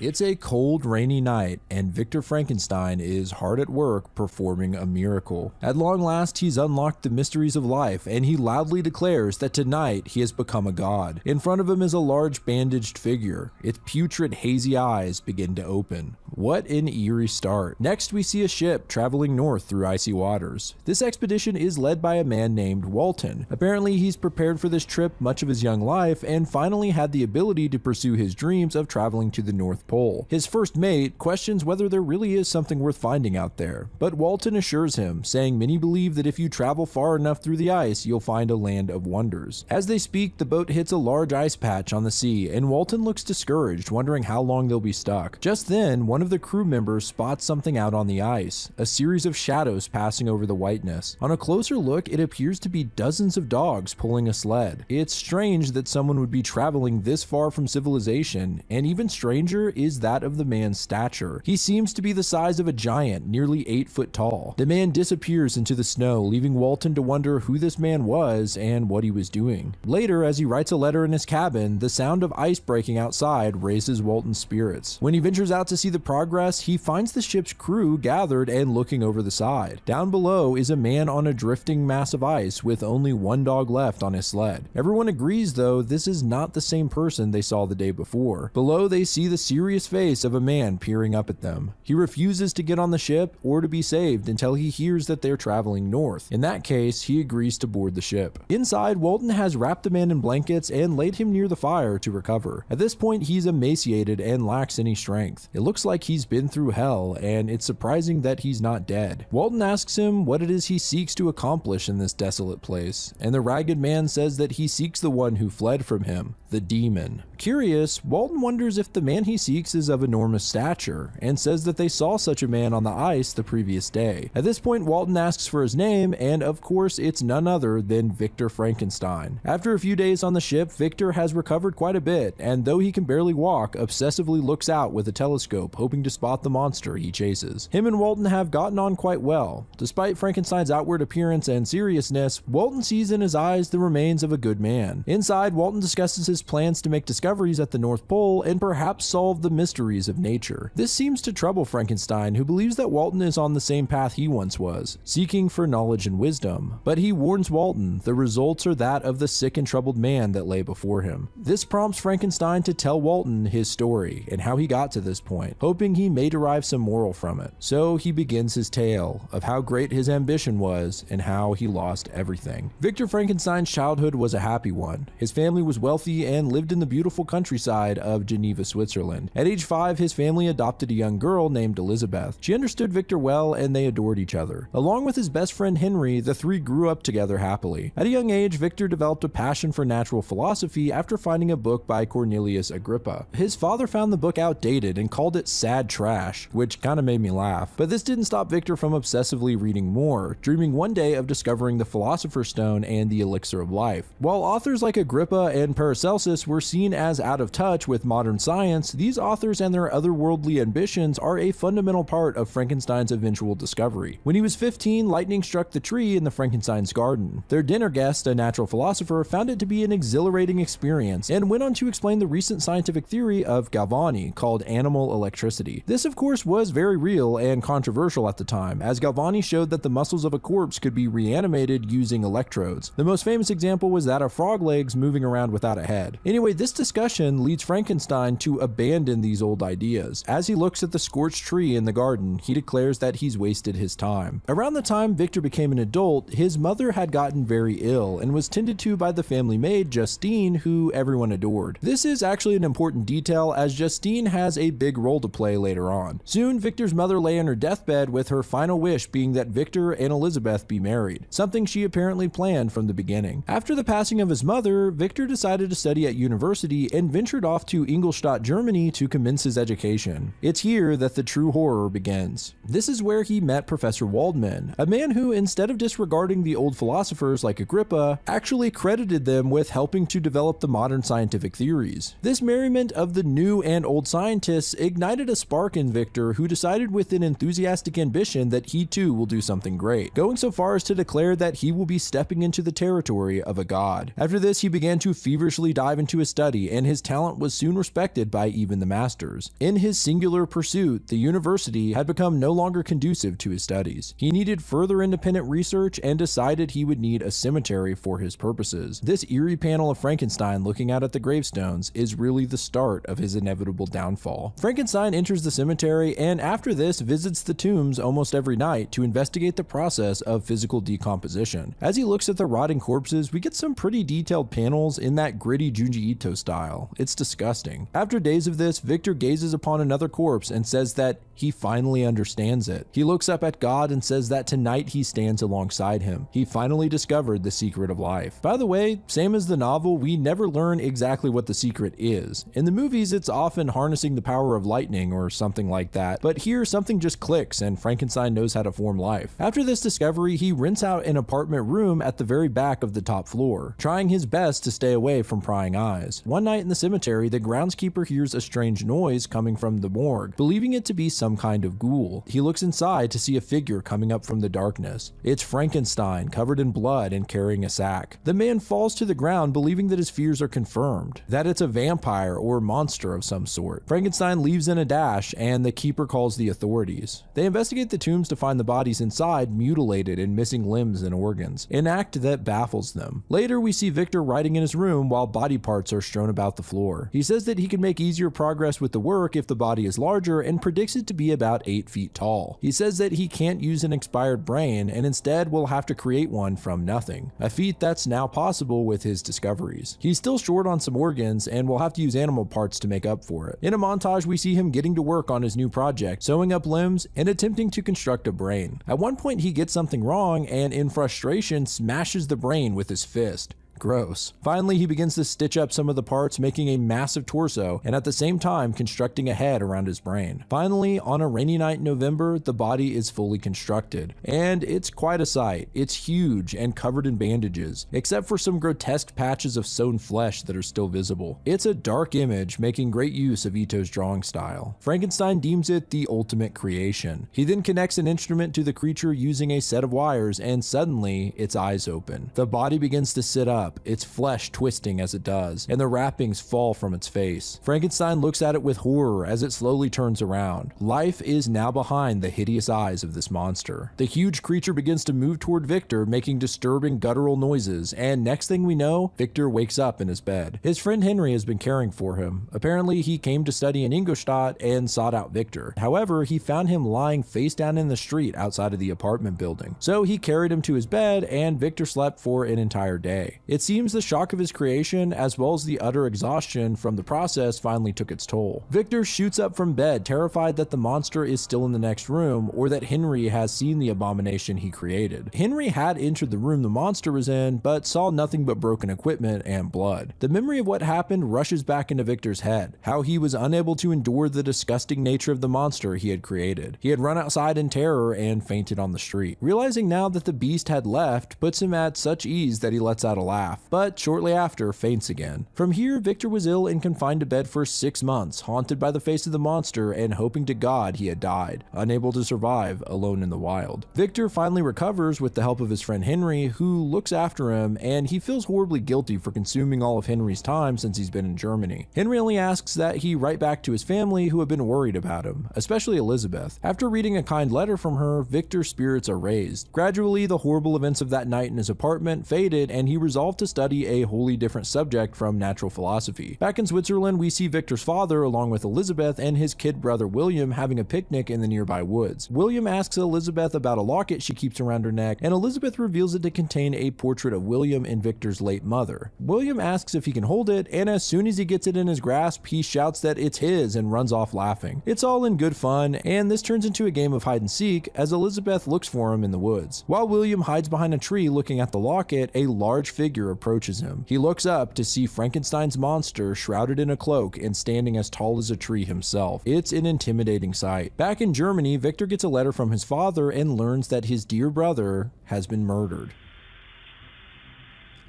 It's a cold, rainy night, and Victor Frankenstein is hard at work performing a miracle. At long last, he's unlocked the mysteries of life, and he loudly declares that tonight he has become a god. In front of him is a large bandaged figure. Its putrid, hazy eyes begin to open. What an eerie start. Next, we see a ship traveling north through icy waters. This expedition is led by a man named Walton. Apparently, he's prepared for this trip much of his young life, and finally had the ability to pursue his dreams of traveling to the North Pole. His first mate questions whether there really is something worth finding out there, but Walton assures him, saying many believe that if you travel far enough through the ice, you'll find a land of wonders. As they speak, the boat hits a large ice patch on the sea, and Walton looks discouraged, wondering how long they'll be stuck. Just then, one of the crew members spots something out on the ice, a series of shadows passing over the whiteness. On a closer look, it appears to be dozens of dogs pulling a sled. It's strange that someone would be traveling this far from civilization, and even stranger is that of the man's stature. He seems to be the size of a giant, nearly 8 foot tall. The man disappears into the snow, leaving Walton to wonder who this man was and what he was doing. Later, as he writes a letter in his cabin, the sound of ice breaking outside raises Walton's spirits. When he ventures out to see the progress, he finds the ship's crew gathered and looking over the side. Down below is a man on a drifting mass of ice with only one dog left on his sled. Everyone agrees, though, this is not the same person they saw the day before. Below, they see the serious face of a man peering up at them. He refuses to get on the ship or to be saved until he hears that they're traveling north. In that case, he agrees to board the ship. Inside, Walton has wrapped the man in blankets and laid him near the fire to recover. At this point, he's emaciated and lacks any strength. It looks like he's been through hell, and it's surprising that he's not dead. Walton asks him what it is he seeks to accomplish in this desolate place, and the ragged man says that he seeks the one who fled from him, the demon. Curious, Walton wonders if the man he's seeks is of enormous stature, and says that they saw such a man on the ice the previous day. At this point, Walton asks for his name, and of course it's none other than Victor Frankenstein. After a few days on the ship, Victor has recovered quite a bit, and though he can barely walk, obsessively looks out with a telescope, hoping to spot the monster he chases. Him and Walton have gotten on quite well. Despite Frankenstein's outward appearance and seriousness, Walton sees in his eyes the remains of a good man. Inside, Walton discusses his plans to make discoveries at the North Pole and perhaps solve the mysteries of nature. This seems to trouble Frankenstein, who believes that Walton is on the same path he once was, seeking for knowledge and wisdom. But he warns Walton the results are that of the sick and troubled man that lay before him. This prompts Frankenstein to tell Walton his story and how he got to this point, hoping he may derive some moral from it. So he begins his tale of how great his ambition was and how he lost everything. Victor Frankenstein's childhood was a happy one. His family was wealthy and lived in the beautiful countryside of Geneva, Switzerland. At age 5, his family adopted a young girl named Elizabeth. She understood Victor well and they adored each other. Along with his best friend Henry, the three grew up together happily. At a young age, Victor developed a passion for natural philosophy after finding a book by Cornelius Agrippa. His father found the book outdated and called it sad trash, which kinda made me laugh. But this didn't stop Victor from obsessively reading more, dreaming one day of discovering the Philosopher's Stone and the Elixir of Life. While authors like Agrippa and Paracelsus were seen as out of touch with modern science, these authors and their otherworldly ambitions are a fundamental part of Frankenstein's eventual discovery. When he was 15, lightning struck the tree in the Frankenstein's garden. Their dinner guest, a natural philosopher, found it to be an exhilarating experience and went on to explain the recent scientific theory of Galvani called animal electricity. This, of course, was very real and controversial at the time, as Galvani showed that the muscles of a corpse could be reanimated using electrodes. The most famous example was that of frog legs moving around without a head. Anyway, this discussion leads Frankenstein to abandon these old ideas. As he looks at the scorched tree in the garden, he declares that he's wasted his time. Around the time Victor became an adult, his mother had gotten very ill and was tended to by the family maid Justine, who everyone adored. This is actually an important detail, as Justine has a big role to play later on. Soon, Victor's mother lay on her deathbed with her final wish being that Victor and Elizabeth be married, something she apparently planned from the beginning. After the passing of his mother, Victor decided to study at university and ventured off to Ingolstadt, Germany to commence his education. It's here that the true horror begins. This is where he met Professor Waldman, a man who, instead of disregarding the old philosophers like Agrippa, actually credited them with helping to develop the modern scientific theories. This merriment of the new and old scientists ignited a spark in Victor, who decided with an enthusiastic ambition that he too will do something great, going so far as to declare that he will be stepping into the territory of a god. After this, he began to feverishly dive into his study, and his talent was soon respected by even the masters. In his singular pursuit, the university had become no longer conducive to his studies. He needed further independent research and decided he would need a cemetery for his purposes. This eerie panel of Frankenstein looking out at the gravestones is really the start of his inevitable downfall. Frankenstein enters the cemetery and after this visits the tombs almost every night to investigate the process of physical decomposition. As he looks at the rotting corpses, we get some pretty detailed panels in that gritty Junji Ito style. It's disgusting. After days of this, Victor gazes upon another corpse and says that he finally understands it. He looks up at God and says that tonight he stands alongside him. He finally discovered the secret of life. By the way, same as the novel, we never learn exactly what the secret is. In the movies, it's often harnessing the power of lightning or something like that, but here something just clicks and Frankenstein knows how to form life. After this discovery, he rents out an apartment room at the very back of the top floor, trying his best to stay away from prying eyes. One night in the cemetery, the groundskeeper hears a strange noise coming from the morgue, believing it to be some kind of ghoul. He looks inside to see a figure coming up from the darkness. It's Frankenstein, covered in blood and carrying a sack. The man falls to the ground, believing that his fears are confirmed, that it's a vampire or monster of some sort. Frankenstein leaves in a dash, and the keeper calls the authorities. They investigate the tombs to find the bodies inside mutilated and missing limbs and organs, an act that baffles them. Later, we see Victor writing in his room while body parts are strewn about the floor. He says that he can make easier progress with the work if the body is larger and predicts it to be about 8 feet tall. He says that he can't use an expired brain and instead will have to create one from nothing, a feat that's now possible with his discoveries. He's still short on some organs and will have to use animal parts to make up for it. In a montage, we see him getting to work on his new project, sewing up limbs and attempting to construct a brain. At one point, he gets something wrong and in frustration smashes the brain with his fist, Gross. Finally, he begins to stitch up some of the parts, making a massive torso, and at the same time constructing a head around his brain. Finally, on a rainy night in November, the body is fully constructed, and it's quite a sight. It's huge and covered in bandages, except for some grotesque patches of sewn flesh that are still visible. It's a dark image, making great use of Ito's drawing style. Frankenstein deems it the ultimate creation. He then connects an instrument to the creature using a set of wires, and suddenly, its eyes open. The body begins to sit up, its flesh twisting as it does, and the wrappings fall from its face. Frankenstein looks at it with horror as it slowly turns around. Life is now behind the hideous eyes of this monster. The huge creature begins to move toward Victor, making disturbing guttural noises, and next thing we know, Victor wakes up in his bed. His friend Henry has been caring for him. Apparently, he came to study in Ingolstadt and sought out Victor. However, he found him lying face down in the street outside of the apartment building. So he carried him to his bed, and Victor slept for an entire day. It seems the shock of his creation, as well as the utter exhaustion from the process, finally took its toll. Victor shoots up from bed, terrified that the monster is still in the next room, or that Henry has seen the abomination he created. Henry had entered the room the monster was in, but saw nothing but broken equipment and blood. The memory of what happened rushes back into Victor's head, how he was unable to endure the disgusting nature of the monster he had created. He had run outside in terror and fainted on the street. Realizing now that the beast had left puts him at such ease that he lets out a laugh, but shortly after faints again. From here, Victor was ill and confined to bed for 6 months, haunted by the face of the monster and hoping to God he had died, unable to survive alone in the wild. Victor finally recovers with the help of his friend Henry, who looks after him, and he feels horribly guilty for consuming all of Henry's time since he's been in Germany. Henry only asks that he write back to his family, who have been worried about him, especially Elizabeth. After reading a kind letter from her, Victor's spirits are raised. Gradually, the horrible events of that night in his apartment faded, and he resolved to study a wholly different subject from natural philosophy. Back in Switzerland, we see Victor's father, along with Elizabeth and his kid brother William, having a picnic in the nearby woods. William asks Elizabeth about a locket she keeps around her neck, and Elizabeth reveals it to contain a portrait of William and Victor's late mother. William asks if he can hold it, and as soon as he gets it in his grasp, he shouts that it's his and runs off laughing. It's all in good fun, and this turns into a game of hide and seek as Elizabeth looks for him in the woods. While William hides behind a tree looking at the locket, a large figure approaches him. He looks up to see Frankenstein's monster shrouded in a cloak and standing as tall as a tree himself. It's an intimidating sight. Back in Germany, Victor gets a letter from his father and learns that his dear brother has been murdered.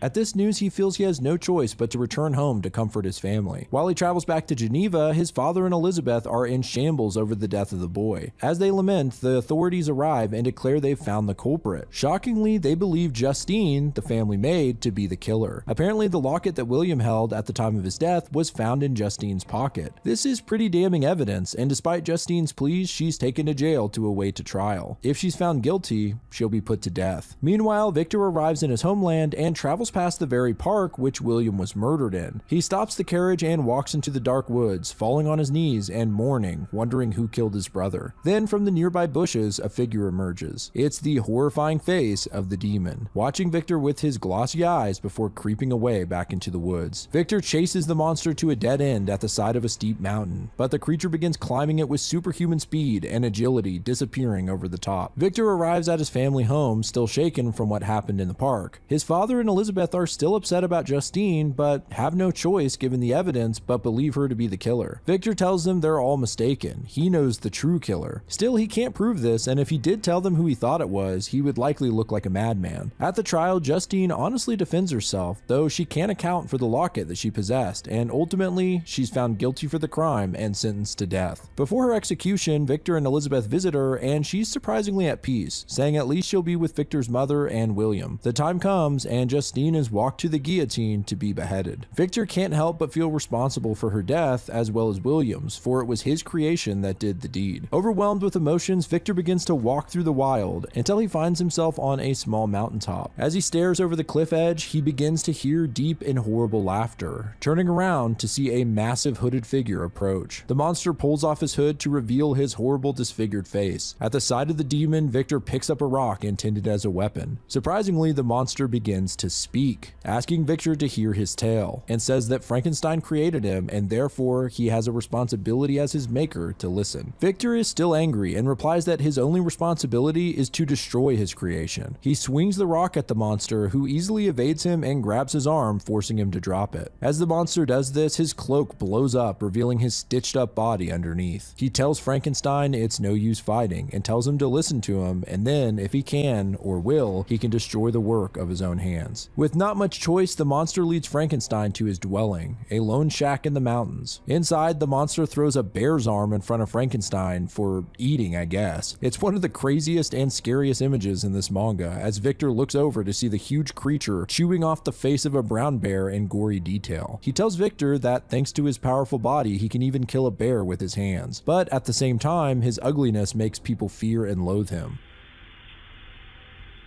At this news, he feels he has no choice but to return home to comfort his family. While he travels back to Geneva, his father and Elizabeth are in shambles over the death of the boy. As they lament, the authorities arrive and declare they've found the culprit. Shockingly, they believe Justine, the family maid, to be the killer. Apparently, the locket that William held at the time of his death was found in Justine's pocket. This is pretty damning evidence, and despite Justine's pleas, she's taken to jail to await a trial. If she's found guilty, she'll be put to death. Meanwhile, Victor arrives in his homeland and travels past the very park which William was murdered in. He stops the carriage and walks into the dark woods, falling on his knees and mourning, wondering who killed his brother. Then from the nearby bushes, a figure emerges. It's the horrifying face of the demon, watching Victor with his glossy eyes before creeping away back into the woods. Victor chases the monster to a dead end at the side of a steep mountain, but the creature begins climbing it with superhuman speed and agility, disappearing over the top. Victor arrives at his family home, still shaken from what happened in the park. His father and Elizabeth are still upset about Justine, but have no choice given the evidence but believe her to be the killer. Victor tells them they're all mistaken. He knows the true killer. Still, he can't prove this, and if he did tell them who he thought it was, he would likely look like a madman. At the trial, Justine honestly defends herself, though she can't account for the locket that she possessed, and ultimately, she's found guilty for the crime and sentenced to death. Before her execution, Victor and Elizabeth visit her, and she's surprisingly at peace, saying at least she'll be with Victor's mother and William. The time comes, and Justine is walked to the guillotine to be beheaded. Victor can't help but feel responsible for her death, as well as William's, for it was his creation that did the deed. Overwhelmed with emotions, Victor begins to walk through the wild until he finds himself on a small mountaintop. As he stares over the cliff edge, he begins to hear deep and horrible laughter, turning around to see a massive hooded figure approach. The monster pulls off his hood to reveal his horrible disfigured face. At the sight of the demon, Victor picks up a rock intended as a weapon. Surprisingly, the monster begins to speak. speak, asking Victor to hear his tale, and says that Frankenstein created him and therefore he has a responsibility as his maker to listen. Victor is still angry and replies that his only responsibility is to destroy his creation. He swings the rock at the monster, who easily evades him and grabs his arm, forcing him to drop it. As the monster does this, his cloak blows up, revealing his stitched up body underneath. He tells Frankenstein it's no use fighting and tells him to listen to him, and then, if he can or will, he can destroy the work of his own hands. With not much choice, the monster leads Frankenstein to his dwelling, a lone shack in the mountains. Inside, the monster throws a bear's arm in front of Frankenstein for eating, I guess. It's one of the craziest and scariest images in this manga, as Victor looks over to see the huge creature chewing off the face of a brown bear in gory detail. He tells Victor that thanks to his powerful body, he can even kill a bear with his hands, but at the same time, his ugliness makes people fear and loathe him.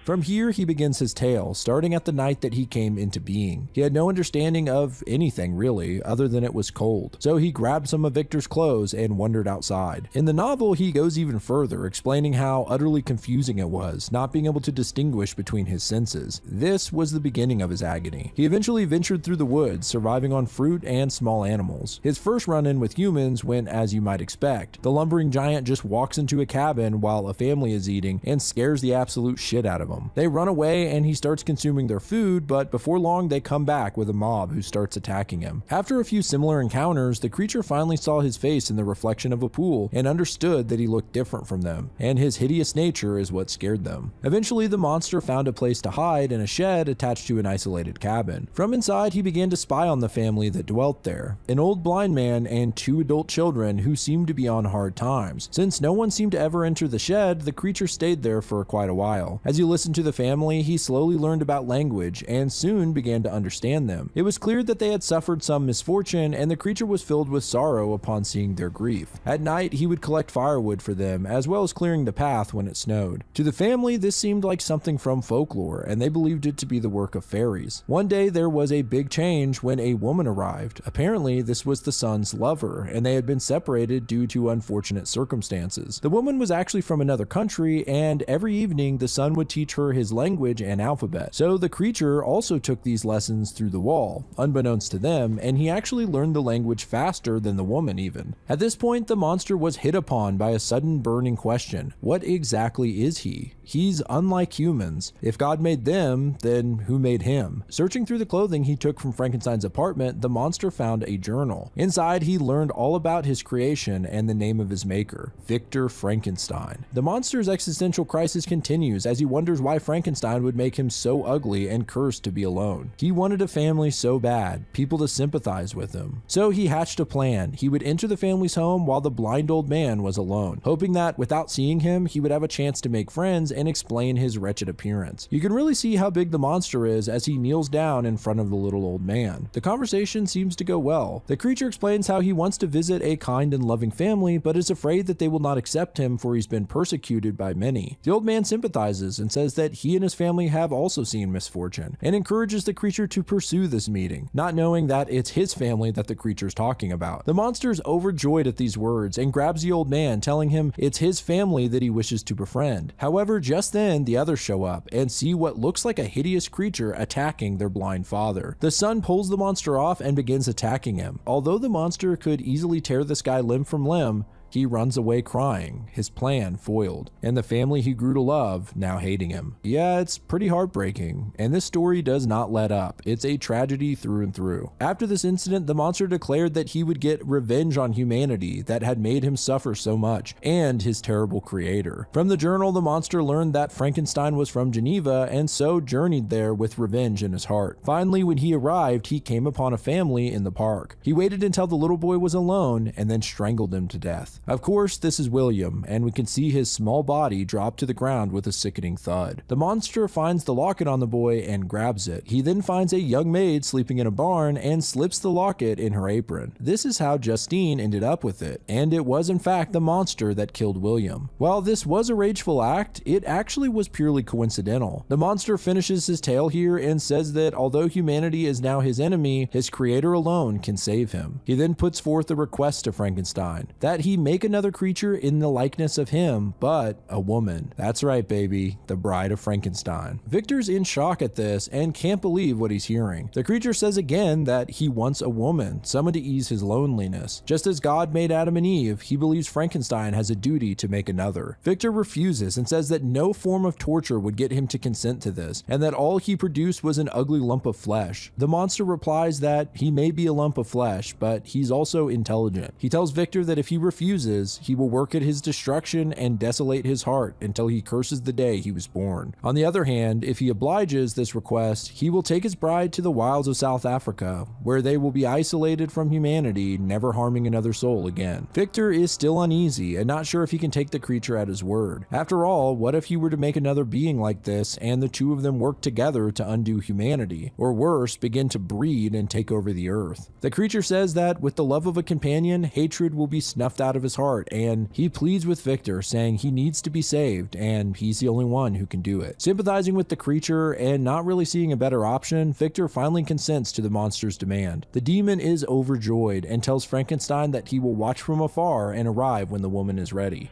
From here, he begins his tale, starting at the night that he came into being. He had no understanding of anything really, other than it was cold, so he grabbed some of Victor's clothes and wandered outside. In the novel, he goes even further, explaining how utterly confusing it was, not being able to distinguish between his senses. This was the beginning of his agony. He eventually ventured through the woods, surviving on fruit and small animals. His first run-in with humans went as you might expect. The lumbering giant just walks into a cabin while a family is eating and scares the absolute shit out of him. They run away and he starts consuming their food, but before long they come back with a mob who starts attacking him. After a few similar encounters, the creature finally saw his face in the reflection of a pool and understood that he looked different from them, and his hideous nature is what scared them. Eventually, the monster found a place to hide in a shed attached to an isolated cabin. From inside, he began to spy on the family that dwelt there, an old blind man and 2 adult children who seemed to be on hard times. Since no one seemed to ever enter the shed, the creature stayed there for quite a while. As you listen to the family, he slowly learned about language and soon began to understand them. It was clear that they had suffered some misfortune, and the creature was filled with sorrow upon seeing their grief. At night, he would collect firewood for them, as well as clearing the path when it snowed. To the family, this seemed like something from folklore, and they believed it to be the work of fairies. One day, there was a big change when a woman arrived. Apparently, this was the son's lover, and they had been separated due to unfortunate circumstances. The woman was actually from another country, and every evening, the son would teach her his language and alphabet. So the creature also took these lessons through the wall, unbeknownst to them, and he actually learned the language faster than the woman even. At this point, the monster was hit upon by a sudden burning question. What exactly is he? He's unlike humans. If God made them, then who made him? Searching through the clothing he took from Frankenstein's apartment, the monster found a journal. Inside, he learned all about his creation and the name of his maker, Victor Frankenstein. The monster's existential crisis continues as he wonders why Frankenstein would make him so ugly and cursed to be alone. He wanted a family so bad, people to sympathize with him. So he hatched a plan. He would enter the family's home while the blind old man was alone, hoping that without seeing him, he would have a chance to make friends and explain his wretched appearance. You can really see how big the monster is as he kneels down in front of the little old man. The conversation seems to go well. The creature explains how he wants to visit a kind and loving family, but is afraid that they will not accept him for he's been persecuted by many. The old man sympathizes and says that he and his family have also seen misfortune, and encourages the creature to pursue this meeting, not knowing that it's his family that the creature's talking about. The monster's overjoyed at these words and grabs the old man, telling him it's his family that he wishes to befriend. However, just then, the others show up and see what looks like a hideous creature attacking their blind father. The son pulls the monster off and begins attacking him. Although the monster could easily tear this guy limb from limb, he runs away crying, his plan foiled, and the family he grew to love now hating him. Yeah, it's pretty heartbreaking, and this story does not let up. It's a tragedy through and through. After this incident, the monster declared that he would get revenge on humanity that had made him suffer so much, and his terrible creator. From the journal, the monster learned that Frankenstein was from Geneva, and so journeyed there with revenge in his heart. Finally, when he arrived, he came upon a family in the park. He waited until the little boy was alone, and then strangled him to death. Of course, this is William, and we can see his small body drop to the ground with a sickening thud. The monster finds the locket on the boy and grabs it. He then finds a young maid sleeping in a barn and slips the locket in her apron. This is how Justine ended up with it, and it was in fact the monster that killed William. While this was a rageful act, it actually was purely coincidental. The monster finishes his tale here and says that although humanity is now his enemy, his creator alone can save him. He then puts forth a request to Frankenstein, that he make another creature in the likeness of him, but a woman. That's right, baby, the Bride of Frankenstein. Victor's in shock at this and can't believe what he's hearing. The creature says again that he wants a woman, someone to ease his loneliness. Just as God made Adam and Eve, he believes Frankenstein has a duty to make another. Victor refuses and says that no form of torture would get him to consent to this, and that all he produced was an ugly lump of flesh. The monster replies that he may be a lump of flesh, but he's also intelligent. He tells Victor that if he refuses, he will work at his destruction and desolate his heart until he curses the day he was born. On the other hand, if he obliges this request, he will take his bride to the wilds of South Africa, where they will be isolated from humanity, never harming another soul again. Victor is still uneasy and not sure if he can take the creature at his word. After all, what if he were to make another being like this and the two of them work together to undo humanity, or worse, begin to breed and take over the earth? The creature says that with the love of a companion, hatred will be snuffed out of his heart, and he pleads with Victor, saying he needs to be saved and he's the only one who can do it. Sympathizing with the creature and not really seeing a better option, Victor finally consents to the monster's demand. The demon is overjoyed and tells Frankenstein that he will watch from afar and arrive when the woman is ready.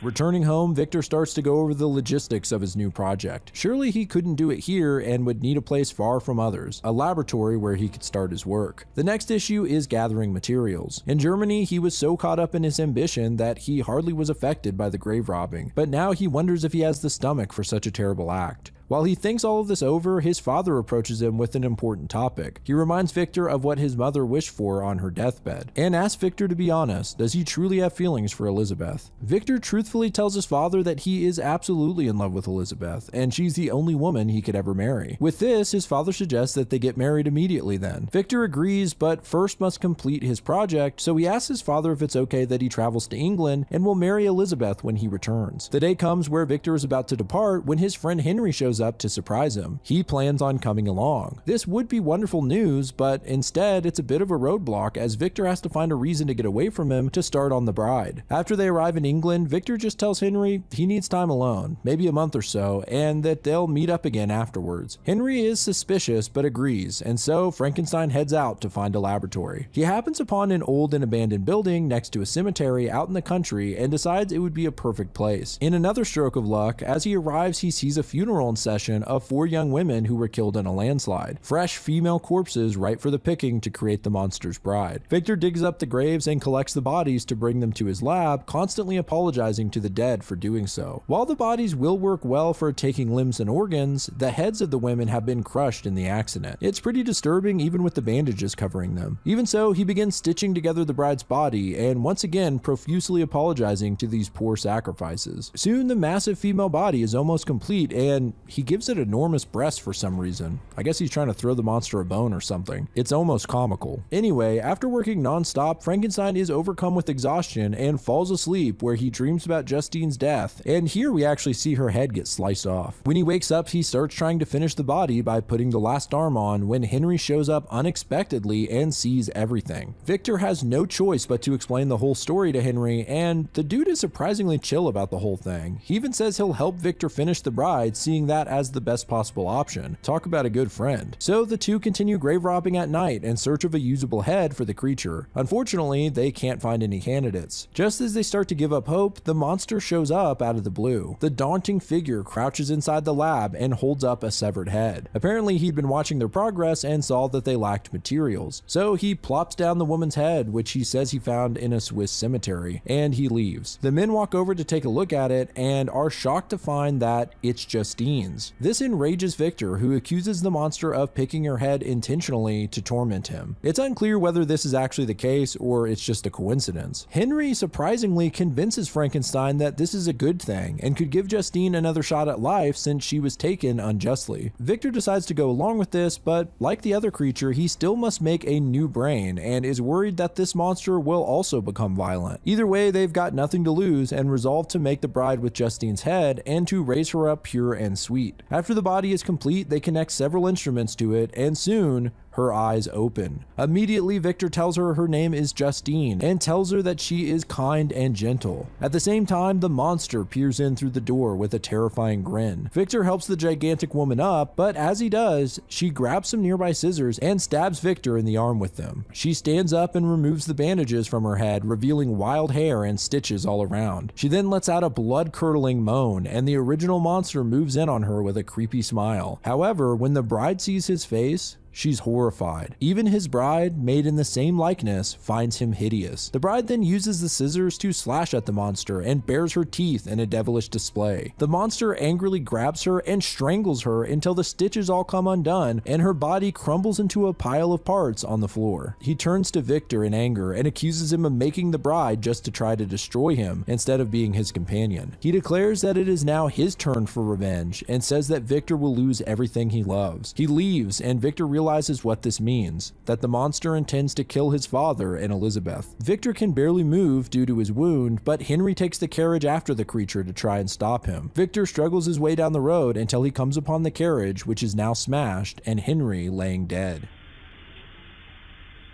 Returning home, Victor starts to go over the logistics of his new project. Surely he couldn't do it here and would need a place far from others, a laboratory where he could start his work. The next issue is gathering materials. In Germany, he was so caught up in his ambition that he hardly was affected by the grave robbing, but now he wonders if he has the stomach for such a terrible act. While he thinks all of this over, his father approaches him with an important topic. He reminds Victor of what his mother wished for on her deathbed, and asks Victor to be honest, does he truly have feelings for Elizabeth? Victor truthfully tells his father that he is absolutely in love with Elizabeth, and she's the only woman he could ever marry. With this, his father suggests that they get married immediately then. Victor agrees, but first must complete his project, so he asks his father if it's okay that he travels to England and will marry Elizabeth when he returns. The day comes where Victor is about to depart when his friend Henry shows up to surprise him. He plans on coming along. This would be wonderful news, but instead it's a bit of a roadblock as Victor has to find a reason to get away from him to start on the bride. After they arrive in England, Victor just tells Henry he needs time alone, maybe a month or so, and that they'll meet up again afterwards. Henry is suspicious but agrees, and so Frankenstein heads out to find a laboratory. He happens upon an old and abandoned building next to a cemetery out in the country and decides it would be a perfect place. In another stroke of luck, as he arrives, he sees a funeral in session of 4 young women who were killed in a landslide. Fresh female corpses ripe for the picking to create the monster's bride. Victor digs up the graves and collects the bodies to bring them to his lab, constantly apologizing to the dead for doing so. While the bodies will work well for taking limbs and organs, the heads of the women have been crushed in the accident. It's pretty disturbing even with the bandages covering them. Even so, he begins stitching together the bride's body and once again profusely apologizing to these poor sacrifices. Soon the massive female body is almost complete and he gives it enormous breasts for some reason. I guess he's trying to throw the monster a bone or something. It's almost comical. Anyway, after working non-stop, Frankenstein is overcome with exhaustion and falls asleep where he dreams about Justine's death, and here we actually see her head get sliced off. When he wakes up, he starts trying to finish the body by putting the last arm on when Henry shows up unexpectedly and sees everything. Victor has no choice but to explain the whole story to Henry, and the dude is surprisingly chill about the whole thing. He even says he'll help Victor finish the bride, seeing that as the best possible option. Talk about a good friend. So the two continue grave robbing at night in search of a usable head for the creature. Unfortunately, they can't find any candidates. Just as they start to give up hope, the monster shows up out of the blue. The daunting figure crouches inside the lab and holds up a severed head. Apparently, he'd been watching their progress and saw that they lacked materials. So he plops down the woman's head, which he says he found in a Swiss cemetery, and he leaves. The men walk over to take a look at it and are shocked to find that it's Justine's. This enrages Victor, who accuses the monster of picking her head intentionally to torment him. It's unclear whether this is actually the case or it's just a coincidence. Henry surprisingly convinces Frankenstein that this is a good thing and could give Justine another shot at life since she was taken unjustly. Victor decides to go along with this, but like the other creature, he still must make a new brain and is worried that this monster will also become violent. Either way, they've got nothing to lose and resolve to make the bride with Justine's head and to raise her up pure and sweet. After the body is complete, they connect several instruments to it, and soon her eyes open. Immediately, Victor tells her her name is Justine and tells her that she is kind and gentle. At the same time, the monster peers in through the door with a terrifying grin. Victor helps the gigantic woman up, but as he does, she grabs some nearby scissors and stabs Victor in the arm with them. She stands up and removes the bandages from her head, revealing wild hair and stitches all around. She then lets out a blood-curdling moan, and the original monster moves in on her with a creepy smile. However, when the bride sees his face, she's horrified. Even his bride, made in the same likeness, finds him hideous. The bride then uses the scissors to slash at the monster and bares her teeth in a devilish display. The monster angrily grabs her and strangles her until the stitches all come undone and her body crumbles into a pile of parts on the floor. He turns to Victor in anger and accuses him of making the bride just to try to destroy him instead of being his companion. He declares that it is now his turn for revenge and says that Victor will lose everything he loves. He leaves, and Victor realizes what this means, that the monster intends to kill his father and Elizabeth. Victor can barely move due to his wound, but Henry takes the carriage after the creature to try and stop him. Victor struggles his way down the road until he comes upon the carriage, which is now smashed, and Henry laying dead.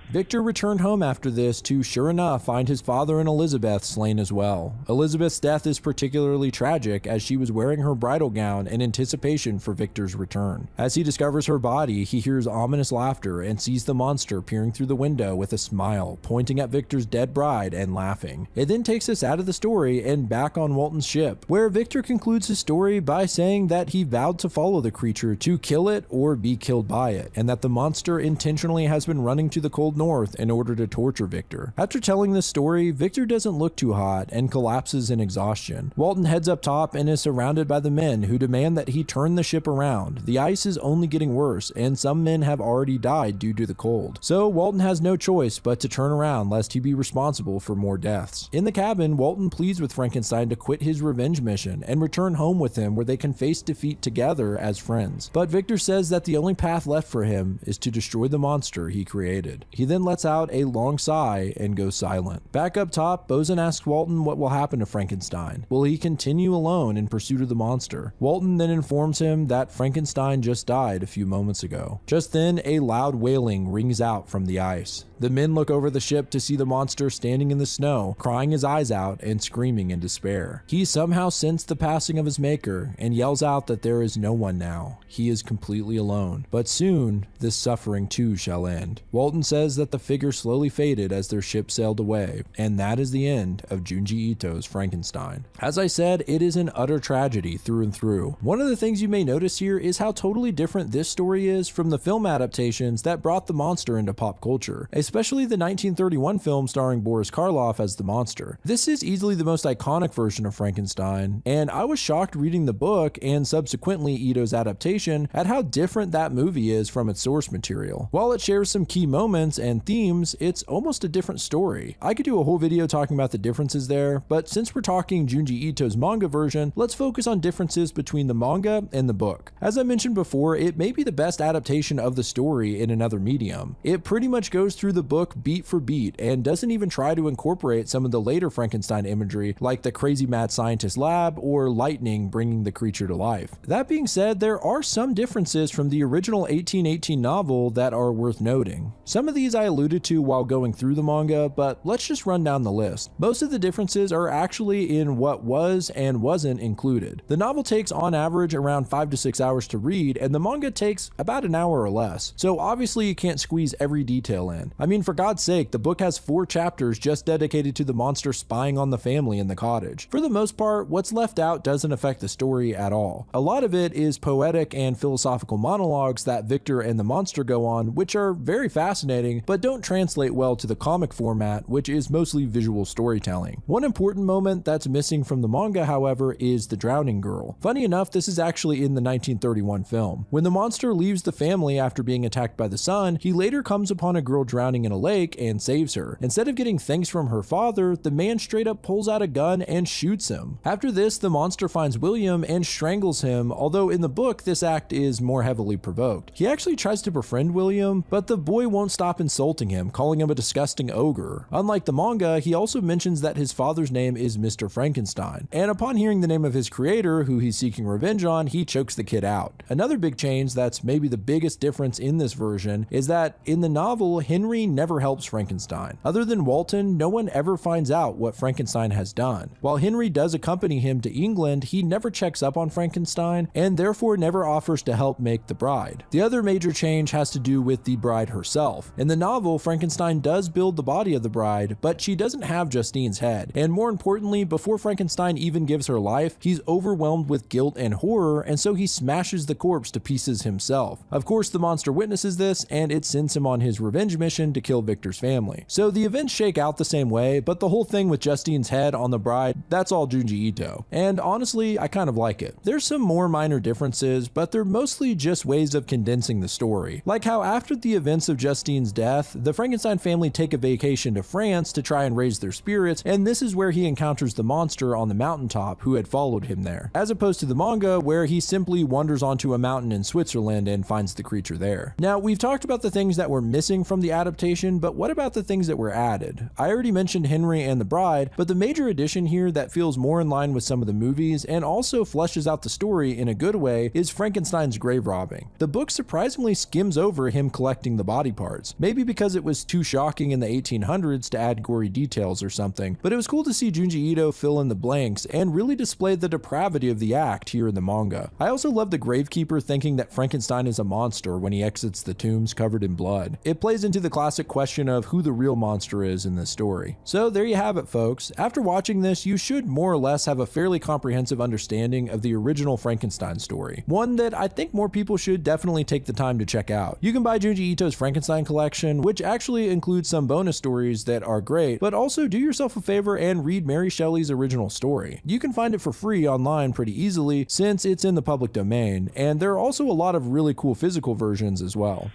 Victor returned home after this to, sure enough, find his father and Elizabeth slain as well. Elizabeth's death is particularly tragic as she was wearing her bridal gown in anticipation for Victor's return. As he discovers her body, he hears ominous laughter and sees the monster peering through the window with a smile, pointing at Victor's dead bride and laughing. It then takes us out of the story and back on Walton's ship, where Victor concludes his story by saying that he vowed to follow the creature to kill it or be killed by it, and that the monster intentionally has been running to the cold north in order to torture Victor. After telling this story, Victor doesn't look too hot and collapses in exhaustion. Walton heads up top and is surrounded by the men who demand that he turn the ship around. The ice is only getting worse and some men have already died due to the cold. So Walton has no choice but to turn around lest he be responsible for more deaths. In the cabin, Walton pleads with Frankenstein to quit his revenge mission and return home with him where they can face defeat together as friends. But Victor says that the only path left for him is to destroy the monster he created. He then lets out a long sigh and goes silent. Back up top, Bosun asks Walton what will happen to Frankenstein. Will he continue alone in pursuit of the monster? Walton then informs him that Frankenstein just died a few moments ago. Just then, a loud wailing rings out from the ice. The men look over the ship to see the monster standing in the snow, crying his eyes out and screaming in despair. He somehow sensed the passing of his maker and yells out that there is no one now. He is completely alone. But soon, this suffering too shall end. Walton says that the figure slowly faded as their ship sailed away, and that is the end of Junji Ito's Frankenstein. As I said, it is an utter tragedy through and through. One of the things you may notice here is how totally different this story is from the film adaptations that brought the monster into pop culture, especially the 1931 film starring Boris Karloff as the monster. This is easily the most iconic version of Frankenstein, and I was shocked reading the book and subsequently Ito's adaptation at how different that movie is from its source material. While it shares some key moments and themes, it's almost a different story. I could do a whole video talking about the differences there, but since we're talking Junji Ito's manga version, let's focus on differences between the manga and the book. As I mentioned before, it may be the best adaptation of the story in another medium. It pretty much goes through the book beat for beat and doesn't even try to incorporate some of the later Frankenstein imagery like the crazy mad scientist lab or lightning bringing the creature to life. That being said, there are some differences from the original 1818 novel that are worth noting. Some of these I alluded to while going through the manga, but let's just run down the list. Most of the differences are actually in what was and wasn't included. The novel takes on average around 5 to 6 hours to read, and the manga takes about an hour or less. So obviously you can't squeeze every detail in. I mean, for God's sake, the book has 4 chapters just dedicated to the monster spying on the family in the cottage. For the most part, what's left out doesn't affect the story at all. A lot of it is poetic and philosophical monologues that Victor and the monster go on, which are very fascinating, but don't translate well to the comic format, which is mostly visual storytelling. One important moment that's missing from the manga, however, is the drowning girl. Funny enough, this is actually in the 1931 film. When the monster leaves the family after being attacked by the sun, he later comes upon a girl drowning drowning in a lake and saves her. Instead of getting thanks from her father, the man straight up pulls out a gun and shoots him. After this, the monster finds William and strangles him, although in the book this act is more heavily provoked. He actually tries to befriend William, but the boy won't stop insulting him, calling him a disgusting ogre. Unlike the manga, he also mentions that his father's name is Mr. Frankenstein, and upon hearing the name of his creator, who he's seeking revenge on, he chokes the kid out. Another big change that's maybe the biggest difference in this version is that in the novel, Henry never helps Frankenstein. Other than Walton, no one ever finds out what Frankenstein has done. While Henry does accompany him to England, he never checks up on Frankenstein and therefore never offers to help make the bride. The other major change has to do with the bride herself. In the novel, Frankenstein does build the body of the bride, but she doesn't have Justine's head. And more importantly, before Frankenstein even gives her life, he's overwhelmed with guilt and horror, and so he smashes the corpse to pieces himself. Of course, the monster witnesses this, and it sends him on his revenge mission to kill Victor's family. So the events shake out the same way, but the whole thing with Justine's head on the bride, that's all Junji Ito. And honestly, I kind of like it. There's some more minor differences, but they're mostly just ways of condensing the story. Like how after the events of Justine's death, the Frankenstein family take a vacation to France to try and raise their spirits, and this is where he encounters the monster on the mountaintop who had followed him there, as opposed to the manga where he simply wanders onto a mountain in Switzerland and finds the creature there. Now, we've talked about the things that were missing from the adaptation, but what about the things that were added? I already mentioned Henry and the bride, but the major addition here that feels more in line with some of the movies and also fleshes out the story in a good way is Frankenstein's grave robbing. The book surprisingly skims over him collecting the body parts, maybe because it was too shocking in the 1800s to add gory details or something, but it was cool to see Junji Ito fill in the blanks and really display the depravity of the act here in the manga. I also love the gravekeeper thinking that Frankenstein is a monster when he exits the tombs covered in blood. It plays into the classic question of who the real monster is in this story. So there you have it, folks. After watching this, you should more or less have a fairly comprehensive understanding of the original Frankenstein story, one that I think more people should definitely take the time to check out. You can buy Junji Ito's Frankenstein collection, which actually includes some bonus stories that are great, but also do yourself a favor and read Mary Shelley's original story. You can find it for free online pretty easily since it's in the public domain, and there are also a lot of really cool physical versions as well.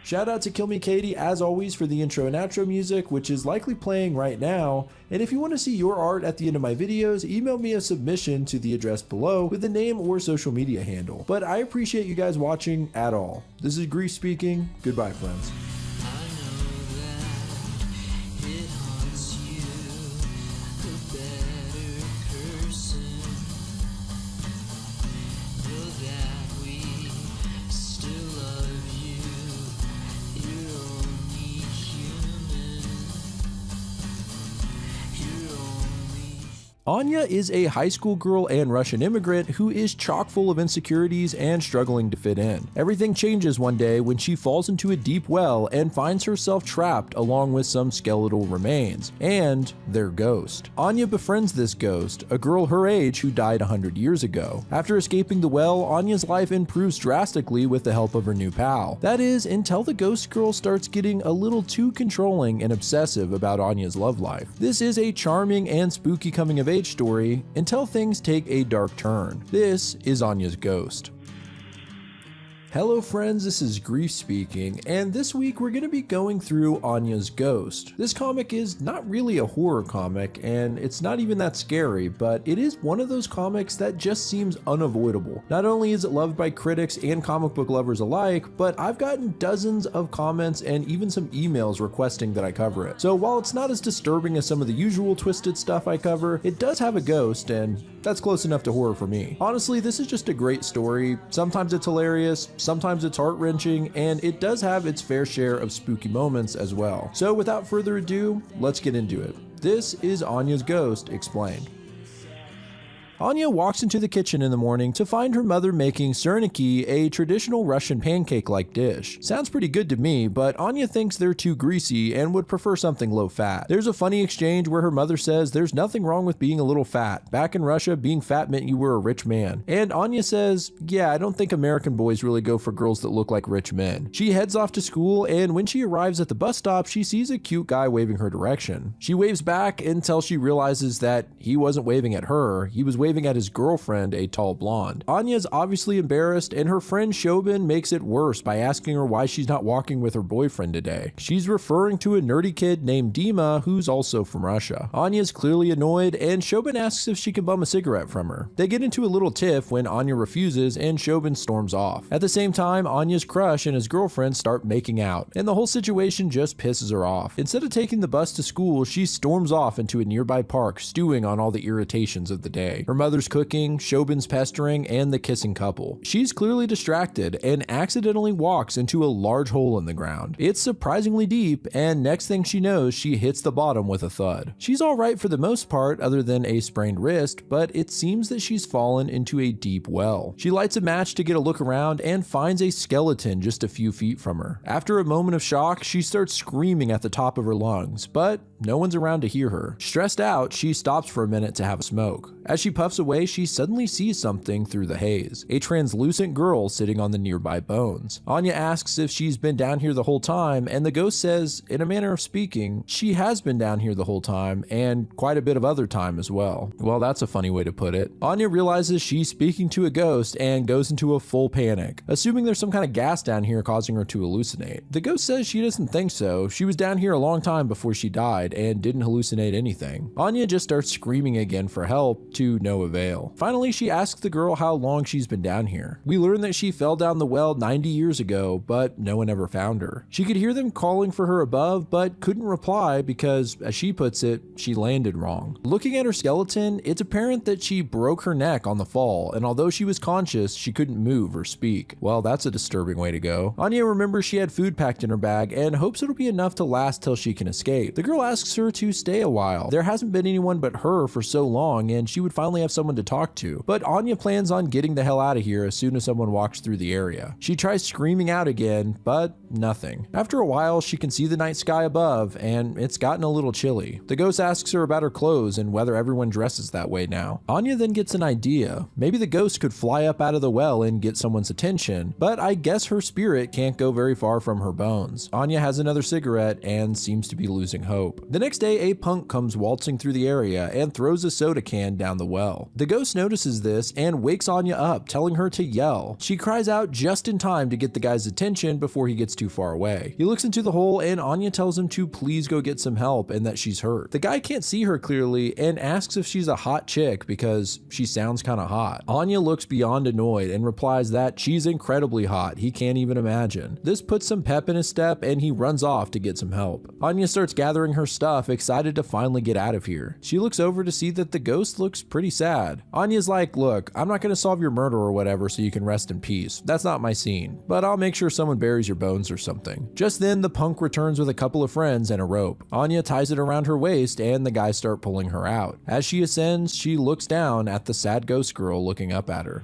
Shout out to Kill Me Katie as always for the intro and outro music, which is likely playing right now. And if you want to see your art at the end of my videos, email me a submission to the address below with a name or social media handle. But I appreciate you guys watching at all. This is Grief speaking. Goodbye, friends. Anya is a high school girl and Russian immigrant who is chock full of insecurities and struggling to fit in. Everything changes one day when she falls into a deep well and finds herself trapped along with some skeletal remains and their ghost. Anya befriends this ghost, a girl her age who died 100 years ago. After escaping the well, Anya's life improves drastically with the help of her new pal. That is, until the ghost girl starts getting a little too controlling and obsessive about Anya's love life. This is a charming and spooky coming of age story until things take a dark turn. This is Anya's Ghost. Hello friends, this is Grief speaking, and this week we're going to be going through Anya's Ghost. This comic is not really a horror comic, and it's not even that scary, but it is one of those comics that just seems unavoidable. Not only is it loved by critics and comic book lovers alike, but I've gotten dozens of comments and even some emails requesting that I cover it. So while it's not as disturbing as some of the usual twisted stuff I cover, it does have a ghost, and that's close enough to horror for me. Honestly, this is just a great story. Sometimes it's hilarious, sometimes it's heart-wrenching, and it does have its fair share of spooky moments as well. So without further ado, let's get into it. This is Anya's Ghost Explained. Anya walks into the kitchen in the morning to find her mother making syrniki, a traditional Russian pancake-like dish. Sounds pretty good to me, but Anya thinks they're too greasy and would prefer something low-fat. There's a funny exchange where her mother says there's nothing wrong with being a little fat. Back in Russia, being fat meant you were a rich man. And Anya says, yeah, I don't think American boys really go for girls that look like rich men. She heads off to school, and when she arrives at the bus stop, she sees a cute guy waving her direction. She waves back until she realizes that he wasn't waving at her, he was waving waving at his girlfriend, a tall blonde. Anya is obviously embarrassed, and her friend Shobin makes it worse by asking her why she's not walking with her boyfriend today. She's referring to a nerdy kid named Dima, who's also from Russia. Anya is clearly annoyed, and Shobin asks if she can bum a cigarette from her. They get into a little tiff when Anya refuses, and Shobin storms off. At the same time, Anya's crush and his girlfriend start making out, and the whole situation just pisses her off. Instead of taking the bus to school, she storms off into a nearby park, stewing on all the irritations of the day. Her mother's cooking, Shobin's pestering, and the kissing couple. She's clearly distracted and accidentally walks into a large hole in the ground. It's surprisingly deep, and next thing she knows, she hits the bottom with a thud. She's alright for the most part, other than a sprained wrist, but it seems that she's fallen into a deep well. She lights a match to get a look around and finds a skeleton just a few feet from her. After a moment of shock, she starts screaming at the top of her lungs, but no one's around to hear her. Stressed out, she stops for a minute to have a smoke. As she puffs away, she suddenly sees something through the haze. A translucent girl sitting on the nearby bones. Anya asks if she's been down here the whole time, and the ghost says, in a manner of speaking, she has been down here the whole time, and quite a bit of other time as well. Well, that's a funny way to put it. Anya realizes she's speaking to a ghost and goes into a full panic, assuming there's some kind of gas down here causing her to hallucinate. The ghost says she doesn't think so. She was down here a long time before she died and didn't hallucinate anything. Anya just starts screaming again for help, to no avail. Finally, she asks the girl how long she's been down here. We learn that she fell down the well 90 years ago, but no one ever found her. She could hear them calling for her above, but couldn't reply because, as she puts it, she landed wrong. Looking at her skeleton, it's apparent that she broke her neck on the fall, and although she was conscious, she couldn't move or speak. Well, that's a disturbing way to go. Anya remembers she had food packed in her bag and hopes it'll be enough to last till she can escape. The girl asks her to stay a while. There hasn't been anyone but her for so long, and she would finally have someone to talk to. But Anya plans on getting the hell out of here as soon as someone walks through the area. She tries screaming out again, but nothing. After a while, she can see the night sky above, and it's gotten a little chilly. The ghost asks her about her clothes and whether everyone dresses that way now. Anya then gets an idea. Maybe the ghost could fly up out of the well and get someone's attention, but I guess her spirit can't go very far from her bones. Anya has another cigarette and seems to be losing hope. The next day, a punk comes waltzing through the area and throws a soda can down the well. The ghost notices this and wakes Anya up, telling her to yell. She cries out just in time to get the guy's attention before he gets too far away. He looks into the hole and Anya tells him to please go get some help and that she's hurt. The guy can't see her clearly and asks if she's a hot chick because she sounds kinda hot. Anya looks beyond annoyed and replies that she's incredibly hot, he can't even imagine. This puts some pep in his step and he runs off to get some help. Anya starts gathering her stuff, excited to finally get out of here. She looks over to see that the ghost looks pretty sad. Anya's like, look, I'm not gonna solve your murder or whatever so you can rest in peace. That's not my scene, but I'll make sure someone buries your bones or something. Just then, the punk returns with a couple of friends and a rope. Anya ties it around her waist and the guys start pulling her out. As she ascends, she looks down at the sad ghost girl looking up at her.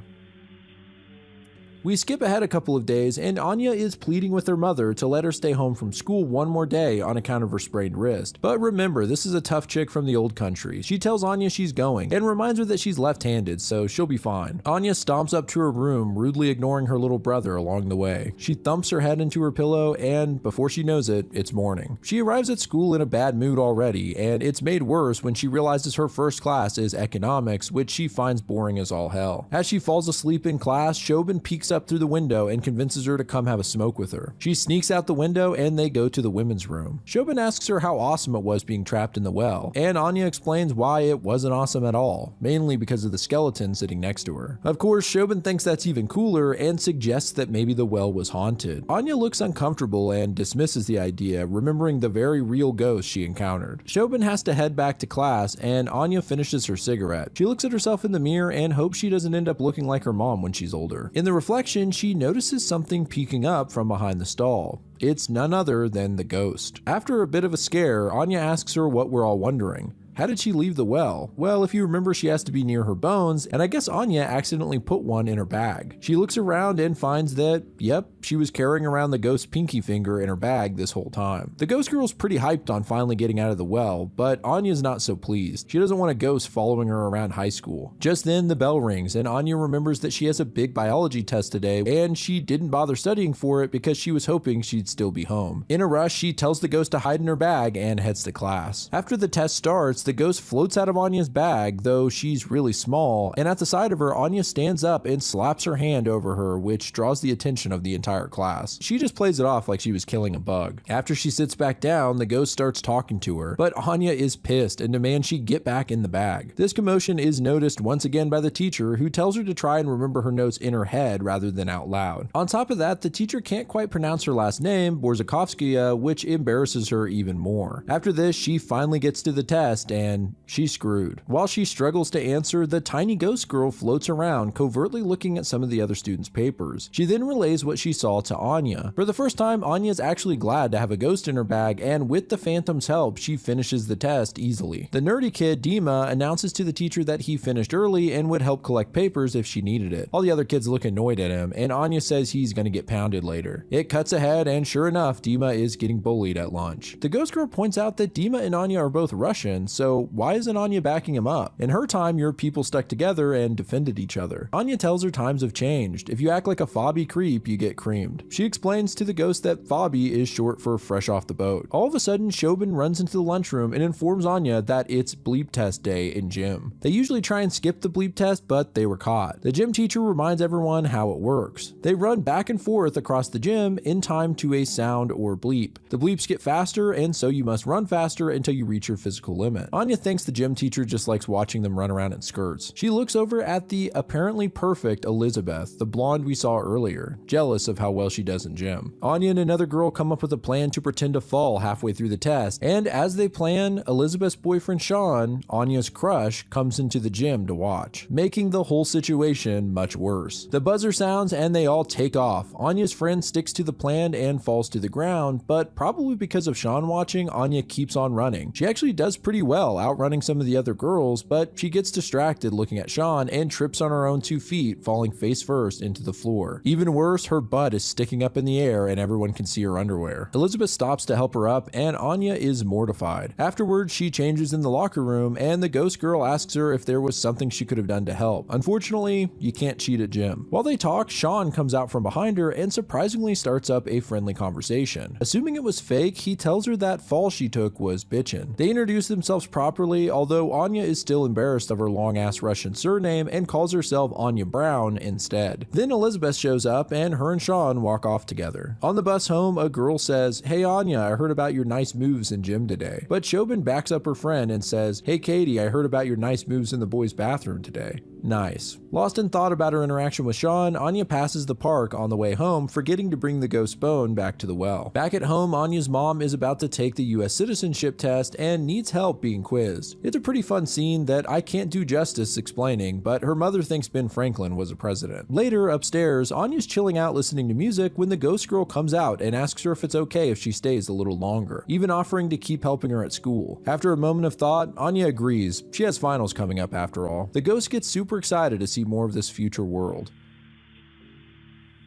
We skip ahead a couple of days and Anya is pleading with her mother to let her stay home from school one more day on account of her sprained wrist. But remember, this is a tough chick from the old country. She tells Anya she's going and reminds her that she's left-handed, so she'll be fine. Anya stomps up to her room, rudely ignoring her little brother along the way. She thumps her head into her pillow and before she knows it, it's morning. She arrives at school in a bad mood already, and it's made worse when she realizes her first class is economics, which she finds boring as all hell. As she falls asleep in class, Shobin peeks up through the window and convinces her to come have a smoke with her. She sneaks out the window and they go to the women's room. Shobin asks her how awesome it was being trapped in the well, and Anya explains why it wasn't awesome at all, mainly because of the skeleton sitting next to her. Of course, Shobin thinks that's even cooler and suggests that maybe the well was haunted. Anya looks uncomfortable and dismisses the idea, remembering the very real ghost she encountered. Shobin has to head back to class and Anya finishes her cigarette. She looks at herself in the mirror and hopes she doesn't end up looking like her mom when she's older. In the reflection, she notices something peeking up from behind the stall. It's none other than the ghost. After a bit of a scare, Anya asks her what we're all wondering. How did she leave the well? Well, if you remember, she has to be near her bones, and I guess Anya accidentally put one in her bag. She looks around and finds that, yep, she was carrying around the ghost's pinky finger in her bag this whole time. The ghost girl's pretty hyped on finally getting out of the well, but Anya's not so pleased. She doesn't want a ghost following her around high school. Just then, the bell rings, and Anya remembers that she has a big biology test today, and she didn't bother studying for it because she was hoping she'd still be home. In a rush, she tells the ghost to hide in her bag and heads to class. After the test starts, the ghost floats out of Anya's bag, though she's really small, and at the sight of her, Anya stands up and slaps her hand over her, which draws the attention of the entire class. She just plays it off like she was killing a bug. After she sits back down, the ghost starts talking to her, but Anya is pissed and demands she get back in the bag. This commotion is noticed once again by the teacher, who tells her to try and remember her notes in her head rather than out loud. On top of that, the teacher can't quite pronounce her last name, Borzakovskaya, which embarrasses her even more. After this, she finally gets to the test and she's screwed. While she struggles to answer, the tiny ghost girl floats around, covertly looking at some of the other students' papers. She then relays what she saw to Anya. For the first time, Anya's actually glad to have a ghost in her bag, and with the Phantom's help, she finishes the test easily. The nerdy kid, Dima, announces to the teacher that he finished early and would help collect papers if she needed it. All the other kids look annoyed at him, and Anya says he's gonna get pounded later. It cuts ahead, and sure enough, Dima is getting bullied at lunch. The ghost girl points out that Dima and Anya are both Russian, so why isn't Anya backing him up? In her time, your people stuck together and defended each other. Anya tells her times have changed. If you act like a fobby creep, you get creamed. She explains to the ghost that fobby is short for fresh off the boat. All of a sudden, Shobin runs into the lunchroom and informs Anya that it's bleep test day in gym. They usually try and skip the bleep test, but they were caught. The gym teacher reminds everyone how it works. They run back and forth across the gym in time to a sound or bleep. The bleeps get faster, and so you must run faster until you reach your physical limit. Anya thinks the gym teacher just likes watching them run around in skirts. She looks over at the apparently perfect Elizabeth, the blonde we saw earlier, jealous of how well she does in gym. Anya and another girl come up with a plan to pretend to fall halfway through the test, and as they plan, Elizabeth's boyfriend Sean, Anya's crush, comes into the gym to watch, making the whole situation much worse. The buzzer sounds and they all take off. Anya's friend sticks to the plan and falls to the ground, but probably because of Sean watching, Anya keeps on running. She actually does pretty well, outrunning some of the other girls, but she gets distracted looking at Sean and trips on her own 2 feet, falling face first into the floor. Even worse, her butt is sticking up in the air and everyone can see her underwear. Elizabeth stops to help her up and Anya is mortified. Afterwards, she changes in the locker room and the ghost girl asks her if there was something she could have done to help. Unfortunately, you can't cheat at gym. While they talk, Sean comes out from behind her and surprisingly starts up a friendly conversation. Assuming it was fake, he tells her that fall she took was bitchin'. They introduce themselves properly, although Anya is still embarrassed of her long-ass Russian surname and calls herself Anya Brown instead. Then Elizabeth shows up and her and Sean walk off together. On the bus home, a girl says, "Hey Anya, I heard about your nice moves in gym today." But Shobin backs up her friend and says, "Hey Katie, I heard about your nice moves in the boys' bathroom today." Nice. Lost in thought about her interaction with Sean, Anya passes the park on the way home, forgetting to bring the ghost bone back to the well. Back at home, Anya's mom is about to take the US citizenship test and needs help being quizzed. It's a pretty fun scene that I can't do justice explaining, but her mother thinks Ben Franklin was a president. Later, upstairs, Anya's chilling out listening to music when the ghost girl comes out and asks her if it's okay if she stays a little longer, even offering to keep helping her at school. After a moment of thought, Anya agrees. She has finals coming up after all. The ghost gets super excited to see more of this future world.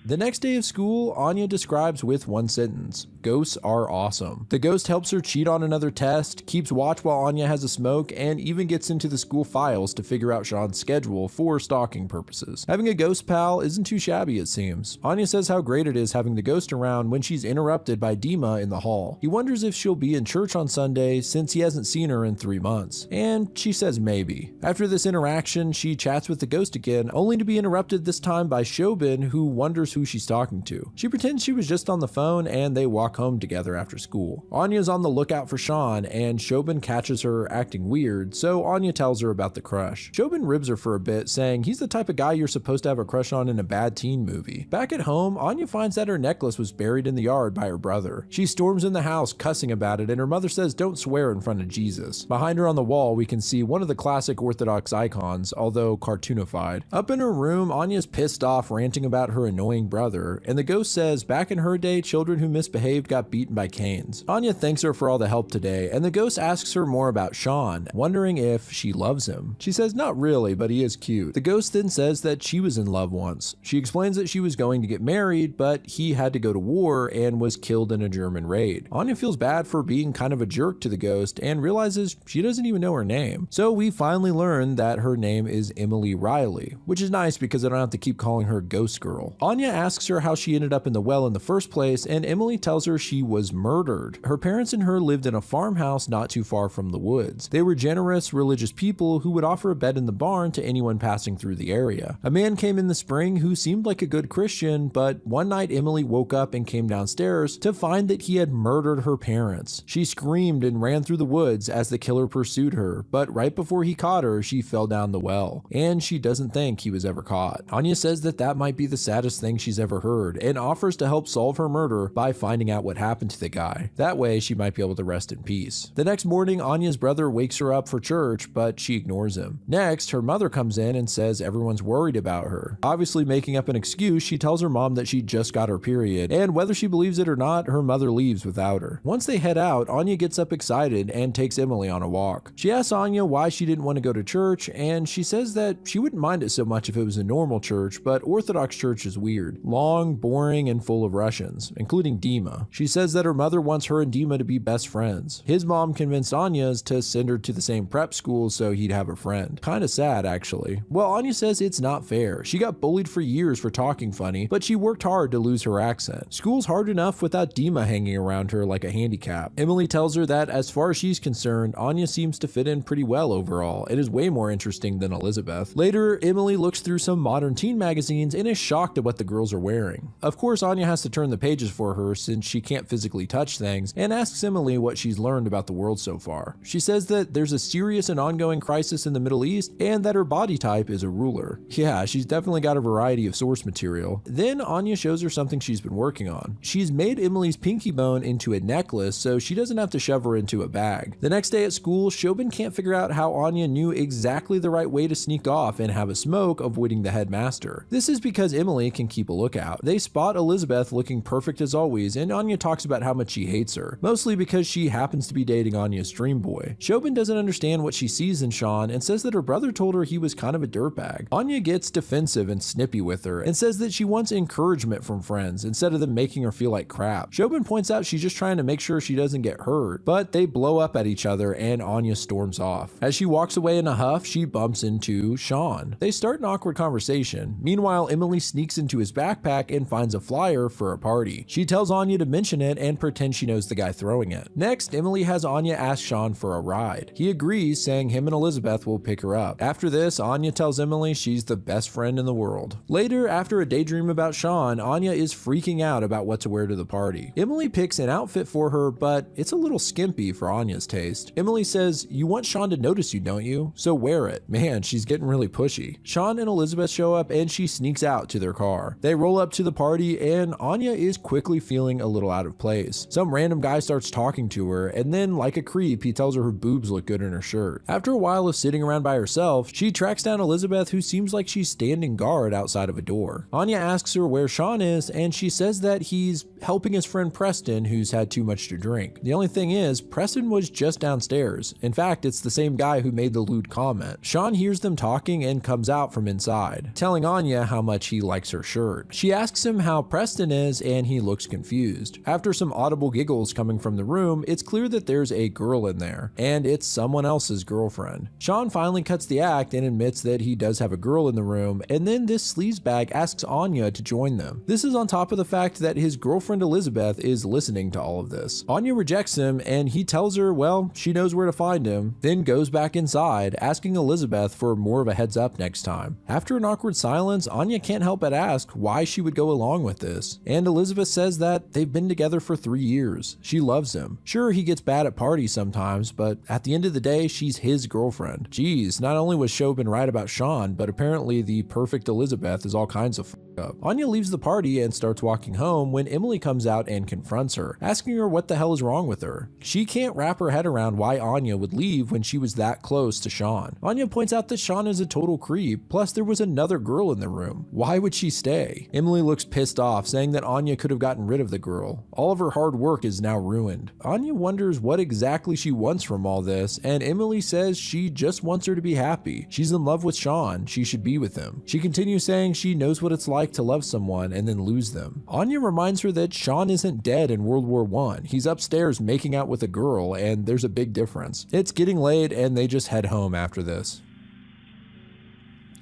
The next day of school, Anya describes with one sentence: ghosts are awesome. The ghost helps her cheat on another test, keeps watch while Anya has a smoke, and even gets into the school files to figure out Sean's schedule for stalking purposes. Having a ghost pal isn't too shabby, it seems. Anya says how great it is having the ghost around when she's interrupted by Dima in the hall. He wonders if she'll be in church on Sunday since he hasn't seen her in 3 months, and she says maybe. After this interaction, she chats with the ghost again, only to be interrupted this time by Shobin, who wonders who she's talking to. She pretends she was just on the phone and they walk home together after school. Anya's on the lookout for Sean and Shobin catches her acting weird, so Anya tells her about the crush. Shobin ribs her for a bit, saying he's the type of guy you're supposed to have a crush on in a bad teen movie. Back at home, Anya finds that her necklace was buried in the yard by her brother. She storms in the house cussing about it and her mother says don't swear in front of Jesus. Behind her on the wall, we can see one of the classic Orthodox icons, although cartoonified. Up in her room, Anya's pissed off, ranting about her annoying brother, and the ghost says back in her day, children who misbehaved got beaten by canes. Anya thanks her for all the help today, and the ghost asks her more about Sean, wondering if she loves him. She says not really, but he is cute. The ghost then says that she was in love once. She explains that she was going to get married, but he had to go to war and was killed in a German raid. Anya feels bad for being kind of a jerk to the ghost and realizes she doesn't even know her name. So we finally learn that her name is Emily Riley, which is nice because I don't have to keep calling her Ghost Girl. Anya Anya asks her how she ended up in the well in the first place, and Emily tells her she was murdered. Her parents and her lived in a farmhouse not too far from the woods. They were generous, religious people who would offer a bed in the barn to anyone passing through the area. A man came in the spring who seemed like a good Christian, but one night Emily woke up and came downstairs to find that he had murdered her parents. She screamed and ran through the woods as the killer pursued her, but right before he caught her, she fell down the well, and she doesn't think he was ever caught. Anya says that that might be the saddest thing she's ever heard, and offers to help solve her murder by finding out what happened to the guy. That way, she might be able to rest in peace. The next morning, Anya's brother wakes her up for church, but she ignores him. Next, her mother comes in and says everyone's worried about her. Obviously making up an excuse, she tells her mom that she just got her period, and whether she believes it or not, her mother leaves without her. Once they head out, Anya gets up excited and takes Emily on a walk. She asks Anya why she didn't want to go to church, and she says that she wouldn't mind it so much if it was a normal church, but Orthodox church is weird. Long, boring, and full of Russians, including Dima. She says that her mother wants her and Dima to be best friends. His mom convinced Anya's to send her to the same prep school so he'd have a friend. Kinda sad, actually. Well, Anya says it's not fair. She got bullied for years for talking funny, but she worked hard to lose her accent. School's hard enough without Dima hanging around her like a handicap. Emily tells her that as far as she's concerned, Anya seems to fit in pretty well overall. It is way more interesting than Elizabeth. Later, Emily looks through some modern teen magazines and is shocked at what the girls are wearing. Of course, Anya has to turn the pages for her since she can't physically touch things, and asks Emily what she's learned about the world so far. She says that there's a serious and ongoing crisis in the Middle East, and that her body type is a ruler. Yeah, she's definitely got a variety of source material. Then Anya shows her something she's been working on. She's made Emily's pinky bone into a necklace so she doesn't have to shove her into a bag. The next day at school, Shobin can't figure out how Anya knew exactly the right way to sneak off and have a smoke, avoiding the headmaster. This is because Emily can keep a lookout. They spot Elizabeth looking perfect as always, and Anya talks about how much she hates her, mostly because she happens to be dating Anya's dream boy. Shobin doesn't understand what she sees in Sean and says that her brother told her he was kind of a dirtbag. Anya gets defensive and snippy with her and says that she wants encouragement from friends instead of them making her feel like crap. Shobin points out she's just trying to make sure she doesn't get hurt, but they blow up at each other and Anya storms off. As she walks away in a huff, she bumps into Sean. They start an awkward conversation. Meanwhile, Emily sneaks into his backpack and finds a flyer for a party. She tells Anya to mention it and pretend she knows the guy throwing it. Next, Emily has Anya ask Sean for a ride. He agrees, saying him and Elizabeth will pick her up. After this, Anya tells Emily she's the best friend in the world. Later, after a daydream about Sean, Anya is freaking out about what to wear to the party. Emily picks an outfit for her, but it's a little skimpy for Anya's taste. Emily says, "You want Sean to notice you, don't you? So wear it." Man, she's getting really pushy. Sean and Elizabeth show up and she sneaks out to their car. They roll up to the party and Anya is quickly feeling a little out of place. Some random guy starts talking to her, and then like a creep, he tells her boobs look good in her shirt. After a while of sitting around by herself, she tracks down Elizabeth, who seems like she's standing guard outside of a door. Anya asks her where Sean is, and she says that he's helping his friend Preston, who's had too much to drink. The only thing is, Preston was just downstairs. In fact, it's the same guy who made the lewd comment. Sean hears them talking and comes out from inside, telling Anya how much he likes her shirt. She asks him how Preston is, and he looks confused. After some audible giggles coming from the room, it's clear that there's a girl in there, and it's someone else's girlfriend. Sean finally cuts the act and admits that he does have a girl in the room, and then this sleazebag asks Anya to join them. This is on top of the fact that his girlfriend Elizabeth is listening to all of this. Anya rejects him, and he tells her, well, she knows where to find him, then goes back inside, asking Elizabeth for more of a heads up next time. After an awkward silence, Anya can't help but ask why she would go along with this, and Elizabeth says that they've been together for 3 years. She loves him. Sure, he gets bad at parties sometimes, but at the end of the day, she's his girlfriend. Geez, not only was Shobin right about Sean, but apparently the perfect Elizabeth is all kinds of f***ed up. Anya leaves the party and starts walking home when Emily comes out and confronts her, asking her what the hell is wrong with her. She can't wrap her head around why Anya would leave when she was that close to Sean. Anya points out that Sean is a total creep, plus there was another girl in the room. Why would she stay? Emily looks pissed off, saying that Anya could have gotten rid of the girl. All of her hard work is now ruined. Anya wonders what exactly she wants from all this, and Emily says she just wants her to be happy. She's in love with Sean. She should be with him. She continues saying she knows what it's like to love someone and then lose them. Anya reminds her that Sean isn't dead in World War I. He's upstairs making out with a girl, and there's a big difference. It's getting late, and they just head home after this.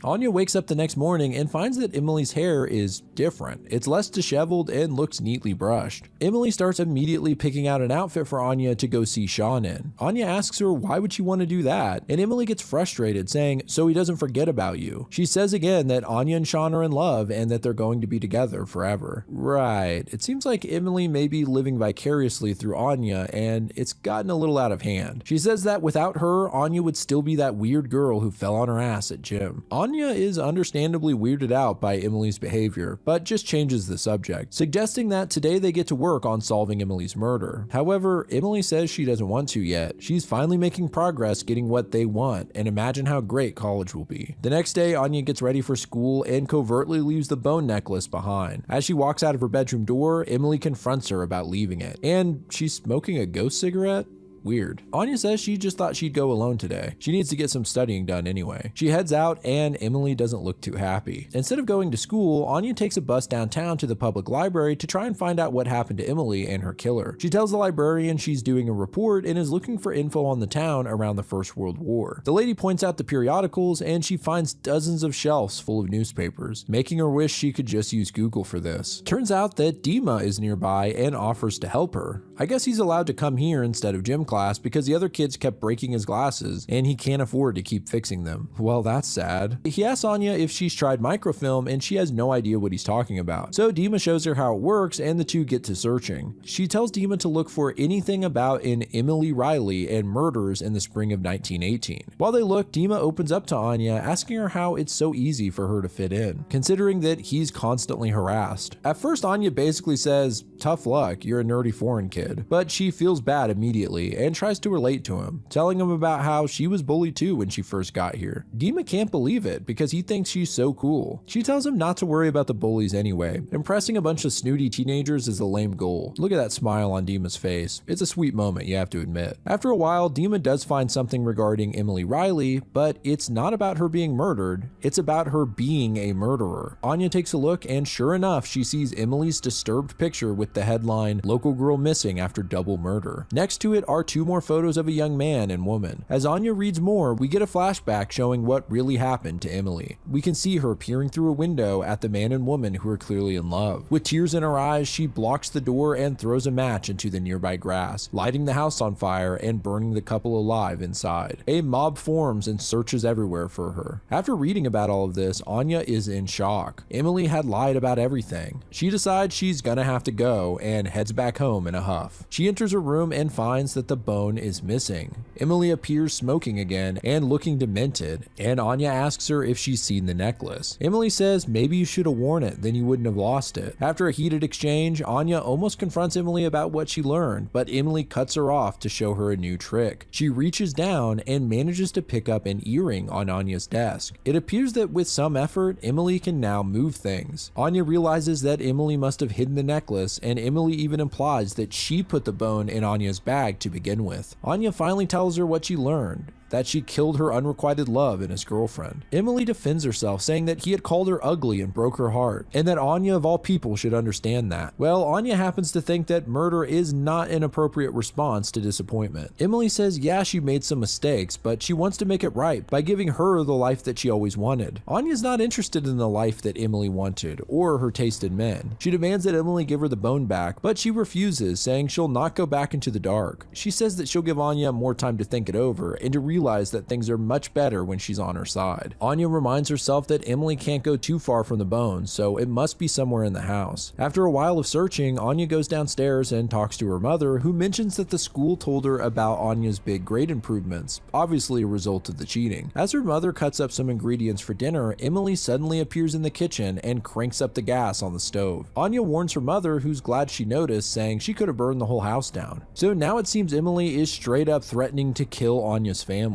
Anya wakes up the next morning and finds that Emily's hair is different. It's less disheveled and looks neatly brushed. Emily starts immediately picking out an outfit for Anya to go see Sean in. Anya asks her why would she want to do that, and Emily gets frustrated, saying so he doesn't forget about you. She says again that Anya and Sean are in love and that they're going to be together forever. Right, it seems like Emily may be living vicariously through Anya, and it's gotten a little out of hand. She says that without her, Anya would still be that weird girl who fell on her ass at gym. Anya is understandably weirded out by Emily's behavior, but just changes the subject, suggesting that today they get to work on solving Emily's murder. However, Emily says she doesn't want to yet. She's finally making progress getting what they want, and imagine how great college will be. The next day, Anya gets ready for school and covertly leaves the bone necklace behind. As she walks out of her bedroom door, Emily confronts her about leaving it, and she's smoking a ghost cigarette? Weird. Anya says she just thought she'd go alone today. She needs to get some studying done anyway. She heads out and Emily doesn't look too happy. Instead of going to school, Anya takes a bus downtown to the public library to try and find out what happened to Emily and her killer. She tells the librarian she's doing a report and is looking for info on the town around the First World War. The lady points out the periodicals and she finds dozens of shelves full of newspapers, making her wish she could just use Google for this. Turns out that Dima is nearby and offers to help her. I guess he's allowed to come here instead of gym class because the other kids kept breaking his glasses and he can't afford to keep fixing them. Well, that's sad. He asks Anya if she's tried microfilm and she has no idea what he's talking about. So Dima shows her how it works and the two get to searching. She tells Dima to look for anything about an Emily Riley and murders in the spring of 1918. While they look, Dima opens up to Anya, asking her how it's so easy for her to fit in, considering that he's constantly harassed. At first, Anya basically says, tough luck, you're a nerdy foreign kid, but she feels bad immediately and tries to relate to him, telling him about how she was bullied too when she first got here. Dima can't believe it because he thinks she's so cool. She tells him not to worry about the bullies anyway. Impressing a bunch of snooty teenagers is a lame goal. Look at that smile on Dima's face. It's a sweet moment, you have to admit. After a while, Dima does find something regarding Emily Riley, but it's not about her being murdered, it's about her being a murderer. Anya takes a look and sure enough, she sees Emily's disturbed picture with the headline, "Local Girl Missing After Double Murder." Next to it are two more photos of a young man and woman. As Anya reads more, we get a flashback showing what really happened to Emily. We can see her peering through a window at the man and woman who are clearly in love. With tears in her eyes, she blocks the door and throws a match into the nearby grass, lighting the house on fire and burning the couple alive inside. A mob forms and searches everywhere for her. After reading about all of this, Anya is in shock. Emily had lied about everything. She decides she's gonna have to go and heads back home in a huff. She enters her room and finds that the bone is missing. Emily appears smoking again and looking demented, and Anya asks her if she's seen the necklace. Emily says maybe you should have worn it, then you wouldn't have lost it. After a heated exchange, Anya almost confronts Emily about what she learned, but Emily cuts her off to show her a new trick. She reaches down and manages to pick up an earring on Anya's desk. It appears that with some effort, Emily can now move things. Anya realizes that Emily must have hidden the necklace, and Emily even implies that she put the bone in Anya's bag to begin with. Anya finally tells her what she learned, that she killed her unrequited love and his girlfriend. Emily defends herself, saying that he had called her ugly and broke her heart, and that Anya of all people should understand that. Well, Anya happens to think that murder is not an appropriate response to disappointment. Emily says yeah, she made some mistakes, but she wants to make it right by giving her the life that she always wanted. Anya's not interested in the life that Emily wanted, or her taste in men. She demands that Emily give her the bone back, but she refuses, saying she'll not go back into the dark. She says that she'll give Anya more time to think it over and to realize that things are much better when she's on her side. Anya reminds herself that Emily can't go too far from the bone, so it must be somewhere in the house. After a while of searching, Anya goes downstairs and talks to her mother, who mentions that the school told her about Anya's big grade improvements, obviously a result of the cheating. As her mother cuts up some ingredients for dinner, Emily suddenly appears in the kitchen and cranks up the gas on the stove. Anya warns her mother, who's glad she noticed, saying she could have burned the whole house down. So now it seems Emily is straight up threatening to kill Anya's family.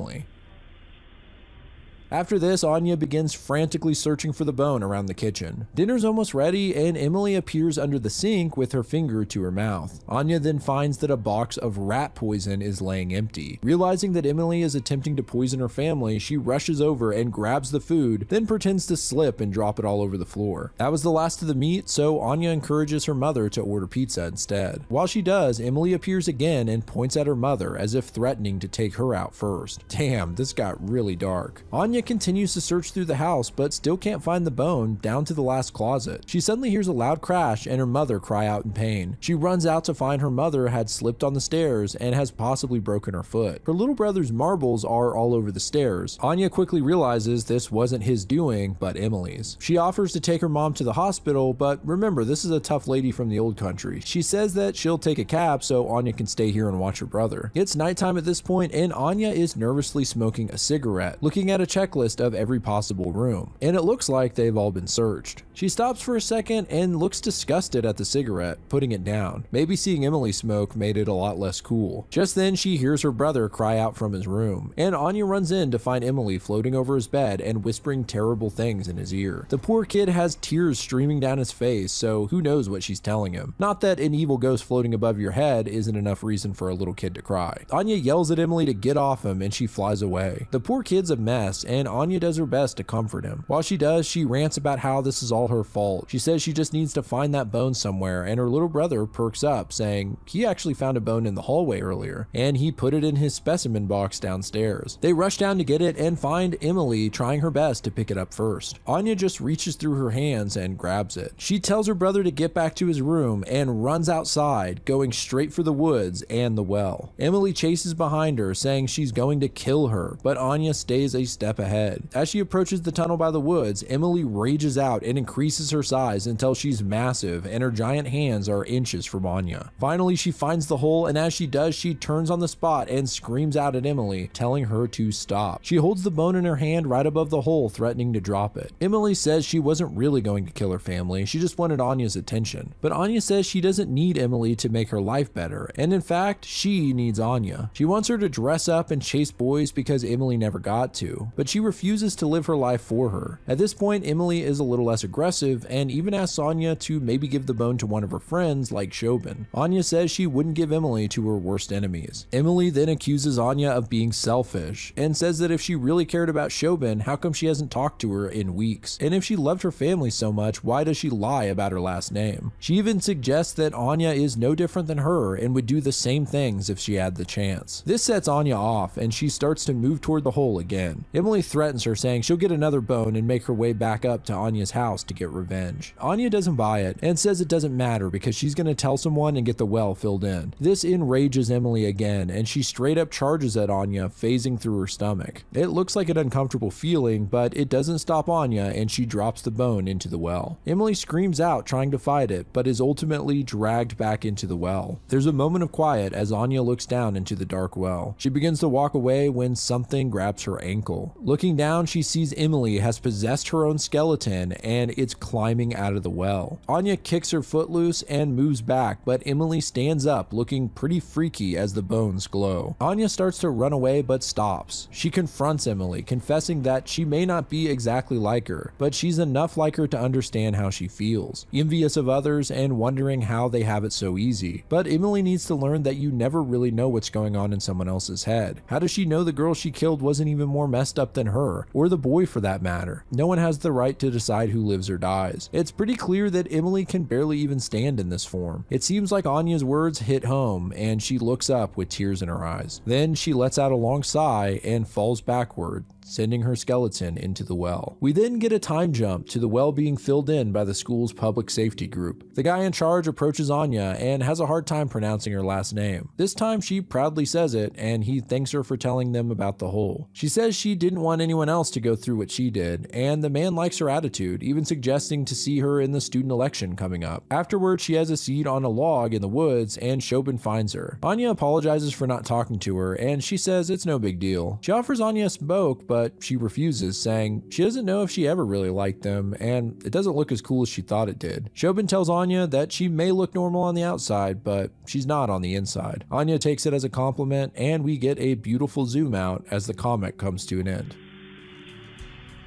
After this, Anya begins frantically searching for the bone around the kitchen. Dinner's almost ready, and Emily appears under the sink with her finger to her mouth. Anya then finds that a box of rat poison is laying empty. Realizing that Emily is attempting to poison her family, she rushes over and grabs the food, then pretends to slip and drop it all over the floor. That was the last of the meat, so Anya encourages her mother to order pizza instead. While she does, Emily appears again and points at her mother as if threatening to take her out first. Damn, this got really dark. Anya Anya continues to search through the house but still can't find the bone down to the last closet. She suddenly hears a loud crash and her mother cry out in pain. She runs out to find her mother had slipped on the stairs and has possibly broken her foot. Her little brother's marbles are all over the stairs. Anya quickly realizes this wasn't his doing but Emily's. She offers to take her mom to the hospital, but remember, this is a tough lady from the old country. She says that she'll take a cab so Anya can stay here and watch her brother. It's nighttime at this point and Anya is nervously smoking a cigarette, looking at a checklist of every possible room, and it looks like they've all been searched. She stops for a second and looks disgusted at the cigarette, putting it down. Maybe seeing Emily smoke made it a lot less cool. Just then she hears her brother cry out from his room, and Anya runs in to find Emily floating over his bed and whispering terrible things in his ear. The poor kid has tears streaming down his face, so who knows what she's telling him. Not that an evil ghost floating above your head isn't enough reason for a little kid to cry. Anya yells at Emily to get off him and she flies away. The poor kid's a mess and Anya does her best to comfort him. While she does, she rants about how this is all her fault. She says she just needs to find that bone somewhere, and her little brother perks up, saying he actually found a bone in the hallway earlier and he put it in his specimen box downstairs. They rush down to get it and find Emily trying her best to pick it up first. Anya just reaches through her hands and grabs it. She tells her brother to get back to his room and runs outside, going straight for the woods and the well. Emily chases behind her, saying she's going to kill her, but Anya stays a step ahead. As she approaches the tunnel by the woods, Emily rages out and increases her size until she's massive and her giant hands are inches from Anya. Finally, she finds the hole, and as she does, she turns on the spot and screams out at Emily, telling her to stop. She holds the bone in her hand right above the hole, threatening to drop it. Emily says she wasn't really going to kill her family, she just wanted Anya's attention. But Anya says she doesn't need Emily to make her life better, and in fact, she needs Anya. She wants her to dress up and chase boys because Emily never got to, but she refuses to live her life for her. At this point, Emily is a little less aggressive and even asks Anya to maybe give the bone to one of her friends like Shobin. Anya says she wouldn't give Emily to her worst enemies. Emily then accuses Anya of being selfish and says that if she really cared about Shobin, how come she hasn't talked to her in weeks? And if she loved her family so much, why does she lie about her last name? She even suggests that Anya is no different than her and would do the same things if she had the chance. This sets Anya off and she starts to move toward the hole again. Emily threatens her, saying she'll get another bone and make her way back up to Anya's house to get revenge. Anya doesn't buy it and says it doesn't matter because she's going to tell someone and get the well filled in. This enrages Emily again and she straight up charges at Anya, phasing through her stomach. It looks like an uncomfortable feeling, but it doesn't stop Anya and she drops the bone into the well. Emily screams out trying to fight it, but is ultimately dragged back into the well. There's a moment of quiet as Anya looks down into the dark well. She begins to walk away when something grabs her ankle. Looking down, she sees Emily has possessed her own skeleton and it's climbing out of the well. Anya kicks her foot loose and moves back, but Emily stands up looking pretty freaky as the bones glow. Anya starts to run away but stops. She confronts Emily, confessing that she may not be exactly like her, but she's enough like her to understand how she feels, envious of others and wondering how they have it so easy. But Emily needs to learn that you never really know what's going on in someone else's head. How does she know the girl she killed wasn't even more messed up than her, or the boy for that matter? No one has the right to decide who lives or dies. It's pretty clear that Emily can barely even stand in this form. It seems like Anya's words hit home and she looks up with tears in her eyes. Then she lets out a long sigh and falls backward, sending her skeleton into the well. We then get a time jump to the well being filled in by the school's public safety group. The guy in charge approaches Anya and has a hard time pronouncing her last name. This time she proudly says it and he thanks her for telling them about the hole. She says she didn't want anyone else to go through what she did, and the man likes her attitude, even suggesting to see her in the student election coming up. Afterwards, she has a seat on a log in the woods and Shobin finds her. Anya apologizes for not talking to her and she says it's no big deal. She offers Anya a smoke, but she refuses, saying she doesn't know if she ever really liked them and it doesn't look as cool as she thought it did. Shobin tells Anya that she may look normal on the outside, but she's not on the inside. Anya takes it as a compliment and we get a beautiful zoom out as the comic comes to an end.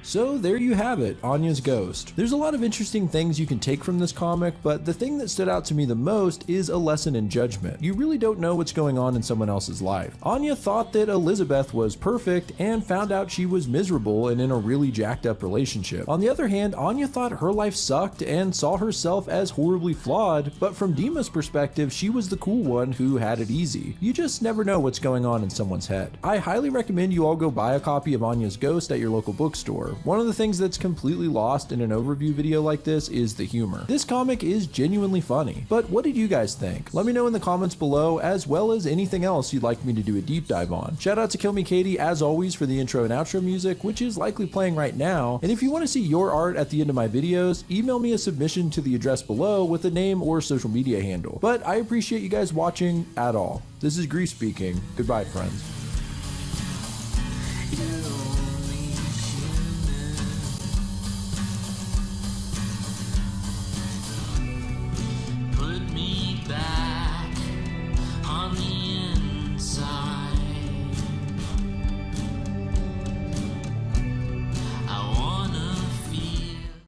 So there you have it, Anya's Ghost. There's a lot of interesting things you can take from this comic, but the thing that stood out to me the most is a lesson in judgment. You really don't know what's going on in someone else's life. Anya thought that Elizabeth was perfect and found out she was miserable and in a really jacked up relationship. On the other hand, Anya thought her life sucked and saw herself as horribly flawed, but from Dima's perspective, she was the cool one who had it easy. You just never know what's going on in someone's head. I highly recommend you all go buy a copy of Anya's Ghost at your local bookstore. One of the things that's completely lost in an overview video like this is the humor. This comic is genuinely funny, but what did you guys think? Let me know in the comments below, as well as anything else you'd like me to do a deep dive on. Shout out to Kill Me Katie as always for the intro and outro music, which is likely playing right now, and if you want to see your art at the end of my videos, email me a submission to the address below with a name or social media handle. But I appreciate you guys watching at all. This is Grease speaking. Goodbye, friends.